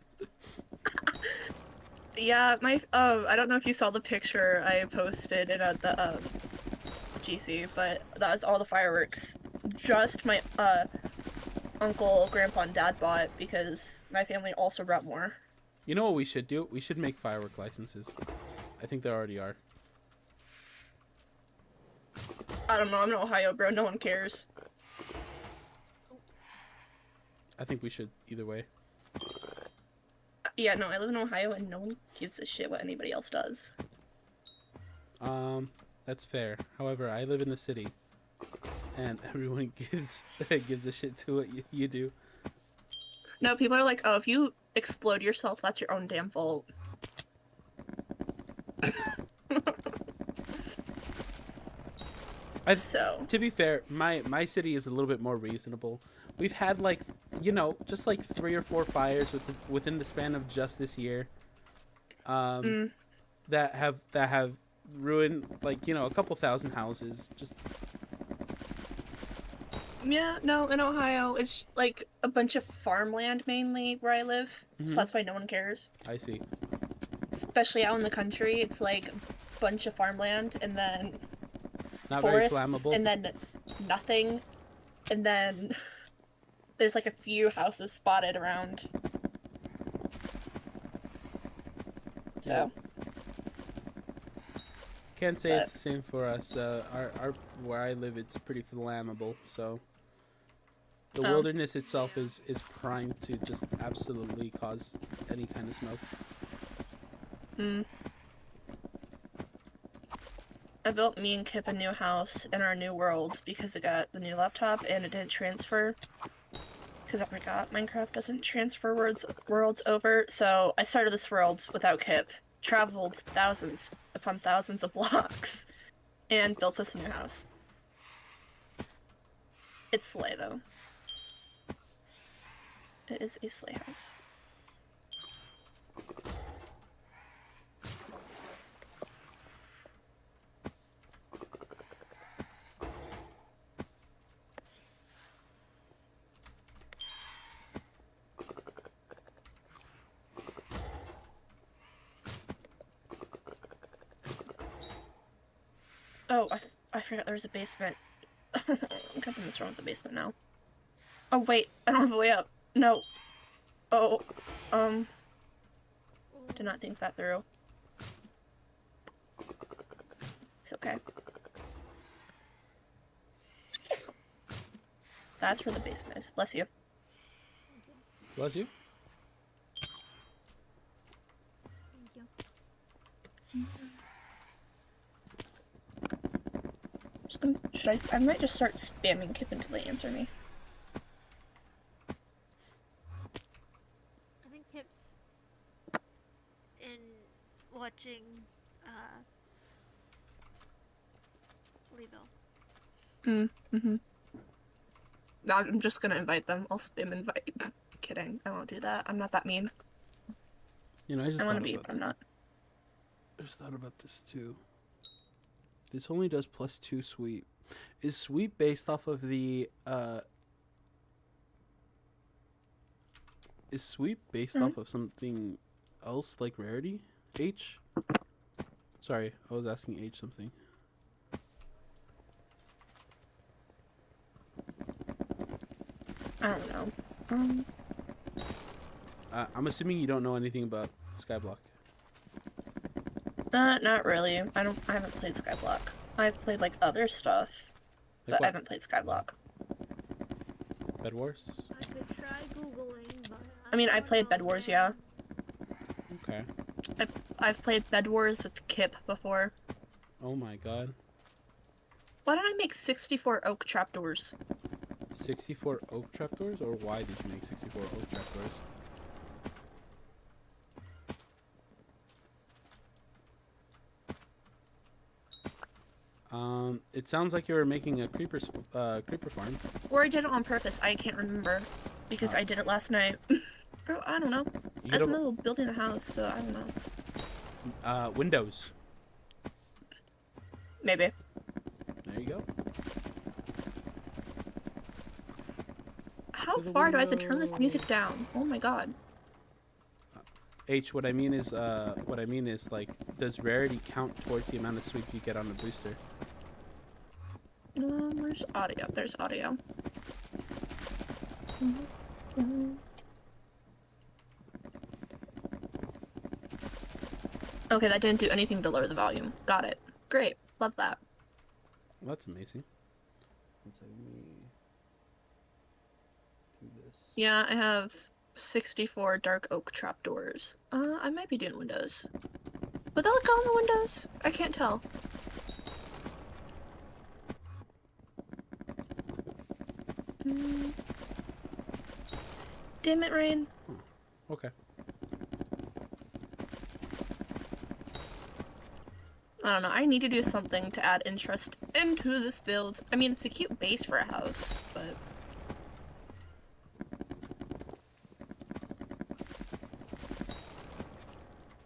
Yeah, I don't know if you saw the picture I posted in the GC, but that was all the fireworks. Just my uncle, grandpa, and dad bought because my family also brought more. You know what we should do? We should make firework licenses. I think there already are. I don't know, I'm in Ohio, bro, no one cares. I think we should either way. Yeah, no, I live in Ohio and no one gives a shit what anybody else does. That's fair. However, I live in the city, and everyone gives a shit to what you do. No, people are like, oh, if you explode yourself, that's your own damn fault. To be fair, my city is a little bit more reasonable. We've had like, just like 3 or 4 fires within the span of just this year, that have ruined like a couple thousand houses. Just yeah, no, in Ohio it's like a bunch of farmland mainly where I live, so that's why no one cares. I see. Especially out in the country, it's like a bunch of farmland and then Not forests, very flammable. and then nothing, and then there's like a few houses spotted around. So. Can't say it's the same for us. Our where I live, it's pretty flammable. So the wilderness itself is primed to just absolutely cause any kind of smoke. I built me and Kip a new house in our new world because I got the new laptop and it didn't transfer. Because I forgot Minecraft doesn't transfer worlds over. So I started this world without Kip, traveled thousands upon thousands of blocks, and built us a new house. It's slay though. It is a slay house. Oh, I forgot there was a basement. God damn, what's wrong with the basement now? Oh wait, I don't have a way up. No. Oh, did not think that through. It's okay. That's where the basement is. Bless you. Bless you. Thank you. I might just start spamming Kip until they answer me. I think Kip's in watching Levo. No, I'm just gonna invite them. I'll spam invite. Kidding. I won't do that. I'm not that mean. I just I want to be, but I'm not. I just thought about this too. This only does +2 sweep Is sweep based off of the is sweep based off of something else like rarity? H? Sorry, I was asking H something. I don't know. I'm assuming you don't know anything about Skyblock. Not really. I haven't played Skyblock. I've played like other stuff, Like but I what? haven't played Skyblock. Bed Wars? I could try googling, but I mean, I don't played know, Bed Wars, yeah. Okay. I've played Bed Wars with Kip before. Oh my god. Why did I make 64 oak trapdoors? 64 oak trapdoors? Or why did you make 64 oak trapdoors? It sounds like you were making a creeper farm. Or I did it on purpose. I can't remember because I did it last night. Or, I don't know. You I was could in the middle of building a house, so I don't know. have, windows. Maybe. There you go. How To the far do I have to turn this window. music down? Oh my god. H, what I mean is like, does rarity count towards the amount of sweep you get on a booster? Where's audio? There's audio. Okay, that didn't do anything to lower the volume. Got it. Great. Love that. Well, that's amazing. Let's let me do this. Yeah, I have 64 dark oak trapdoors. I might be doing windows. Would that look on the windows? I can't tell. Damn it, Rain. Okay. I don't know, I need to do something to add interest into this build. I mean, it's a cute base for a house, but...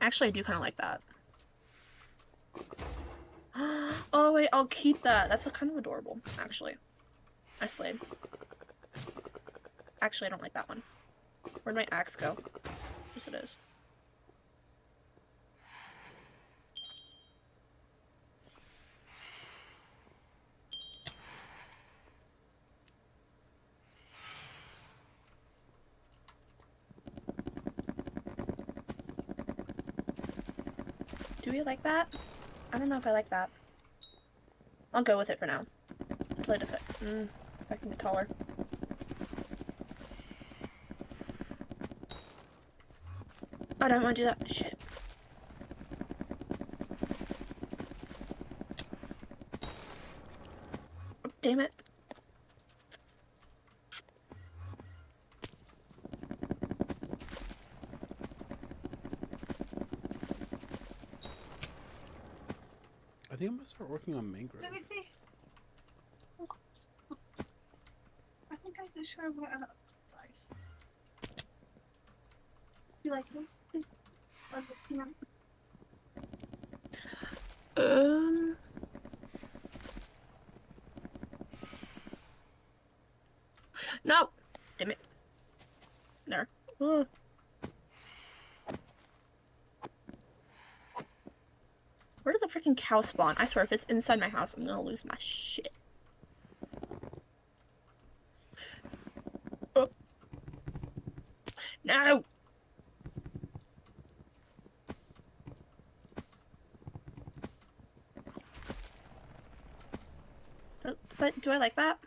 Actually, I do kind of like that. Oh wait, I'll keep that. That's kind of adorable, actually. I slayed. Actually, I don't like that one. Where'd my axe go? Yes, it is. Do we like that? I don't know if I like that. I'll go with it for now. Play this it. If I can get taller. I don't want to do that. Shit. Oh, damn it. I think I'm gonna start working on mangrove. Let me see. I think I just sure what size. You like those? No! Damn it. There. Ugh. Where did the freaking cow spawn? I swear, if it's inside my house, I'm gonna lose my shit. Oh. No! Do I like that?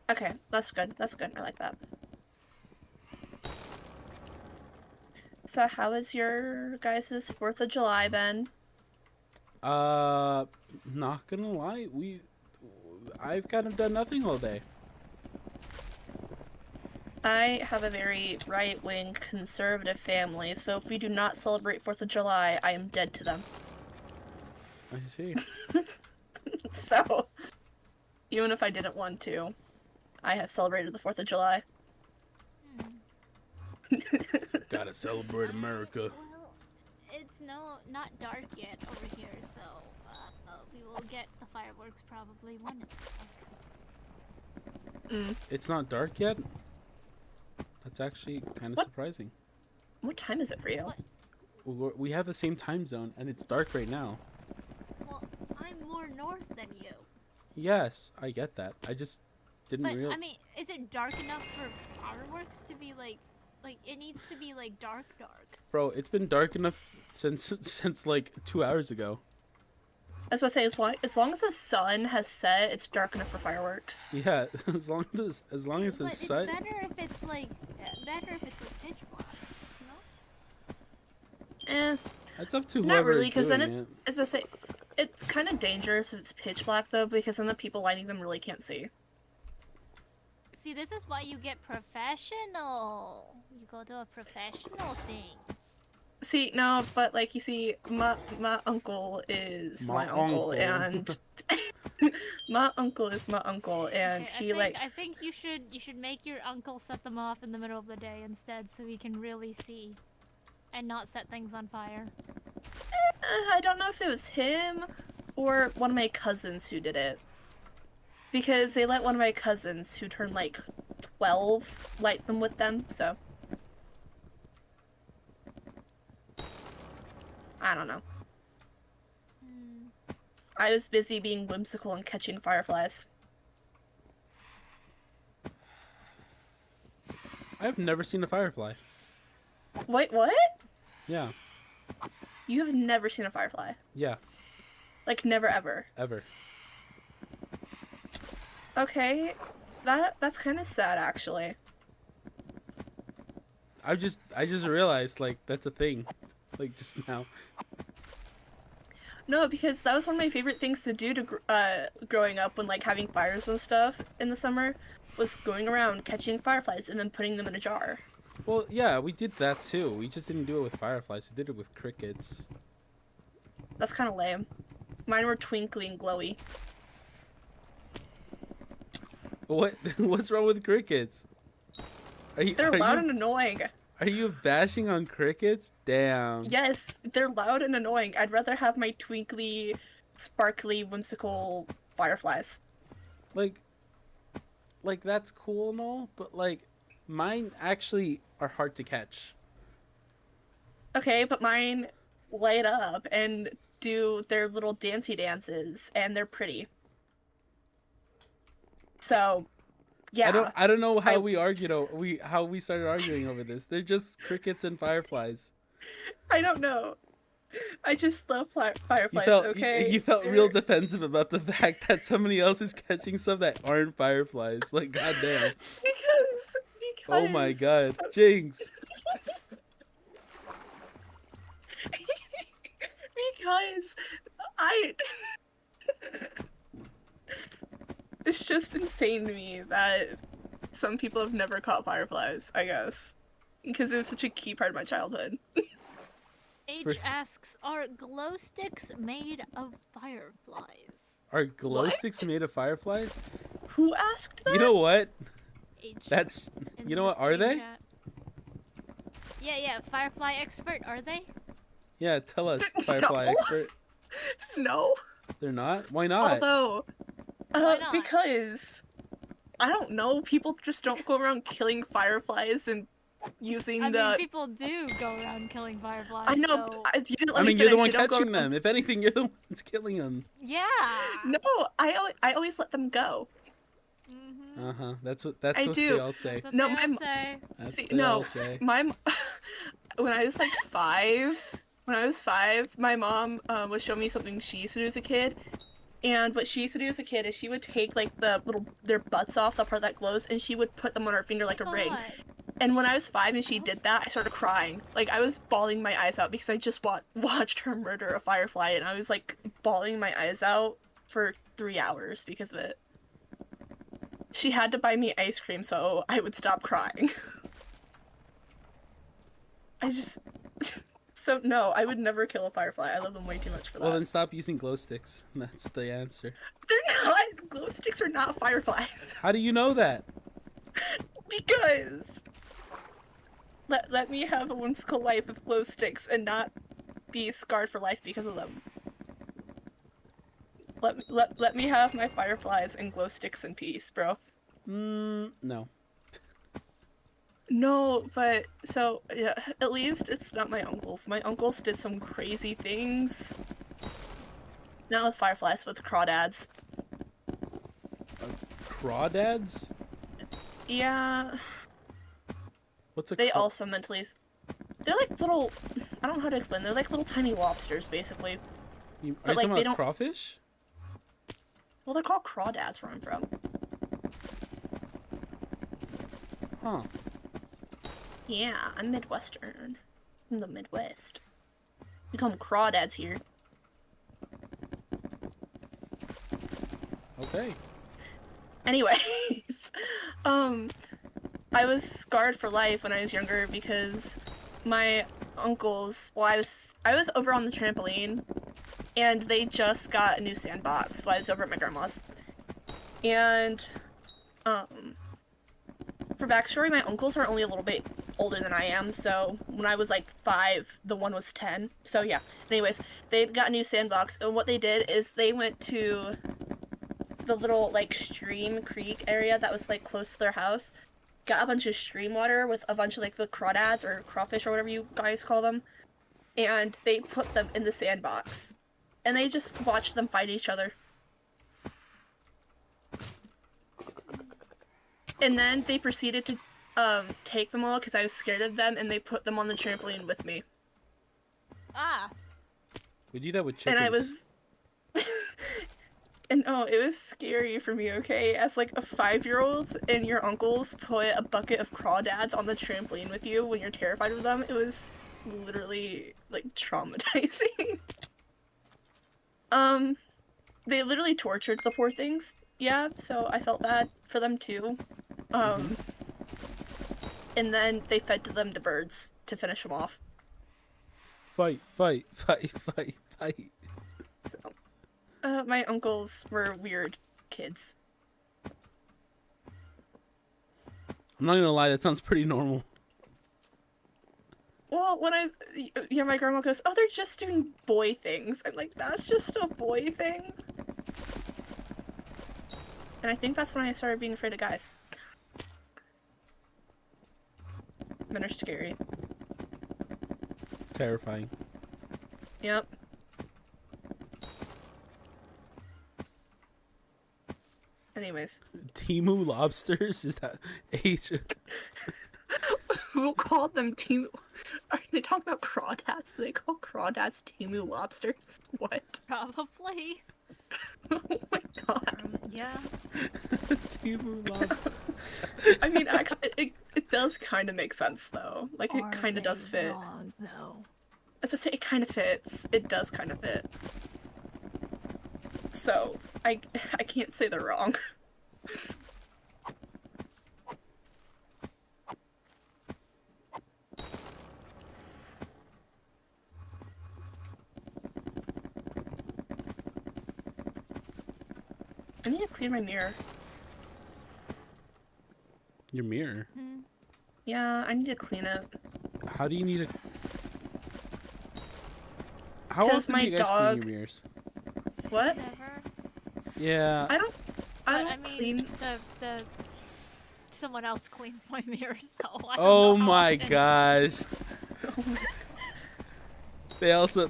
Okay, that's good. That's good. I like that. So how was your guys' 4th of July, Ben? Not gonna lie, I've kind of done nothing all day. I have a very right-wing conservative family, so if we do not celebrate 4th of July, I am dead to them. I see. So, even if I didn't want to, I have celebrated the 4th of July. Gotta celebrate America. Well, it's not dark yet over here, so we will get the fireworks probably when it's dark. It's not dark yet? That's actually kind of What? surprising. What time is it for you? What? We have the same time zone, and it's dark right now. Well, I'm more north than you. Yes, I get that. I just didn't But, realize. I mean, is it dark enough for fireworks to be, like, it needs to be, like, dark? Bro, it's been dark enough since like 2 hours ago. I was about to say, as long as the sun has set, it's dark enough for fireworks. Yeah, as long as the But sun. it's better if it's, like, pitch black, you know? Eh, That's up to not whoever really, is because then doing I it. was about to say, it's kind of dangerous if it's pitch black, though, because then the people lighting them really can't see. See, this is why you get professional. You go to a professional thing. See, no, but, like, you see, my uncle is my uncle, and... my uncle is my uncle, and Okay, he likes... I think you should make your uncle set them off in the middle of the day instead, so he can really see, and not set things on fire. I don't know if it was him or one of my cousins who did it. Because they let one of my cousins, who turned like 12, light them with them, so. I don't know. I was busy being whimsical and catching fireflies. I've never seen a firefly. Wait, what? Yeah, You have never seen a firefly? yeah, Like, never ever? ever. Okay, that's kind of sad, actually. I just realized like that's a thing, like just now. No, because that was one of my favorite things to do growing up when, like, having fires and stuff in the summer, was going around catching fireflies and then putting them in a jar. Well, yeah, we did that too. We just didn't do it with fireflies. We did it with crickets. That's kind of lame. Mine were twinkly and glowy. What? What's wrong with crickets? They're loud and annoying. Are you bashing on crickets? Damn. Yes, they're loud and annoying. I'd rather have my twinkly, sparkly, whimsical fireflies. Like that's cool and all, but like mine actually are hard to catch. Okay, but mine light up and do their little dancey dances, and they're pretty. So, yeah. I don't know how we argued how we started arguing over this. They're just crickets and fireflies. I don't know. I just love fireflies, okay? You felt real defensive about the fact that somebody else is catching stuff that aren't fireflies. Like, goddamn. Because... Oh my god. Jinx. Because it's just insane to me that some people have never caught fireflies, I guess. Because it was such a key part of my childhood. H asks, are glow sticks made of fireflies? Are glow What? sticks made of fireflies? Who asked that? You know what? H That's... in You know the what? Are they? screen chat. Yeah, firefly expert, are they? Yeah, tell us, firefly No. expert. No. They're not? Why not? Although, Why not? because I don't know, people just don't go around killing fireflies and using I the. mean, people do go around killing fireflies. I know. So... You didn't let I me mean, you're the finish, one you don't go catching around- them. If anything, you're the ones killing them. Yeah. No, I always let them go. Mm-hmm. Uh-huh. That's what I they do. all say. That's what No, they my all say. That's See, what they no, all say. when I was like 5, my mom would show me something she used to do as a kid. And what she used to do as a kid is she would take like their butts off, the part that glows, and she would put them on her finger like a ring. God. And when I was 5 and she did that, I started crying. Like, I was bawling my eyes out because I just watched her murder a firefly, and I was like bawling my eyes out for 3 hours because of it. She had to buy me ice cream so I would stop crying. So no, I would never kill a firefly. I love them way too much for that. Well, then stop using glow sticks. That's the answer. They're not. Glow sticks are not fireflies. How do you know that? Because let me have a whimsical life with glow sticks and not be scarred for life because of them. Let me have my fireflies and glow sticks in peace, bro. No. No, but so yeah, at least it's not my uncles. My uncles did some crazy things. Not with fireflies, with crawdads. Crawdads? Yeah, What's a they also they're like little, I don't know how to explain. They're like little tiny lobsters, basically. Are you But like talking they about don't. crawfish? Well, they're called crawdads where I'm from. Huh. Yeah, I'm Midwestern. From the Midwest. We call them crawdads here. Okay. Anyways, I was scarred for life when I was younger because my uncles, well, I was over on the trampoline, and they just got a new sandbox while I was over at my grandma's. And, for backstory, my uncles are only a little bit older than I am, so when I was like 5, the one was 10. So yeah. Anyways, they got a new sandbox, and what they did is they went to the little like stream creek area that was like close to their house, got a bunch of stream water with a bunch of like the crawdads or crawfish or whatever you guys call them, and they put them in the sandbox, and they just watched them fight each other. And then they proceeded to take them all because I was scared of them, and they put them on the trampoline with me. Ah. We do that with chickens. And I was and oh, it was scary for me, okay? As like a 5-year-old and your uncles put a bucket of crawdads on the trampoline with you when you're terrified of them, it was literally like traumatizing. They literally tortured the poor things. Yeah, so I felt bad for them too. And then they fed them to birds to finish them off. Fight, fight, fight, fight, fight. So, my uncles were weird kids. I'm not gonna lie, that sounds pretty normal. Well, my grandma goes, "Oh, they're just doing boy things." I'm like, "That's just a boy thing." And I think that's when I started being afraid of guys. Men are scary. Terrifying. Yep. Anyways. Timu lobsters? Is that H? Who called them Timu? Are they talking about crawdads? Do they call crawdads Timu lobsters? What? Probably. Oh my god. Yeah. Timu lobsters. I mean, actually, it does kind of make sense, though. Like, it kind of does fit. Wrong, though. I was just say it kind of fits. It does kind of fit. So, I can't say they're wrong. I need to clean my mirror. Your mirror? Yeah, I need to clean it. How do you need a... How 'Cause often do you guys clean dog- your mirrors? What? Never. Yeah. I don't But I mean, clean. the someone else cleans my mirror, so I don't Oh know how my often. gosh. They also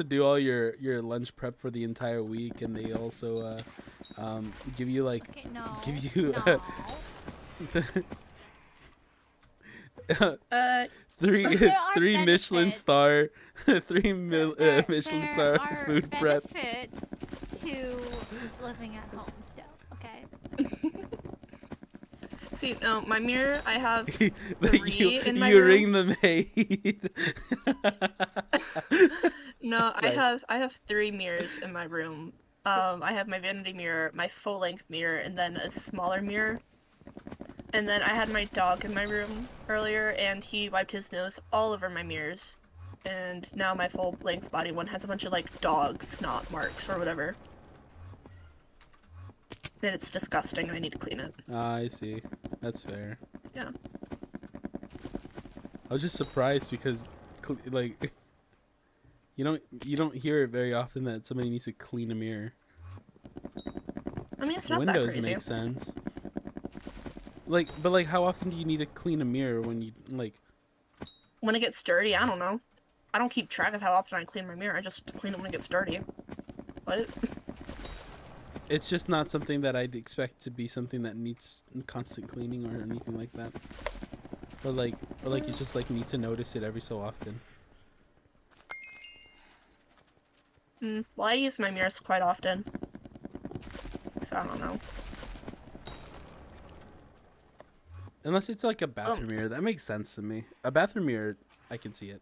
do all your lunch prep for the entire week, and they also give you like Okay, no. give you No. three There are three Michelin benefits. star There Michelin star are food prep. benefits to living at home still, okay? See, no, my mirror, I have That 3 in my you room. ring the maid. No, Sorry. I have 3 mirrors in my room. I have my vanity mirror, my full-length mirror, and then a smaller mirror. And then I had my dog in my room earlier, and he wiped his nose all over my mirrors. And now my full-length body one has a bunch of, like, dog snot marks or whatever. And it's disgusting, and I need to clean it. Ah, I see. That's fair. Yeah. I was just surprised because, like, You don't hear it very often that somebody needs to clean a mirror. I mean, it's not that Windows crazy. make sense. But like, how often do you need to clean a mirror when you like? When it gets dirty, I don't know. I don't keep track of how often I clean my mirror. I just clean it when it gets dirty. What? It's just not something that I'd expect to be something that needs constant cleaning or anything like that. Or like you just like need to notice it every so often. Well, I use my mirrors quite often. So I don't know. Unless it's like a bathroom mirror, that makes sense to me. A bathroom mirror, I can see it.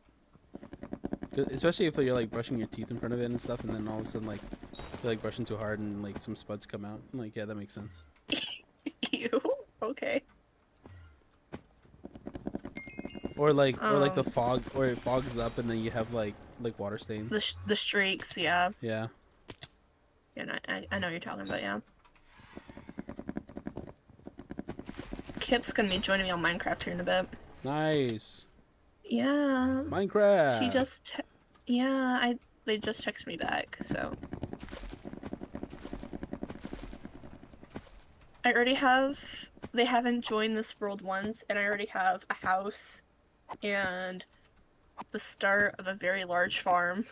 Especially if you're like brushing your teeth in front of it and stuff, and then all of a sudden like you're like brushing too hard and like some spuds come out. I'm like, yeah, that makes sense. Ew. Okay. Or like the fog, or it fogs up and then you have like water stains. The streaks, yeah. Yeah. Yeah, I know what you're talking about, yeah. Kip's gonna be joining me on Minecraft here in a bit. Nice. Yeah. Minecraft. She just, they just texted me back, so. I already have, they haven't joined this world once, and I already have a house and the start of a very large farm.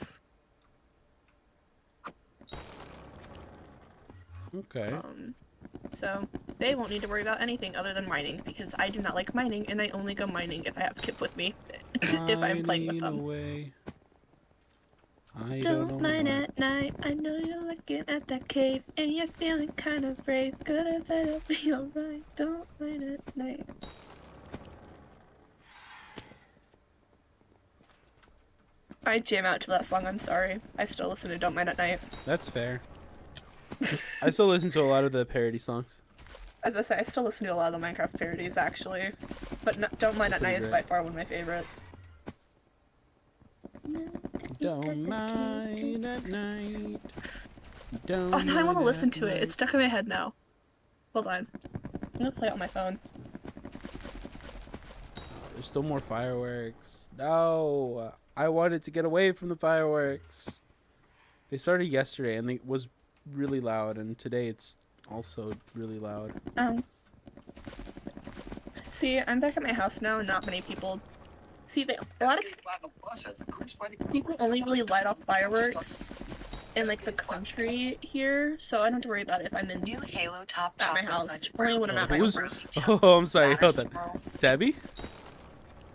Okay. So they won't need to worry about anything other than mining, because I do not like mining, and I only go mining if I have Kip with me, if I'm playing with them. Away. I Don't mine at night, I know you're looking at that cave, and you're feeling kind of brave, gonna better be alright, don't mine at night. I jam out to that song, I'm sorry. I still listen to Don't Mine at Night. That's fair. I still listen to a lot of the parody songs. I was gonna say, I still listen to a lot of the Minecraft parodies, actually. But Don't Mine at Night is by far one of my favorites. Don't mind at night. Don't Oh, now I want to mind listen at to it. night. It's stuck in my head now. Hold on. I'm gonna play it on my phone. There's still more fireworks. No, I wanted to get away from the fireworks. They started yesterday and it was really loud, and today it's also really loud. See, I'm back at my house now, and not many people. See, a lot of people only really light off fireworks in like the country here, so I don't have to worry about it if I'm in New Halo top at my house. Only when I'm at my Who's- house. Oh, I'm sorry. Hold on. Tabby?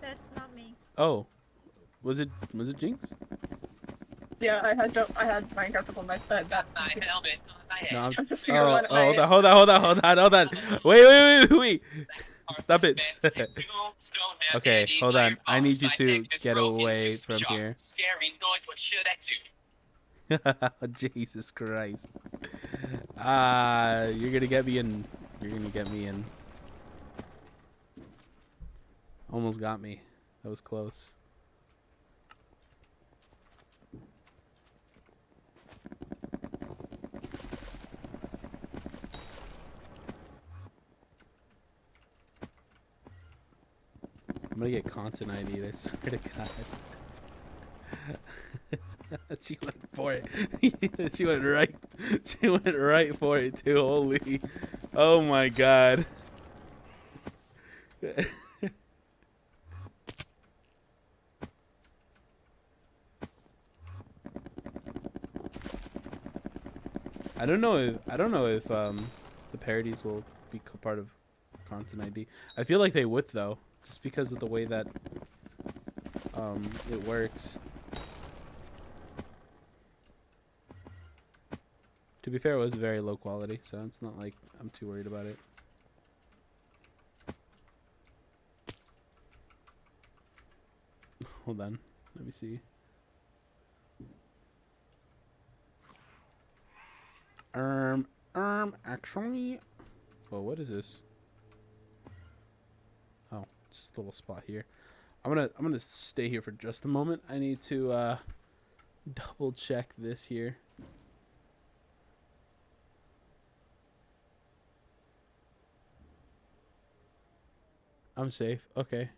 That's not me. Oh, was it Jinx? Yeah, I had Minecraft up on my bed. My helmet on my head. No, I'm... I'm just here one at night. hold on. Wait. Stop it. Okay, hold on. I need you to get away from here. Scary noise, what should I do? Jesus Christ. You're gonna get me in. Almost got me. That was close. I'm gonna get content ID, I swear to God. She went for it. She went right for it too. Holy. Oh my God. I don't know if the parodies will be part of content ID. I feel like they would though, just because of the way that it works. To be fair, it was very low quality, so it's not like I'm too worried about it. Hold on, let me see. Actually, well, what is this? Oh, it's just a little spot here. I'm gonna stay here for just a moment. I need to double check this here. I'm safe. Okay.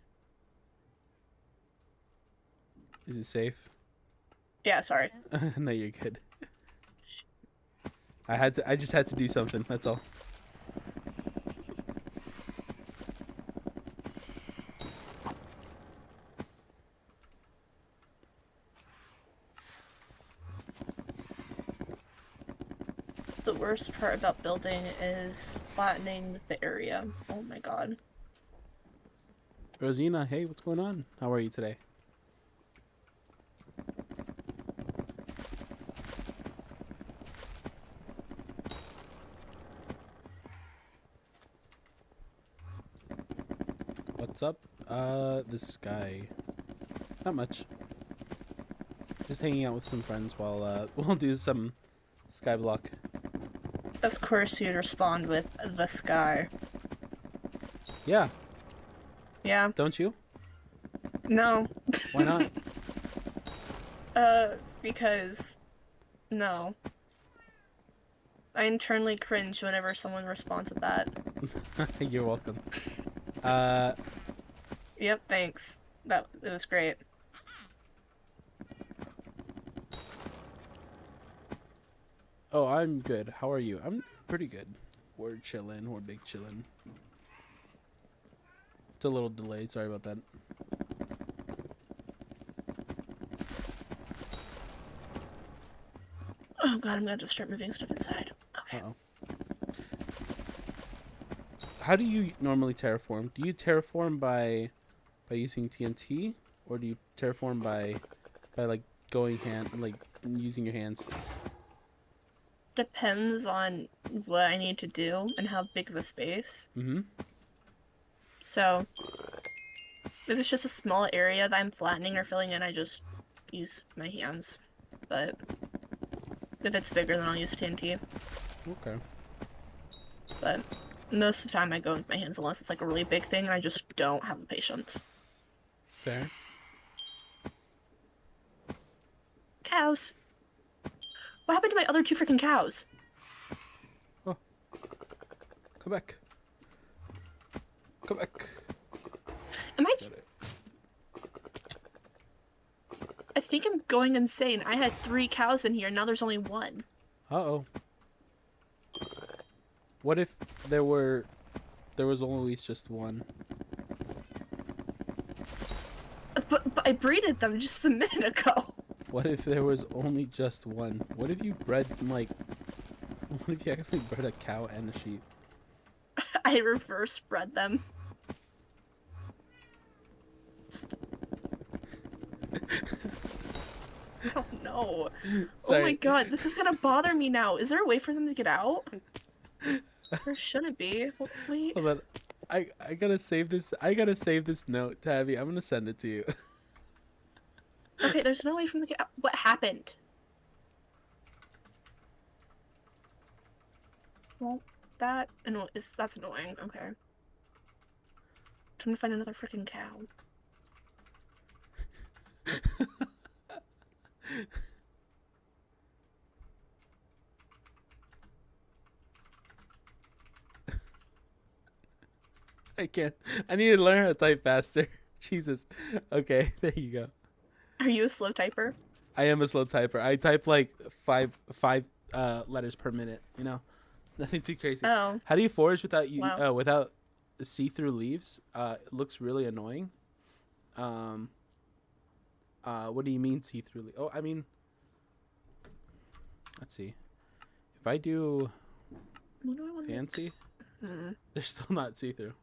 Is it safe? Yeah, sorry. Yes. No, you're good. I just had to do something. That's all. The worst part about building is flattening the area. Oh my god. Rosina, hey, what's going on? How are you today? What's up? This guy. Not much. Just hanging out with some friends while we'll do some Skyblock. Of course you'd respond with the sky. Yeah, Yeah? don't you? No. Why not? Because... No. I internally cringe whenever someone responds with that. You're welcome. Yep, thanks. It was great. Oh, I'm good. How are you? I'm pretty good. We're chilling. We're big chilling. It's a little delayed. Sorry about that. Oh god, I'm gonna have to start moving stuff inside. Okay. Uh-oh. How do you normally terraform? Do you terraform by using TNT, or do you terraform by like going like using your hands? Depends on what I need to do and how big of a space. Mm-hmm. So, if it's just a small area that I'm flattening or filling in, I just use my hands. But if it's bigger, then I'll use TNT. Okay. But most of the time I go with my hands unless it's like a really big thing and I just don't have the patience. Fair. Cows! What happened to my other two freaking cows? Come back. Come back. Am I... Got it. I think I'm going insane. I had 3 cows in here, now there's only 1. Uh-oh. What if there was always just one? But I breeded them just a minute ago. What if there was only just one? What if you bred, like... What if you actually bred a cow and a sheep? I reverse bred them. Oh no. Sorry. Oh my god, this is gonna bother me now. Is there a way for them to get out? There shouldn't be. Wait. Hold on. I gotta save this. I gotta save this note, Tabby. I'm gonna send it to you. Okay, there's no way for them to get out. What happened? Well, that's annoying. Okay. Time to find another freaking cow. I can't. I need to learn how to type faster. Jesus. Okay, there you go. Are you a slow typer? I am a slow typer. I type like five letters per minute. You know, nothing too crazy. Oh. How do you forage without Wow. without see-through leaves? It looks really annoying. What do you mean see-through leaves? Oh, I mean, let's see. If I do What do I want to fancy, Hmm. they're still not see-through.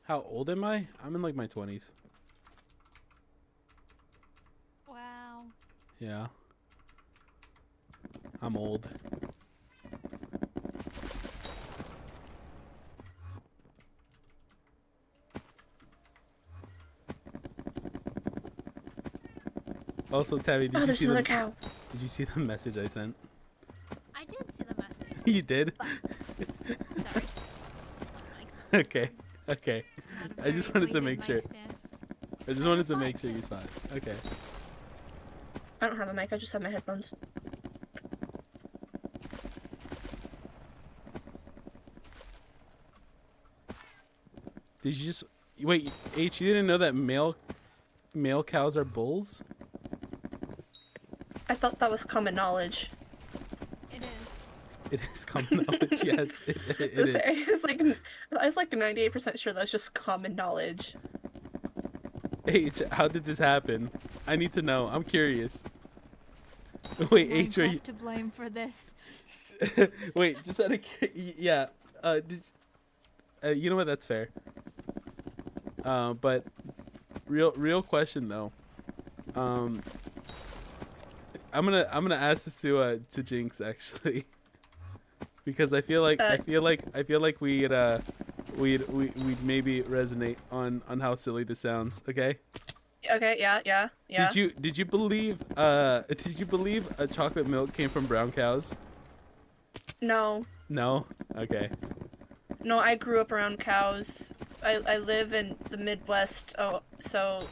How old am I? I'm in like my 20s. Wow. Yeah. I'm old. Also, Tabby, Oh, there's another cow. did you see the message I sent? I did see the message. You did? Sorry. Oh, Okay. Okay. my I just very wanted to blinking make sure. nightstand. I just wanted to make sure you saw it. Okay. I don't have a mic, I just have my headphones. Did you just wait? H, you didn't know that male cows are bulls? I thought that was common knowledge. It is. It is common knowledge. Yes, it is. I was like 98% sure that's just common knowledge. H, how did this happen? I need to know. I'm curious. Wait, H, are you? to blame for this? Wait, just out of yeah. You know what? That's fair. But real question though. I'm gonna ask this to Jinx actually, because I feel like we'd maybe resonate on how silly this sounds. Okay. Okay, yeah. Did you believe a chocolate milk came from brown cows? No. No. Okay. No, I grew up around cows. I live in the Midwest, so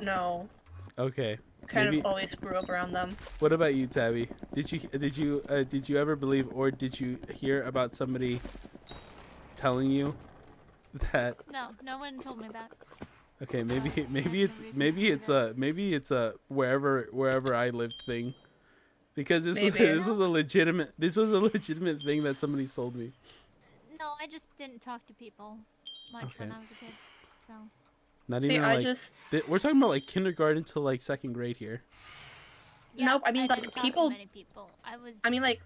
no. Okay. Kind Maybe, of always grew up around them. What about you, Tabby? Did you ever believe, or did you hear about somebody telling you that? No one told me that. Okay, So, maybe that's it's the reason it's a wherever I lived thing, because this Maybe. was a legitimate thing that somebody sold me. No, I just didn't talk to people much when Okay. I was a kid. So Not See, even I like just we're talking about like kindergarten to like second grade here. yeah, Nope, I mean, like, didn't talk to people- many people. I was I mean, like,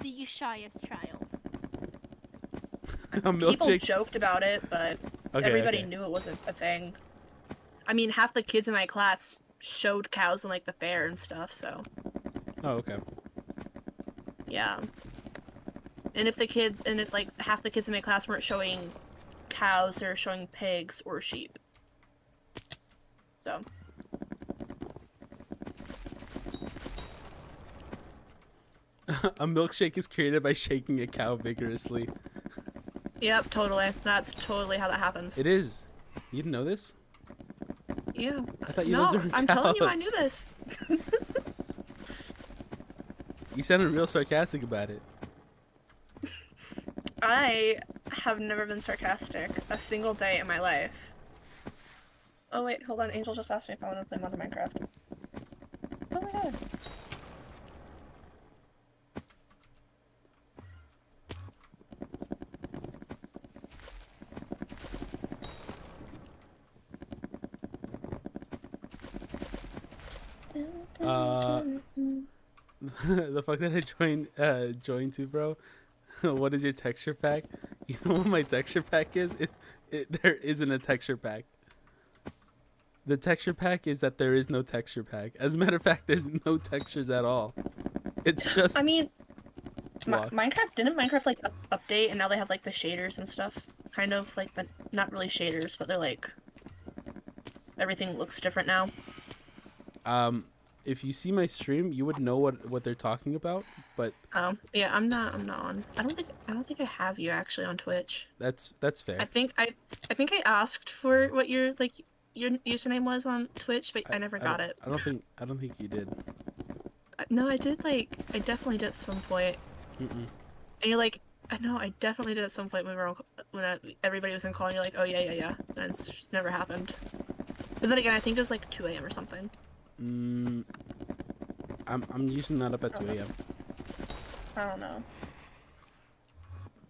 the shyest child. A people milkshake. joked about it, but Okay, everybody okay. knew it wasn't a thing. I mean, half the kids in my class showed cows in like the fair and stuff, so Oh, okay. yeah. And if like half the kids in my class weren't showing cows, they were showing pigs or sheep. So A milkshake is created by shaking a cow vigorously. yep, totally. That's totally how that happens. It is. You didn't know this? Yeah. I thought you No, lived around I'm telling you, I cows. knew this. You sounded real sarcastic about it. I have never been sarcastic a single day in my life. Oh wait, hold on. Angel just asked me if I want to play Modern Minecraft. Oh my god. The fuck that I joined to, bro. What is your texture pack? You know what my texture pack is? There isn't a texture pack. The texture pack is that there is no texture pack. As a matter of fact, there's no textures at all. It's just I mean, blocks. didn't Minecraft like update and now they have like the shaders and stuff? Kind of like the, not really shaders, but they're like, everything looks different now. If you see my stream, you would know what they're talking about, but Oh, yeah, I'm not on. I don't think I have you actually on Twitch. that's fair. I think I asked for what your username was on Twitch, but I never got it. I don't think you did. No, I did I definitely did at some point. Mm-mm. And you're like, I know, I definitely did at some point when everybody was in call and you're like, oh yeah. And it's never happened. But then again, I think it was like 2 a.m. or something. I'm usually not up at 2 a.m. I don't know.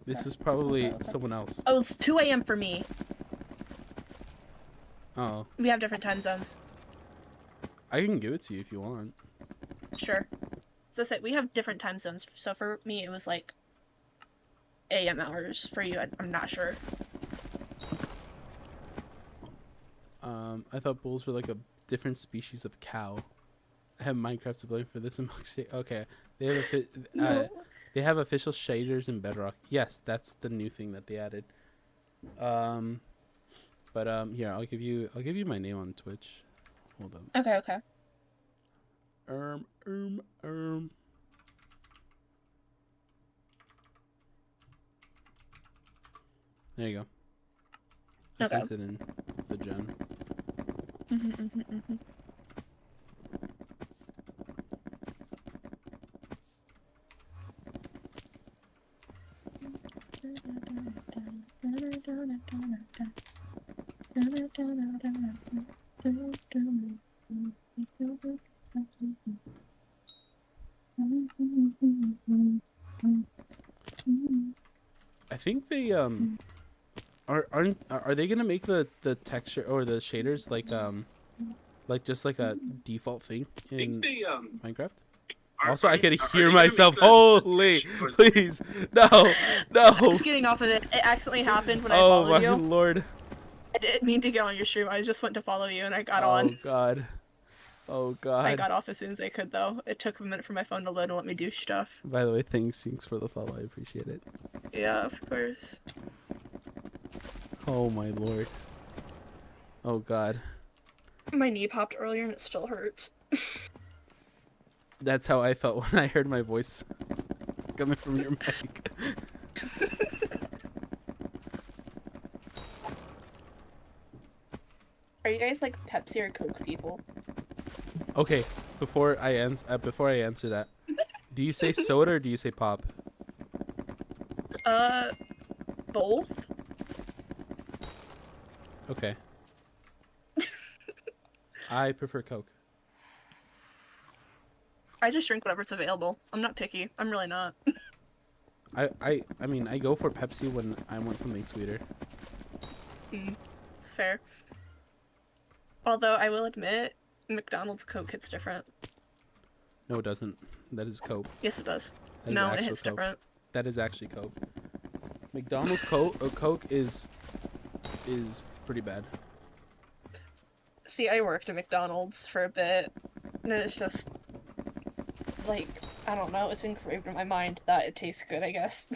This is probably someone else. Oh, it's 2 a.m. for me. Oh, We have different time zones. I can give it to you if you want. Sure. So say we have different time zones. So for me, it was like AM hours. For you, I'm not sure. I thought bulls were like a different species of cow. I have Minecraft to blame for this and milkshake. Okay, they have No. they have official shaders in Bedrock. Yes, that's the new thing that they added. But here I'll give you my name on Twitch. Hold up. Okay. There you go. I Okay. sent it in the gen. I think they are they gonna make the texture or the shaders like just like a default thing in Minecraft? Also, I can hear myself. Holy, please, no. Just getting off of it. It accidentally happened when I Oh followed my you. lord. I didn't mean to go on your stream. I just went to follow you and I got Oh on. god. Oh god. I got off as soon as I could though. It took a minute for my phone to load and let me do stuff. By the way, thanks for the follow. I appreciate it. Yeah, of course. Oh my lord. Oh god. My knee popped earlier and it still hurts. That's how I felt when I heard my voice coming from your mic. Are you guys like Pepsi or Coke people? Okay, before I answer that, do you say soda or do you say pop? Both? Okay. I prefer Coke. I just drink whatever's available. I'm not picky. I'm really not. I mean, I go for Pepsi when I want something sweeter. It's fair. Although I will admit, McDonald's Coke hits different. No, it doesn't. That is Coke. Yes, it does. That is No, it actual hits Coke. different. That is actually Coke. McDonald's Coke is pretty bad. See, I worked at McDonald's for a bit, and it's just like, I don't know, it's engraved in my mind that it tastes good, I guess.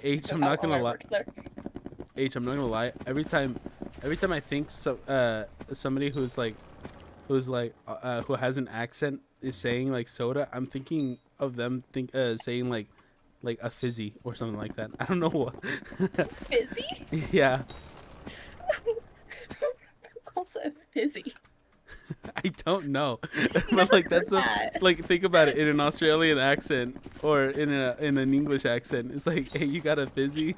H, I'm not gonna lie. H, I'm not gonna lie. Every time I think somebody who has an accent is saying like soda, I'm thinking of them saying like a fizzy or something like that. I don't know what. Fizzy? Yeah. Also fizzy. I don't know, but like that's like think about it in an Australian accent or in an English accent. It's like, hey, you got a fizzy?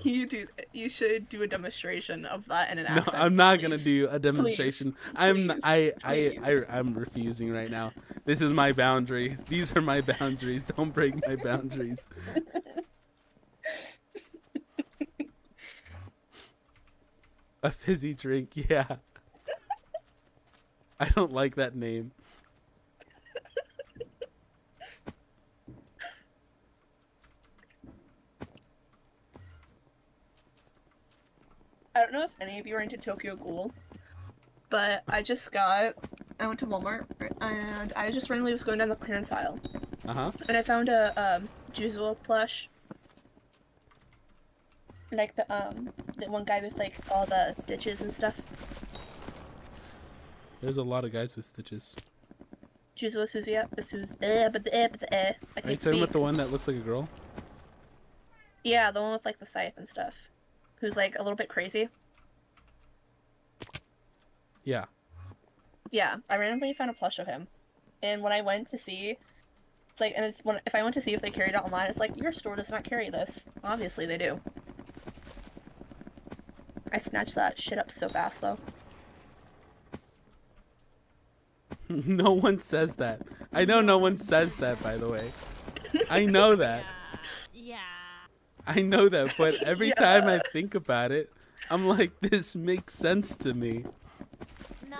You should do a demonstration of that in an No, accent. I'm not please. gonna do a demonstration. Please. I'm refusing right now. This is my boundary. These are my boundaries. Don't break my boundaries. A fizzy drink, yeah. I don't like that name. I don't know if any of you are into Tokyo Ghoul, but I went to Walmart, and I just randomly was going down the clearance aisle. Uh-huh. And I found a, Juzo plush. Like the one guy with, like, all the stitches and stuff. There's a lot of guys with stitches. Juzo Suzuya, Are you talking about the one that looks like a girl? Yeah, the one with, like, the scythe and stuff. Who's, like, a little bit crazy. Yeah. Yeah, I randomly found a plush of him. And when I went to see, it's like, and if I went to see if they carried it online, it's like, your store does not carry this. Obviously they do. I snatched that shit up so fast, though. No one says that. I know no one says that, by the way. I know that. Yeah. I know that, but every Yeah. time I think about it, I'm like, this makes sense to me. No.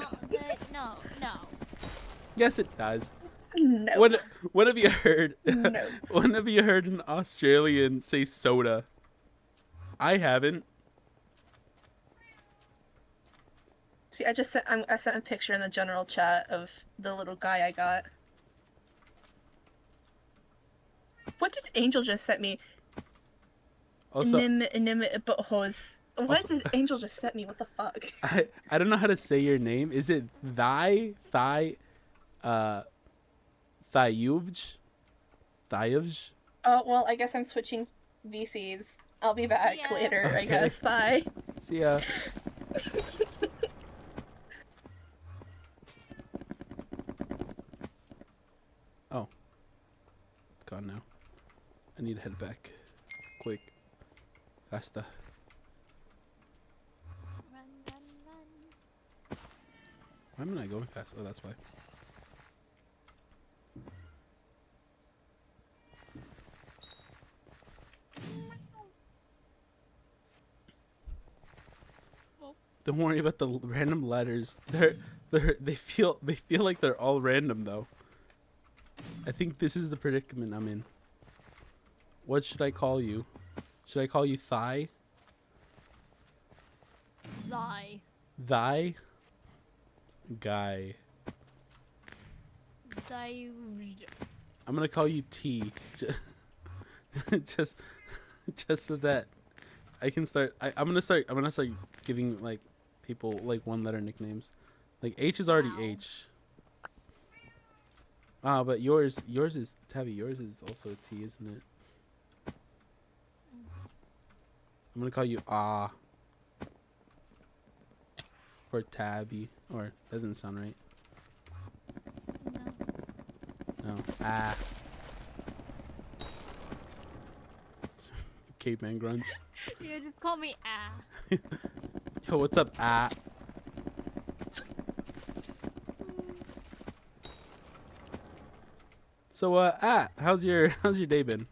Yes, it does. No. What have you heard? No. When have you heard an Australian say soda? I haven't. See, I sent a picture in the general chat of the little guy I got. What did Angel just send me? Also, What did Angel just send me? What the fuck? I don't know how to say your name. Is it Thiuvj? Thiuvj? Oh, well, I guess I'm switching VCs. I'll be back Yeah. later, I Okay. guess. Bye. See ya. Oh. It's gone now. I need to head back. Quick. Faster. Why am I not going fast? Oh, that's why. Don't worry about the random letters. They feel like they're all random though. I think this is the predicament I'm in. What should I call you? Should I call you Thigh? Thy. Thy? Guy. Thy. I'm gonna call you T. Just so that I can start. I'm gonna start giving like people like one letter nicknames. Like H is already Wow. H. Ah, but yours is Tabby. Yours is also a T, isn't it? I'm gonna call you Ah. For Tabby, or that doesn't sound right. No. No, Ah. Caveman grunts. You just call me Ah. Yo, what's up, Ah? So, Ah, how's your day been?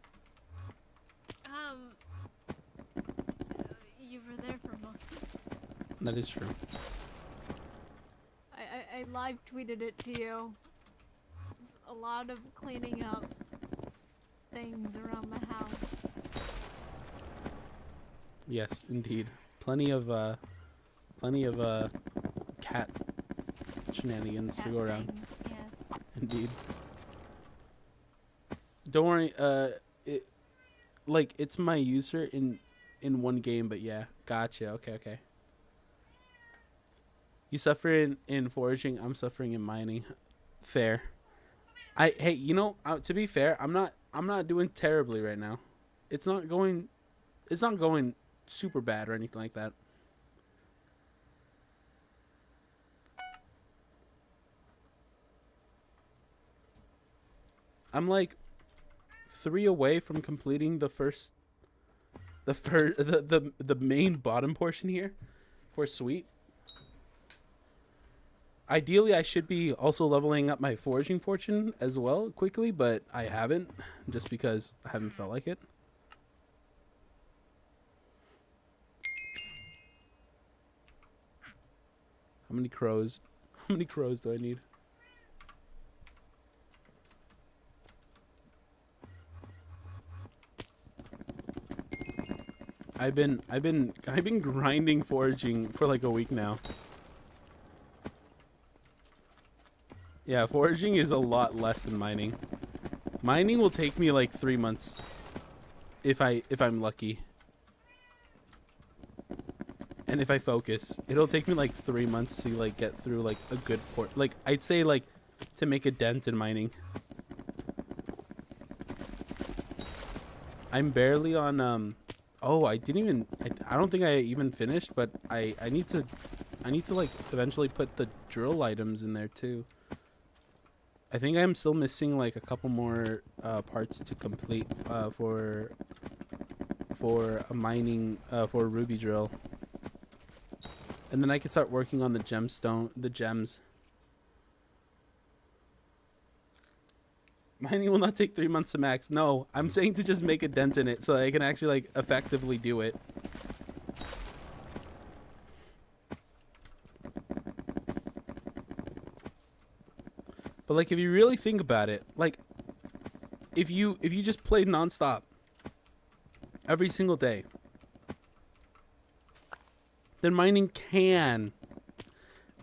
You were there for most of it. That is true. I live tweeted it to you. It's a lot of cleaning up things around the house. Yes, indeed. Plenty of cat shenanigans to Cat go around. things, yes. Indeed. Don't worry. It's my user in one game, but yeah, gotcha. Okay. You suffer in foraging. I'm suffering in mining. Fair. Hey, you know, to be fair, I'm not doing terribly right now. It's not going super bad or anything like that. I'm like 3 away from completing the main bottom portion here for sweet. Ideally, I should be also leveling up my foraging fortune as well quickly, but I haven't, just because I haven't felt like it. How many crows? How many crows do I need? I've been grinding foraging for like a week now. Yeah, foraging is a lot less than mining. Mining will take me like 3 months if I'm lucky. And if I focus, it'll take me like 3 months to like get through like a good port. Like I'd say like to make a dent in mining. I'm barely on oh, I don't think I even finished, but I need to like eventually put the drill items in there too. I think I'm still missing like a couple more parts to complete for a mining for a ruby drill. And then I can start working on the gems. Mining will not take 3 months to max. No, I'm saying to just make a dent in it so that I can actually like effectively do it. But like if you really think about it, like if you just played nonstop every single day, then mining can,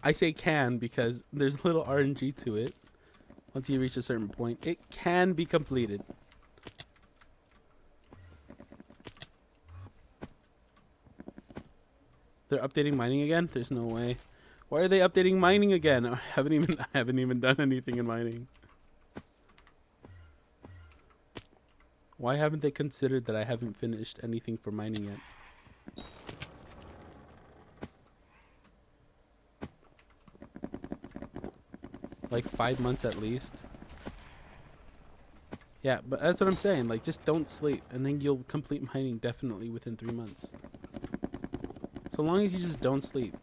I say can because there's little RNG to it. Once you reach a certain point, it can be completed. They're updating mining again? There's no way. Why are they updating mining again? I haven't even done anything in mining. Why haven't they considered that I haven't finished anything for mining yet? Like 5 months at least. Yeah, but that's what I'm saying. Like, just don't sleep, and then you'll complete mining definitely within 3 months. So long as you just don't sleep.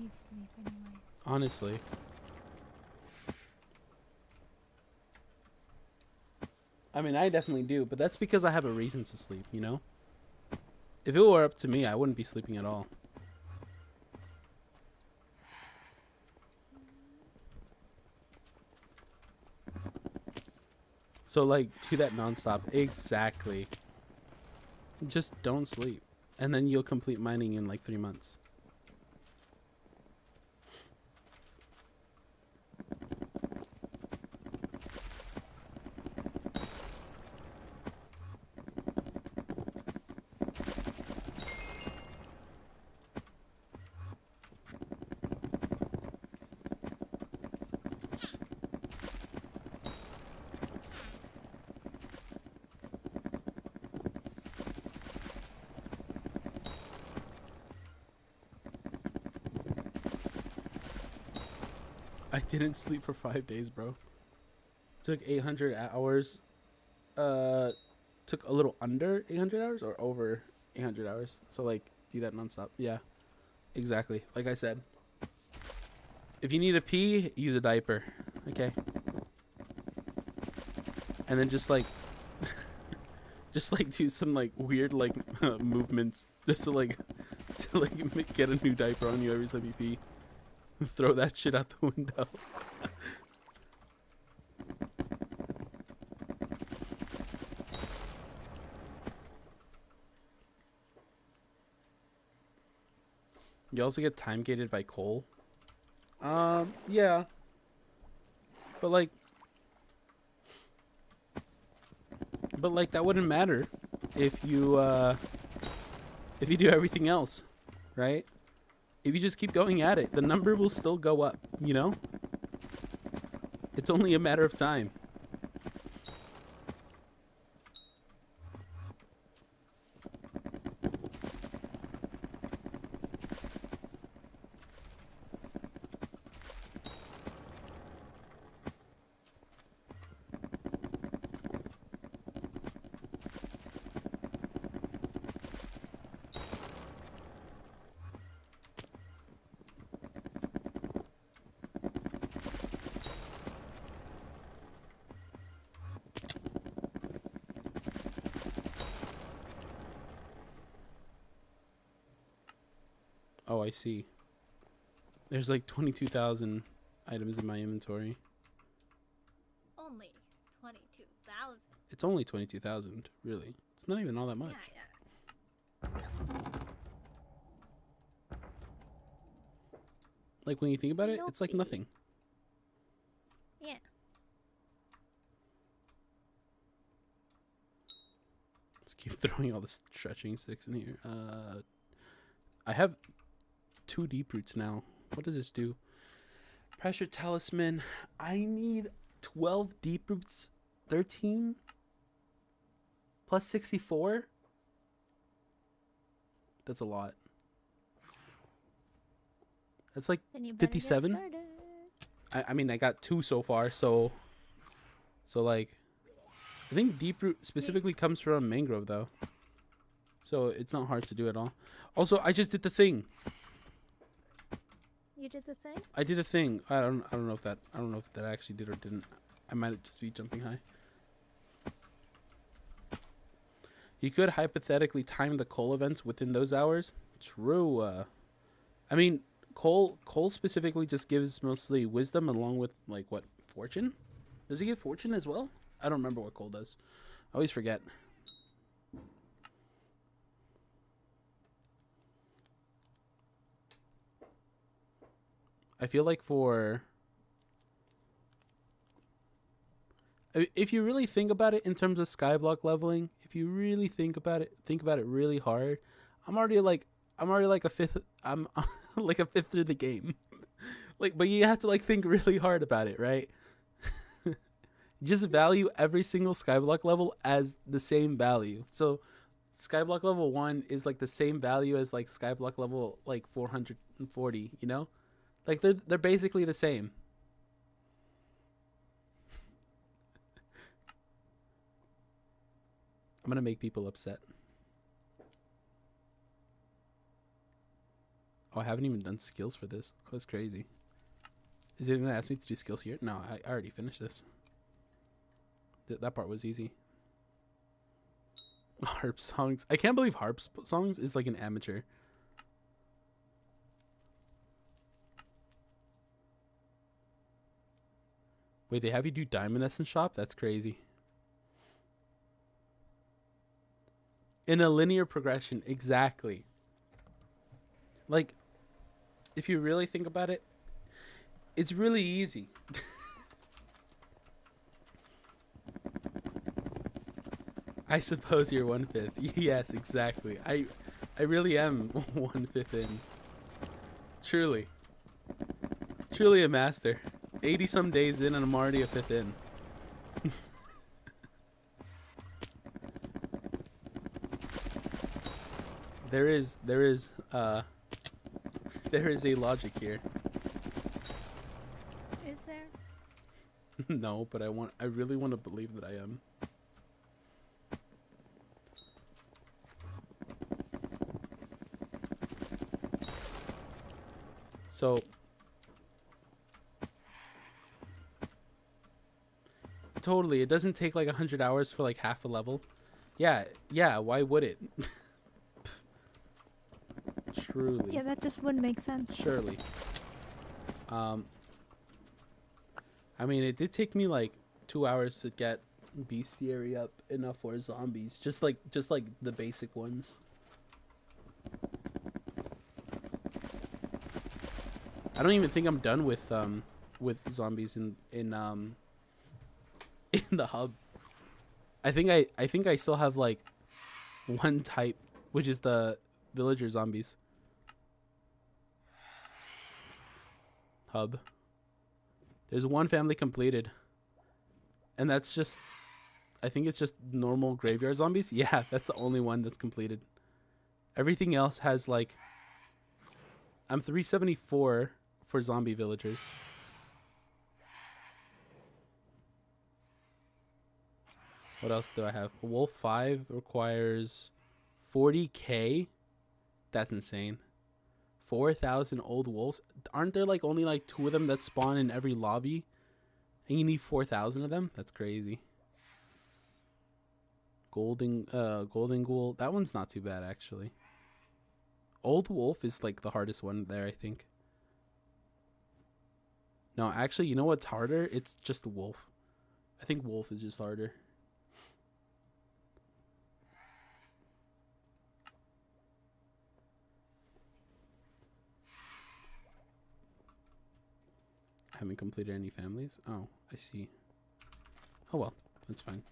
need sleep anyway. Honestly. I mean, I definitely do, but that's because I have a reason to sleep, you know? If it were up to me, I wouldn't be sleeping at all. So, like, do that nonstop. Exactly. Just don't sleep. And then you'll complete mining in, like, 3 months. I didn't sleep for 5 days, bro. Took 800 hours. Took a little under 800 hours or over 800 hours. So, like, do that nonstop. Yeah, exactly. Like I said. If you need a pee, use a diaper. Okay. And then just, like, just, like, do some, like, weird, like, movements. Just to, like, get a new diaper on you every time you pee. Throw that shit out the window. You also get time gated by coal. Yeah. But like that wouldn't matter if you do everything else, right? If you just keep going at it, the number will still go up, you know? It's only a matter of time. Oh, I see. There's like 22,000 items in my inventory. Only 22,000. It's only 22,000, really. It's not even all that much. Yeah. Like, when you think about it, it's like Nope. nothing. Yeah. Let's keep throwing all the stretching sticks in here. I have 2 deep roots now. What does this do? Pressure talisman. I need 12 deep roots. 13 plus 64. That's a lot. That's like Then you better get 57. started. I mean, I got 2 so far, so like, I think deep root specifically comes from mangrove though, so it's not hard to do at all. Also, I just did the thing. You did the thing? I did a thing. I don't know if that I actually did or didn't. I might just be jumping high. You could hypothetically time the coal events within those hours. True. I mean, coal specifically just gives mostly wisdom along with, like, what, fortune? Does it give fortune as well? I don't remember what coal does. I always forget. I feel like if you really think about it in terms of skyblock leveling, if you really think about it really hard, I'm already like a fifth. I'm like a fifth through the game. Like, but you have to, like, think really hard about it, right? Just value every single skyblock level as the same value. So skyblock level 1 is like the same value as, like, skyblock level, like, 440, you know? Like, they're basically the same. I'm gonna make people upset. Oh, I haven't even done skills for this. Oh, that's crazy. Is it gonna ask me to do skills here? No, I already finished this. That part was easy. Harp songs. I can't believe harp songs is like an amateur. Wait, they have you do Diamond Essence Shop? That's crazy. In a linear progression, exactly. Like, if you really think about it, it's really easy. I suppose you're 1/5. Yes, exactly. I really am 1/5 in. Truly. Truly a master. 80 some days in and I'm already a 5th in. There is a logic here. Is there? No, but I really want to believe that I am. So totally, it doesn't take like 100 hours for like half a level. Yeah, why would it? Truly. Yeah, that just wouldn't make sense. Surely. I mean, it did take me like 2 hours to get bestiary up enough for zombies. Just like the basic ones. I don't even think I'm done with zombies in the hub. I think I still have like one type, which is the villager zombies. Hub. There's one family completed. And that's just, I think it's just normal graveyard zombies. Yeah, that's the only one that's completed. Everything else has like, I'm 374 for zombie villagers. What else do I have? Wolf 5 requires 40k. That's insane. 4,000 old wolves. Aren't there like only like 2 of them that spawn in every lobby? And you need 4,000 of them? That's crazy. Golden ghoul. That one's not too bad actually. Old wolf is like the hardest one there, I think. No, actually, you know what's harder? It's just wolf. I think wolf is just harder. Haven't completed any families. Oh, I see. Oh well, that's fine.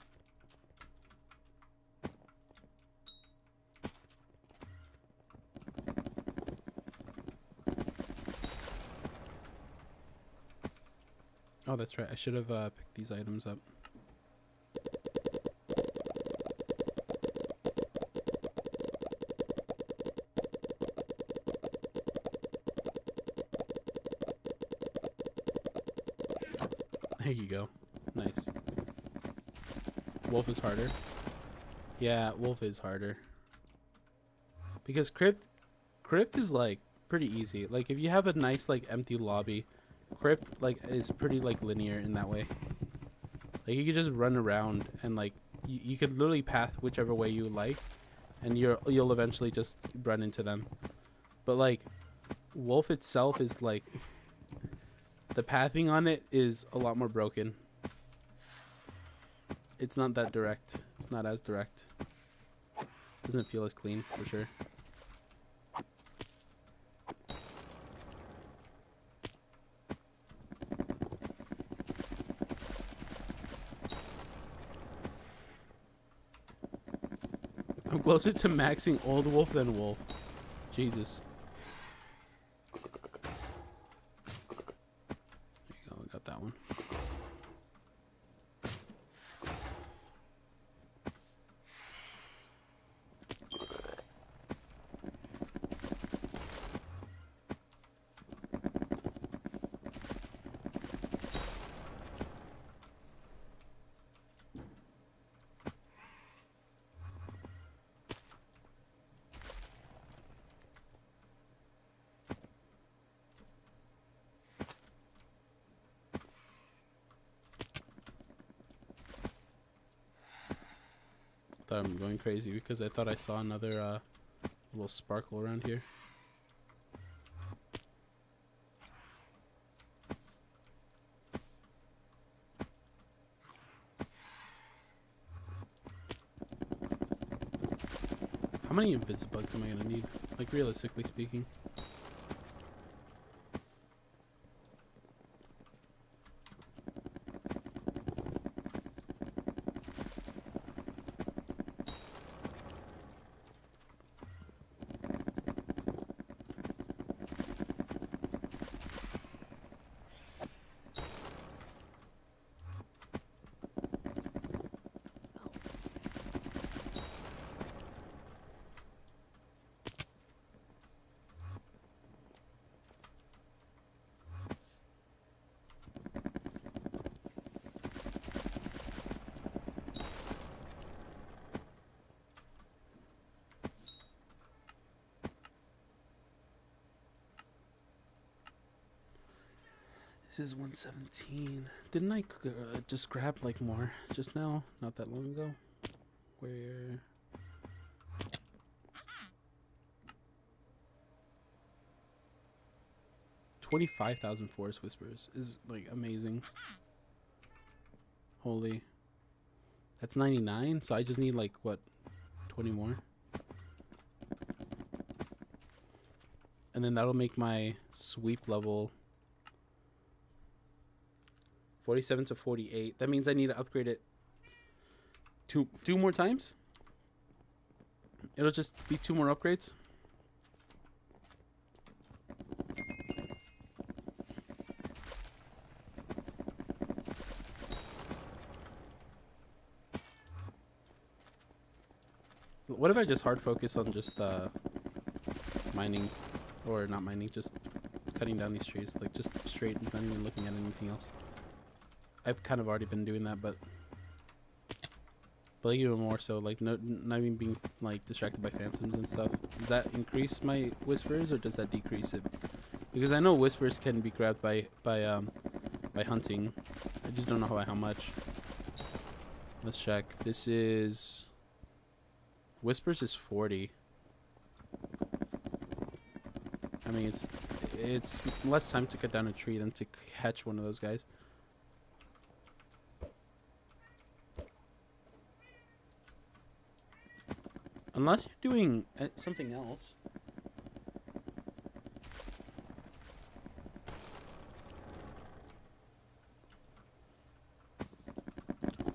Oh, that's right. I should have picked these items up. There you go. Nice. Wolf is harder. Yeah, wolf is harder. Because crypt is like pretty easy. Like if you have a nice like empty lobby, crypt like is pretty like linear in that way. Like you can just run around and like you could literally path whichever way you like, and you'll eventually just run into them. But like wolf itself is like the pathing on it is a lot more broken. It's not that direct. It's not as direct. Doesn't feel as clean for sure. I'm closer to maxing old wolf than wolf. Jesus. There you go, we got that one. thought I'm going crazy because I thought I saw another little sparkle around here. How many invisibugs am I gonna need? Like, realistically speaking. This is 117. Didn't I just grab like more just now? Not that long ago. Where? $25,000 forest whispers is like amazing. Holy. That's 99. So I just need like what, 20 more. And then that'll make my sweep level 47 to 48. That means I need to upgrade it two more times. It'll just be 2 more upgrades. What if I just hard focus on just mining, or not mining, just cutting down these trees, like just straight, not even looking at anything else. I've kind of already been doing that, but like even more so, like not even being like distracted by phantoms and stuff. Does that increase my whispers or does that decrease it? Because I know whispers can be grabbed by hunting. I just don't know how much. Let's check. This is whispers is 40. I mean, it's less time to cut down a tree than to catch one of those guys. Unless you're doing something else.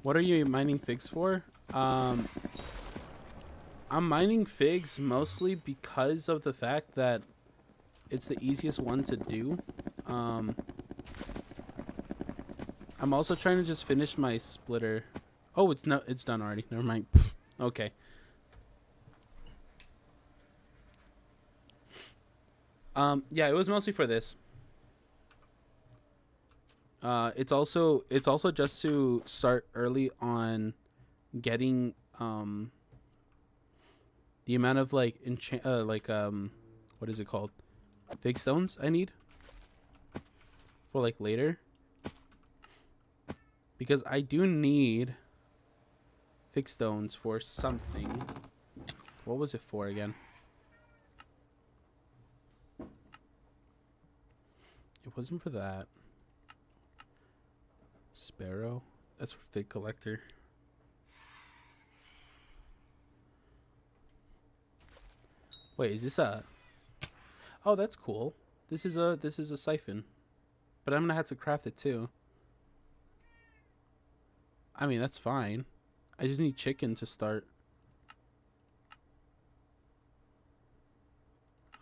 What are you mining figs for? I'm mining figs mostly because of the fact that it's the easiest one to do. I'm also trying to just finish my splitter. Oh, it's done already. Never mind. Okay. Yeah, it was mostly for this. It's also just to start early on getting the amount of like what is it called? Fig stones I need for like later. Because I do need fig stones for something. What was it for again? It wasn't for that. Sparrow? That's for fig collector. Wait, is this a... Oh, that's cool. This is a siphon. But I'm gonna have to craft it too. I mean, that's fine. I just need chicken to start.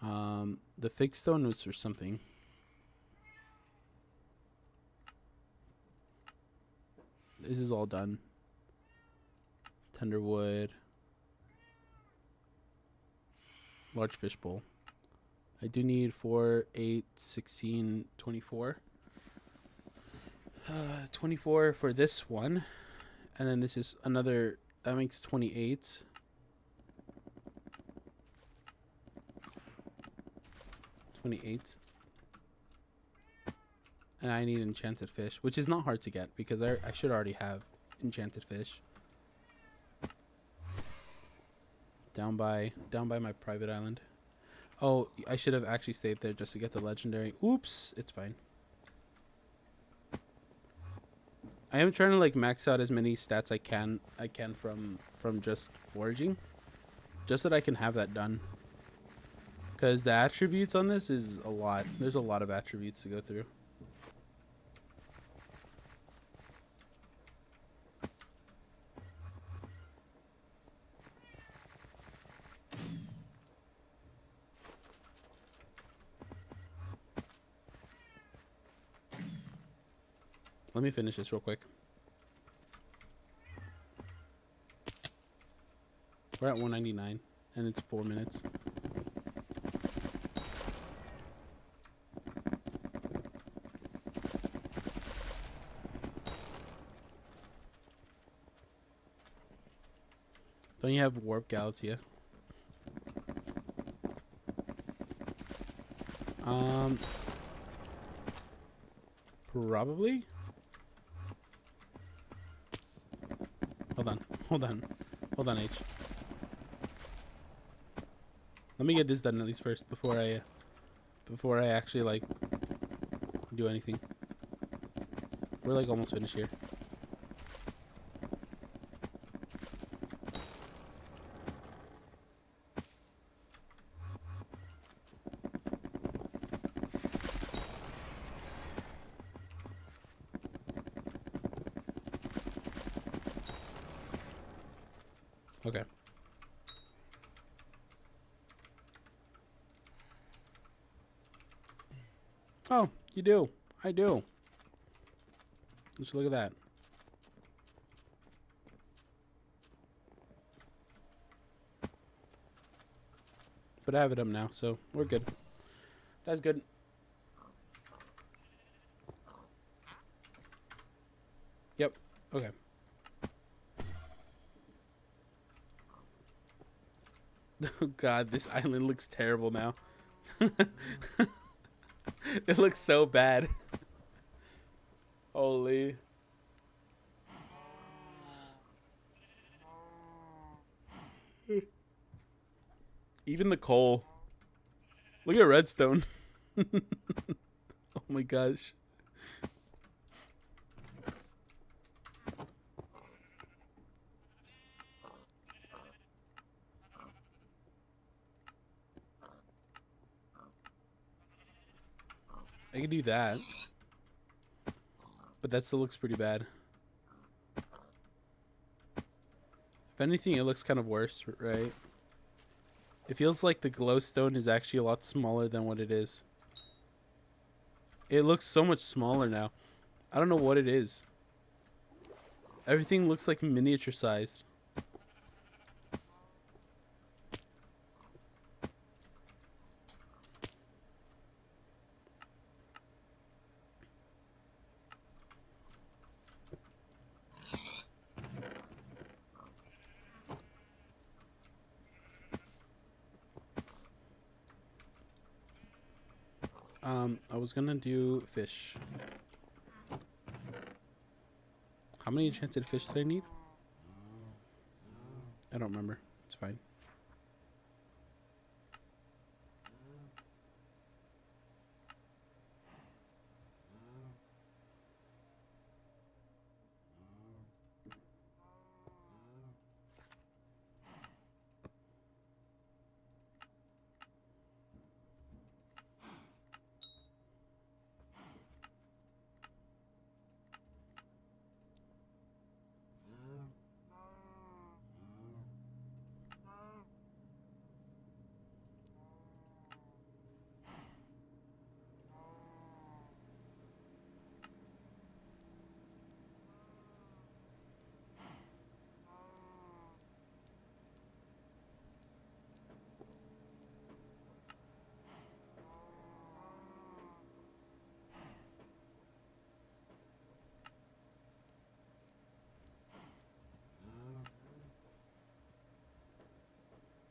The fig stone was for something. This is all done. Tenderwood. Large fish bowl. I do need 4, 8, 16, 24. 24 for this one. And then this is another, that makes 28. And I need enchanted fish, which is not hard to get because I should already have enchanted fish. down by my private island. Oh, I should have actually stayed there just to get the legendary. Oops, it's fine. I am trying to like max out as many stats I can from just foraging, just that I can have that done. Because the attributes on this is a lot. There's a lot of attributes to go through. Let me finish this real quick. We're at 199 and it's 4 minutes. Don't you have Warp Galatea? Probably. Hold on, H. Let me get this done at least first before I actually like do anything. We're like almost finished here. Okay. Oh, you do. I do. Just look at that. But I have it up now, so we're good. That's good. Yep. Okay. Oh God, this island looks terrible now. It looks so bad. Holy. Even the coal. Look at redstone. Oh my gosh. I can do that. But that still looks pretty bad. If anything, it looks kind of worse, right? It feels like the glowstone is actually a lot smaller than what it is. It looks so much smaller now. I don't know what it is. Everything looks like miniature sized. I was gonna do fish. How many enchanted fish did I need? I don't remember. It's fine.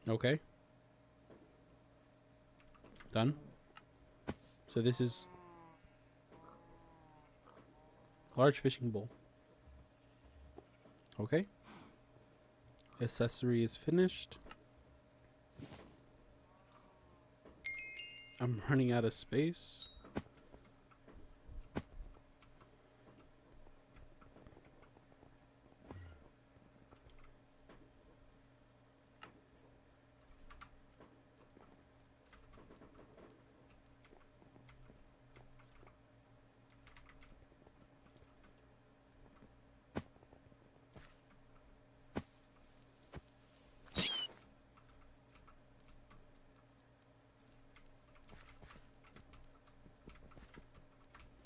Okay. Done. So this is large fishing bowl. Okay. Accessory is finished. I'm running out of space.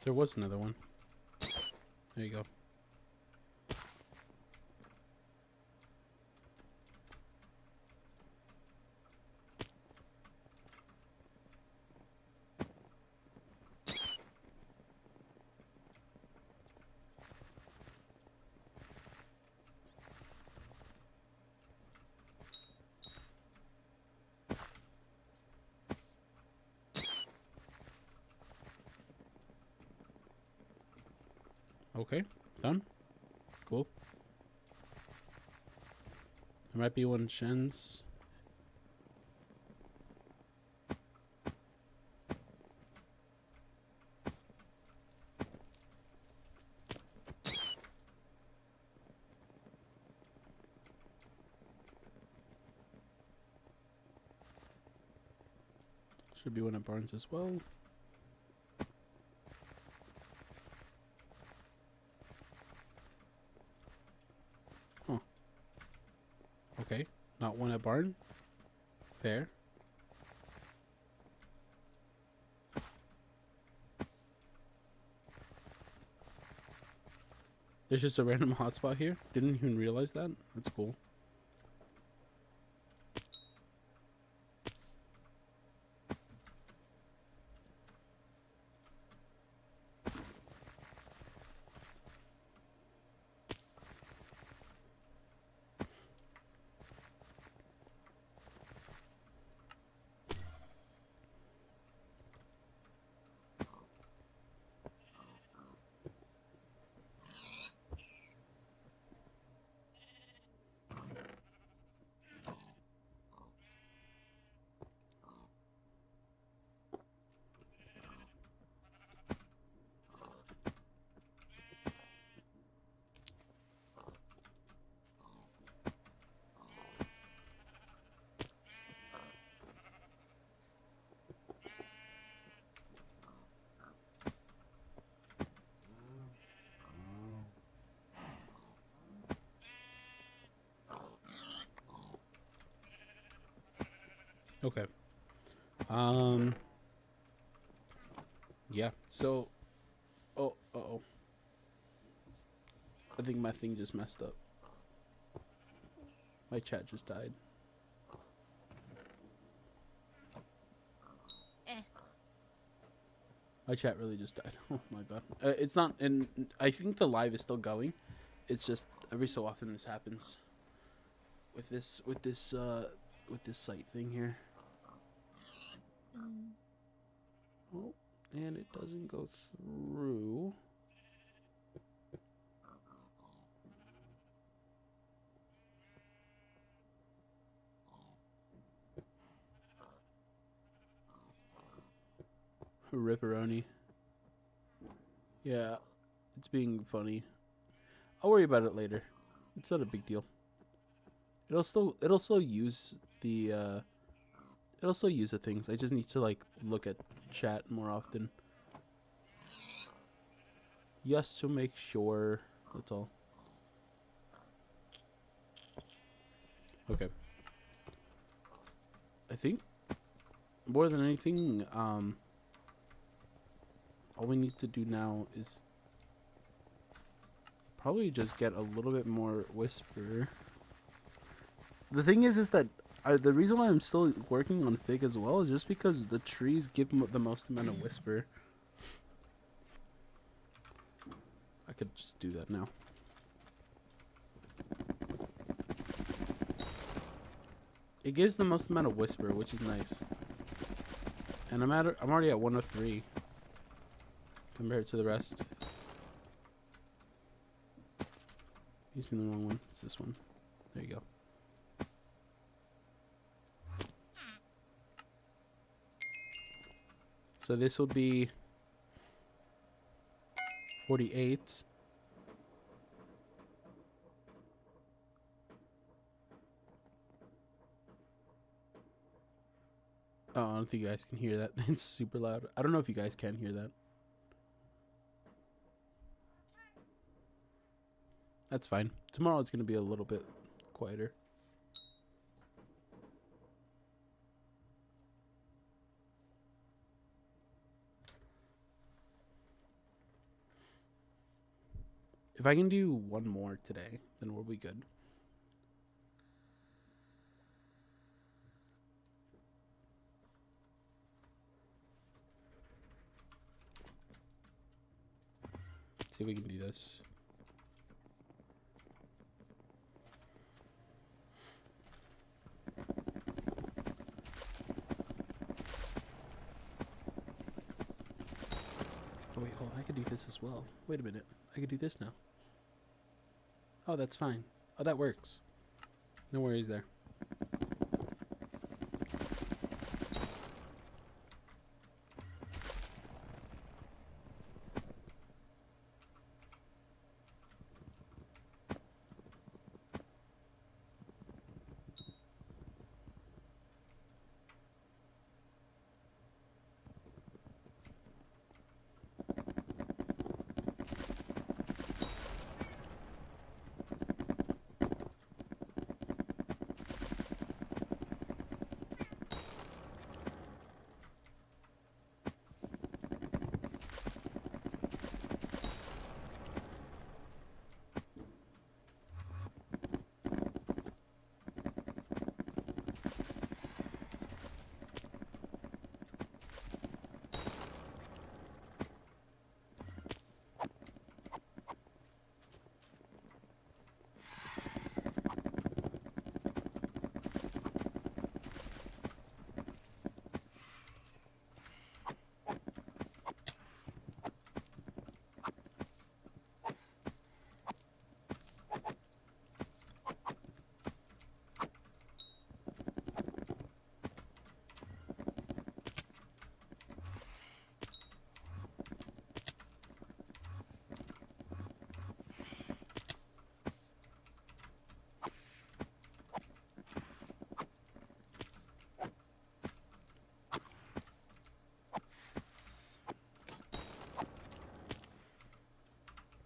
There was another one. There you go. Okay, done. Cool. There might be one Shen's. Should be one at Barnes as well. Huh. Okay, not one at Barn. Fair. There's just a random hotspot here. Didn't even realize that. That's cool. Okay. Yeah. So, oh. I think my thing just messed up. My chat just died. My chat really just died. Oh my god. It's not, and I think the live is still going. It's just every so often this happens with this site thing here. Oh, and it doesn't go through. Ripperoni. Yeah, it's being funny. I'll worry about it later. It's not a big deal. It'll still use the things. I just need to like look at chat more often. Just to make sure. That's all. Okay. I think more than anything, all we need to do now is probably just get a little bit more whisper. The thing is that the reason why I'm still working on Fig as well is just because the trees give the most amount of whisper. I could just do that now. It gives the most amount of whisper, which is nice. And I'm already at 103 compared to the rest. Using the wrong one. It's this one. There you go. So this will be 48. Oh, I don't think you guys can hear that. It's super loud. I don't know if you guys can hear that. That's fine. Tomorrow it's going to be a little bit quieter. If I can do one more today, then we'll be good. See if we can do this. Oh wait, hold on. I could do this as well. Wait a minute. I could do this now. Oh, that's fine. Oh, that works. No worries there.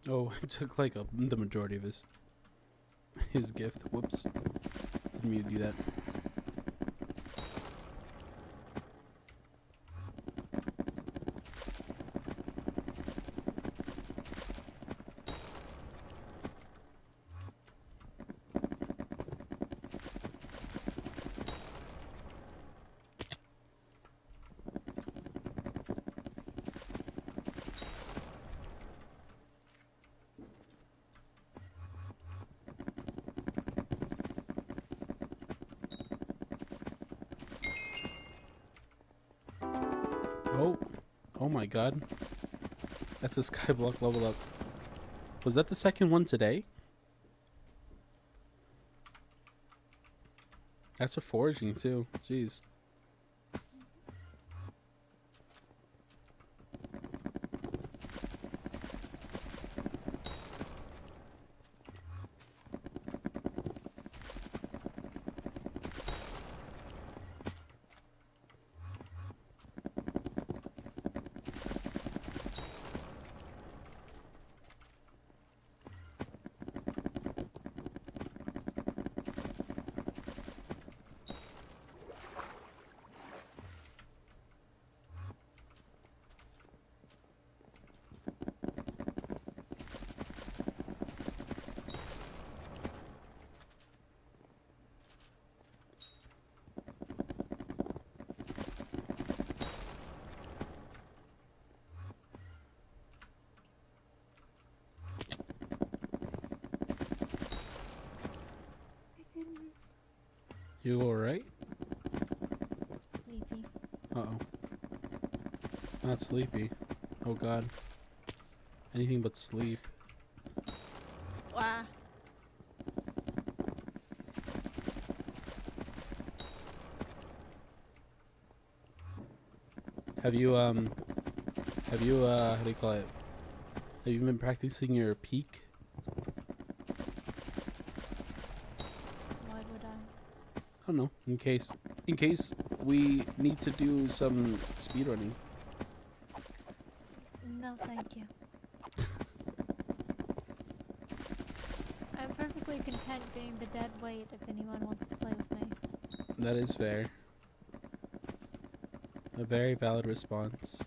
Oh, it took like the majority of his gift. Whoops. Didn't mean to do that. Oh, oh my god. That's a Skyblock level up. Was that the second one today? That's for foraging too. Jeez. You alright? Sleepy. Uh-oh. Not sleepy. Oh god. Anything but sleep. Wow. Have you how do you call it? Have you been practicing your peak? Why would I? I don't know. In case we need to do some speedrunning. No, thank you. I'm perfectly content being the dead weight if anyone wants to play with me. That is fair. A very valid response.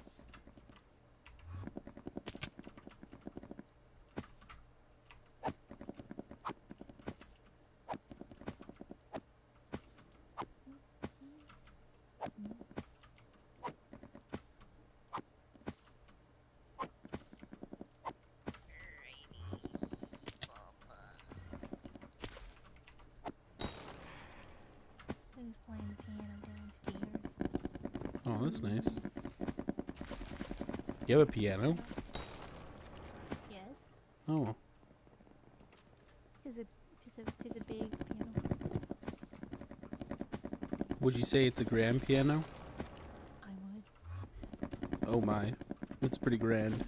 Who's playing piano downstairs? Oh, that's nice. You have a piano? Yes. Oh, Tis a big piano. would you say it's a grand piano? I would. Oh my, it's pretty grand.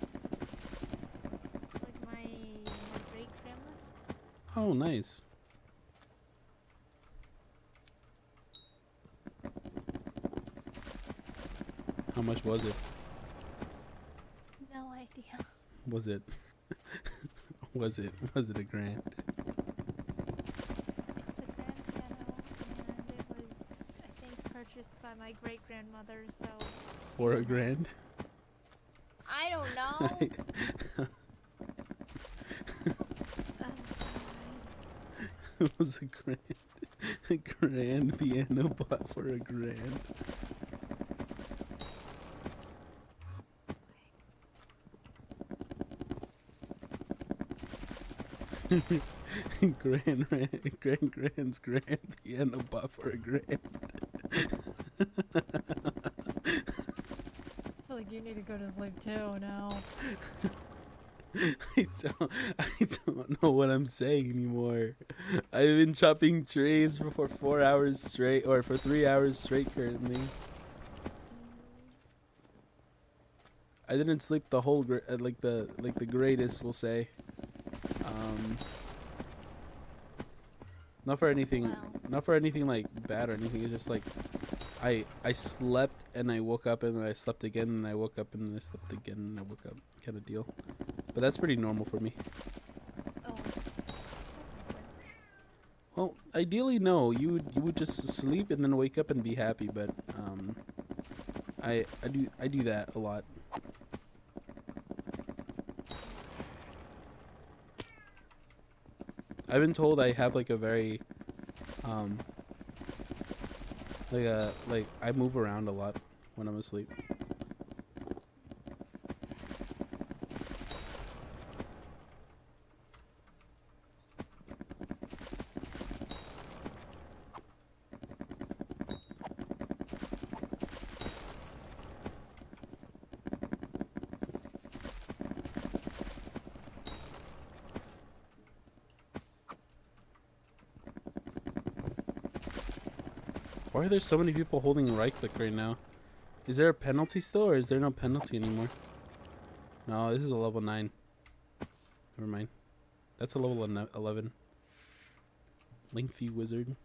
Like my great grandma. Oh, nice. How much was it? No idea. Was it? was it a grand? It's a grand piano, and it was, I think, purchased by my great grandmother. So For a grand? I don't know. It was a grand. A grand piano bought for a grand. Grand's grand piano bought for a grand. I feel like you need to go to sleep too now. I don't know what I'm saying anymore. I've been chopping trees for 4 hours straight, or for 3 hours straight currently. I didn't sleep the whole like the greatest, we'll say. Not for anything, Wow. not for anything like bad or anything. It's just like I slept and I woke up and then I slept again and I woke up and then I slept again and I woke up, kind of deal. But that's pretty normal for me. Oh. Well, ideally, no. You would just sleep and then wake up and be happy. But I do that a lot. I've been told I have like a very like I move around a lot when I'm asleep. Why are there so many people holding right click right now? Is there a penalty still, or is there no penalty anymore? No, this is a level 9. Never mind. That's a level 11. Lengthy wizard.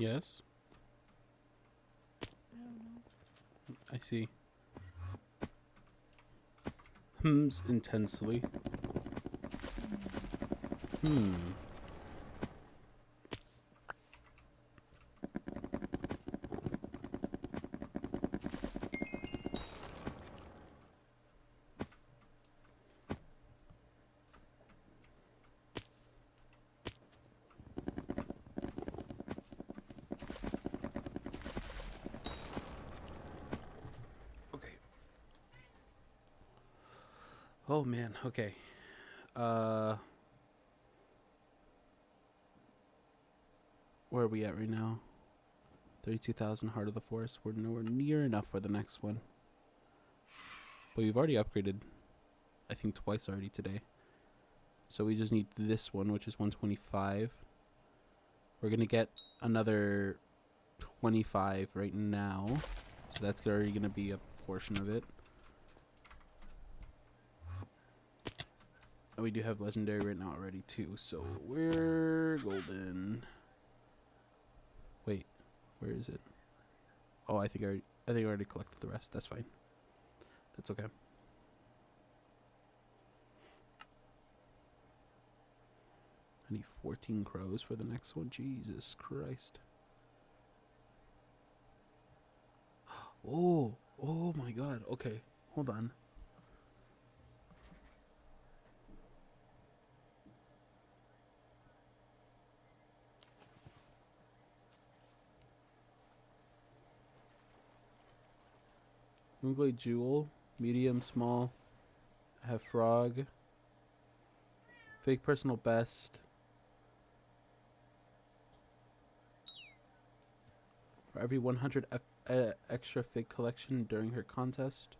Yes, I don't know. I see. Hums intensely. Hmm. Okay. Oh man, okay. Where are we at right now? 32,000 Heart of the Forest. We're nowhere near enough for the next one. But we've already upgraded, I think, twice already today. So we just need this one, which is 125. We're going to get another 25 right now. So that's already going to be a portion of it. And we do have legendary right now already too. So we're golden. Wait, where is it? Oh, I think I already collected the rest. That's fine. That's okay. I need 14 crows for the next one. Jesus Christ. Oh, oh my God. Okay, hold on. Moonglade Jewel, medium, small. I have frog. Fake personal best. For every 100 extra fig collection during her contest.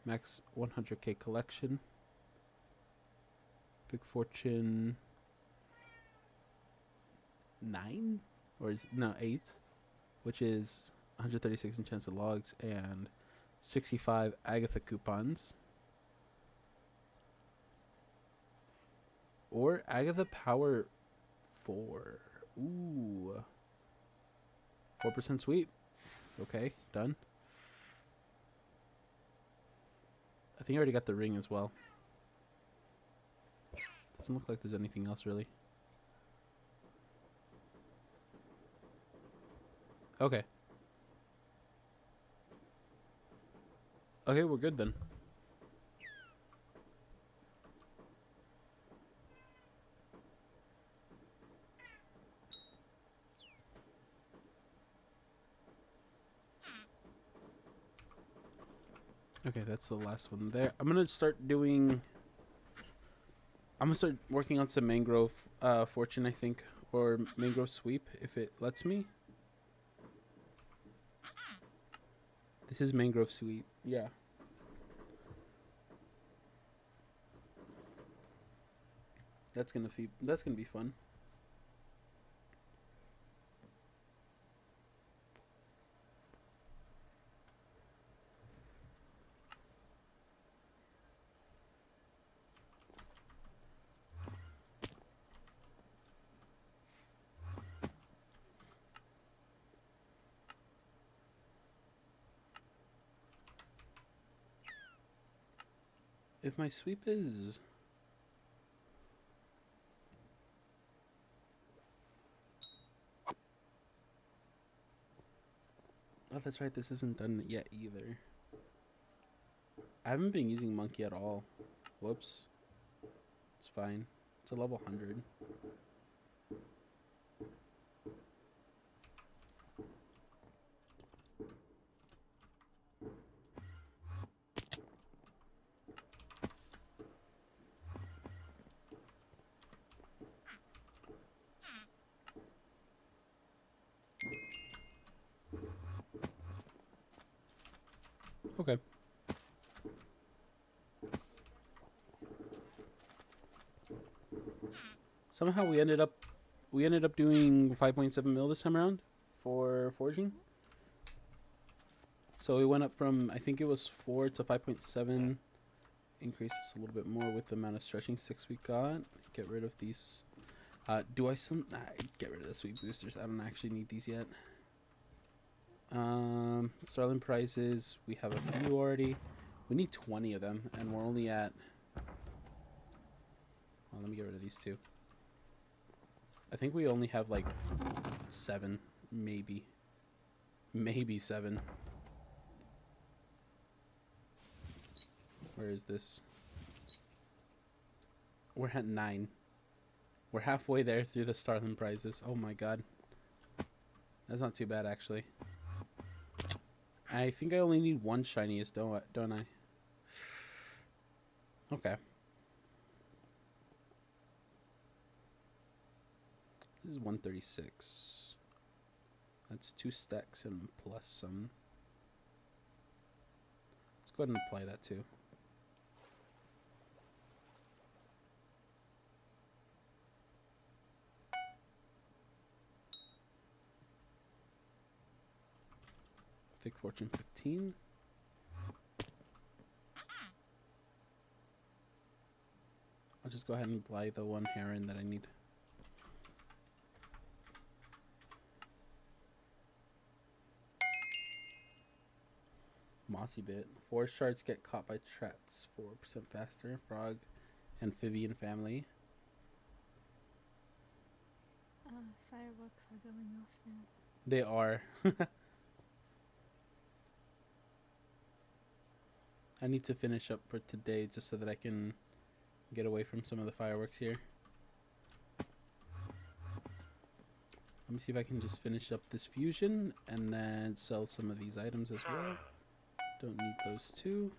Max 100k collection. Fig fortune 9? Or is no 8? Which is 136 enchanted logs and 65 Agatha coupons. Or Agatha Power 4. Ooh. 4% sweep. Okay, done. I think I already got the ring as well. Doesn't look like there's anything else really. Okay. Okay, we're good then. Okay, that's the last one there. I'm gonna start working on some mangrove fortune, I think, or mangrove sweep if it lets me. This is mangrove sweep. Yeah. That's gonna be fun. If my sweep is... Oh, that's right. This isn't done yet either. I haven't been using monkey at all. Whoops. It's fine. It's a level 100. Okay. Somehow we ended up doing 5.7 mil this time around for forging. So we went up from, I think it was 4 to 5.7. Increases a little bit more with the amount of stretching 6 we got. Get rid of these Do I still get rid of the sweet boosters? I don't actually need these yet. Starling prizes. We have a few already. We need 20 of them, and we're only at. Well, let me get rid of these two. I think we only have like 7, maybe 7. Where is this? We're at 9. We're halfway there through the Starling prizes. Oh my god. That's not too bad, actually. I think I only need 1 shiniest, don't I? Okay. This is 136. That's 2 stacks and plus some. Let's go ahead and apply that too. Fig Fortune 15. I'll just go ahead and apply the 1 heron that I need. Mossy bit. Forest shards get caught by traps 4% faster. Frog, amphibian family. Fireworks are going off now. They are. I need to finish up for today just so that I can get away from some of the fireworks here. Let me see if I can just finish up this fusion and then sell some of these items as well. Don't need those two.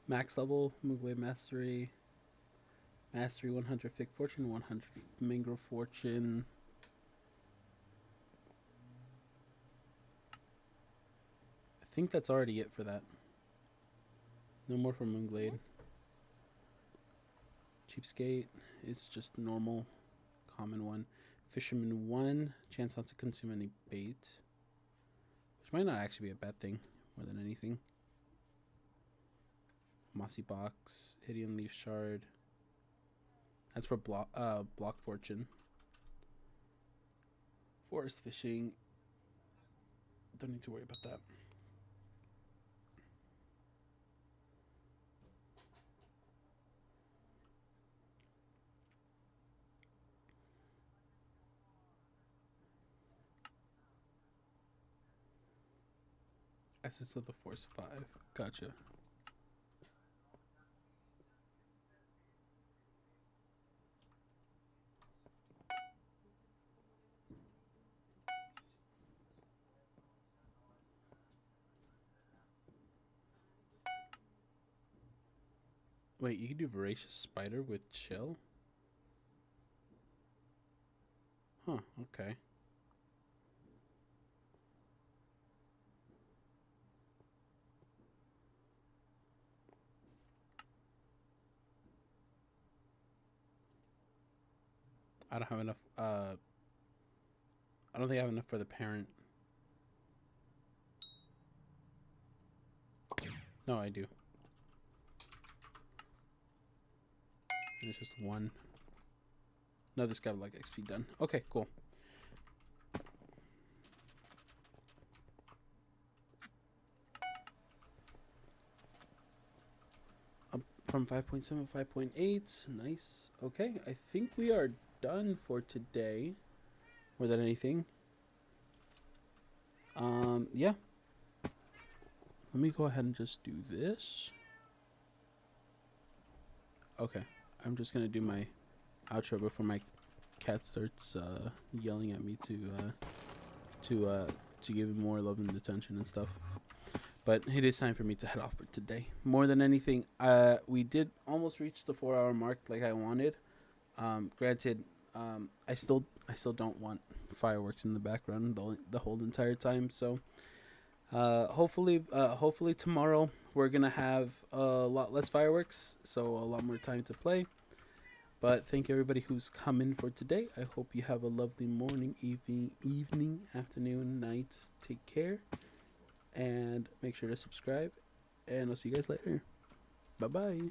Max level, Moogway Mastery. Mastery 100 Fig Fortune, 100 Mingle Fortune. I think that's already it for that. No more for Moonglade. Cheapskate is just normal, common one. Fisherman 1, chance not to consume any bait. Which might not actually be a bad thing, more than anything. Mossy Box, Hideon Leaf Shard. That's for block fortune. Forest fishing. Don't need to worry about that. Essence of the Force 5. Gotcha. Wait, you can do Voracious Spider with Chill? Huh, okay. I don't have enough, I don't think I have enough for the parent. No, I do. And it's just 1. No, this guy would like XP done. Okay, cool. Up from 5.7, 5.8. Nice. Okay, I think we are done for today. More than anything. Yeah. Let me go ahead and just do this. Okay. I'm just gonna do my outro before my cat starts yelling at me to give him more love and attention and stuff. But it is time for me to head off for today. More than anything, we did almost reach the 4-hour mark like I wanted. Granted, I still don't want fireworks in the background the whole entire time. So hopefully tomorrow we're gonna have a lot less fireworks, so a lot more time to play. But thank you everybody who's come in for today. I hope you have a lovely morning, evening, afternoon, night. Take care, and make sure to subscribe. And I'll see you guys later. Bye bye.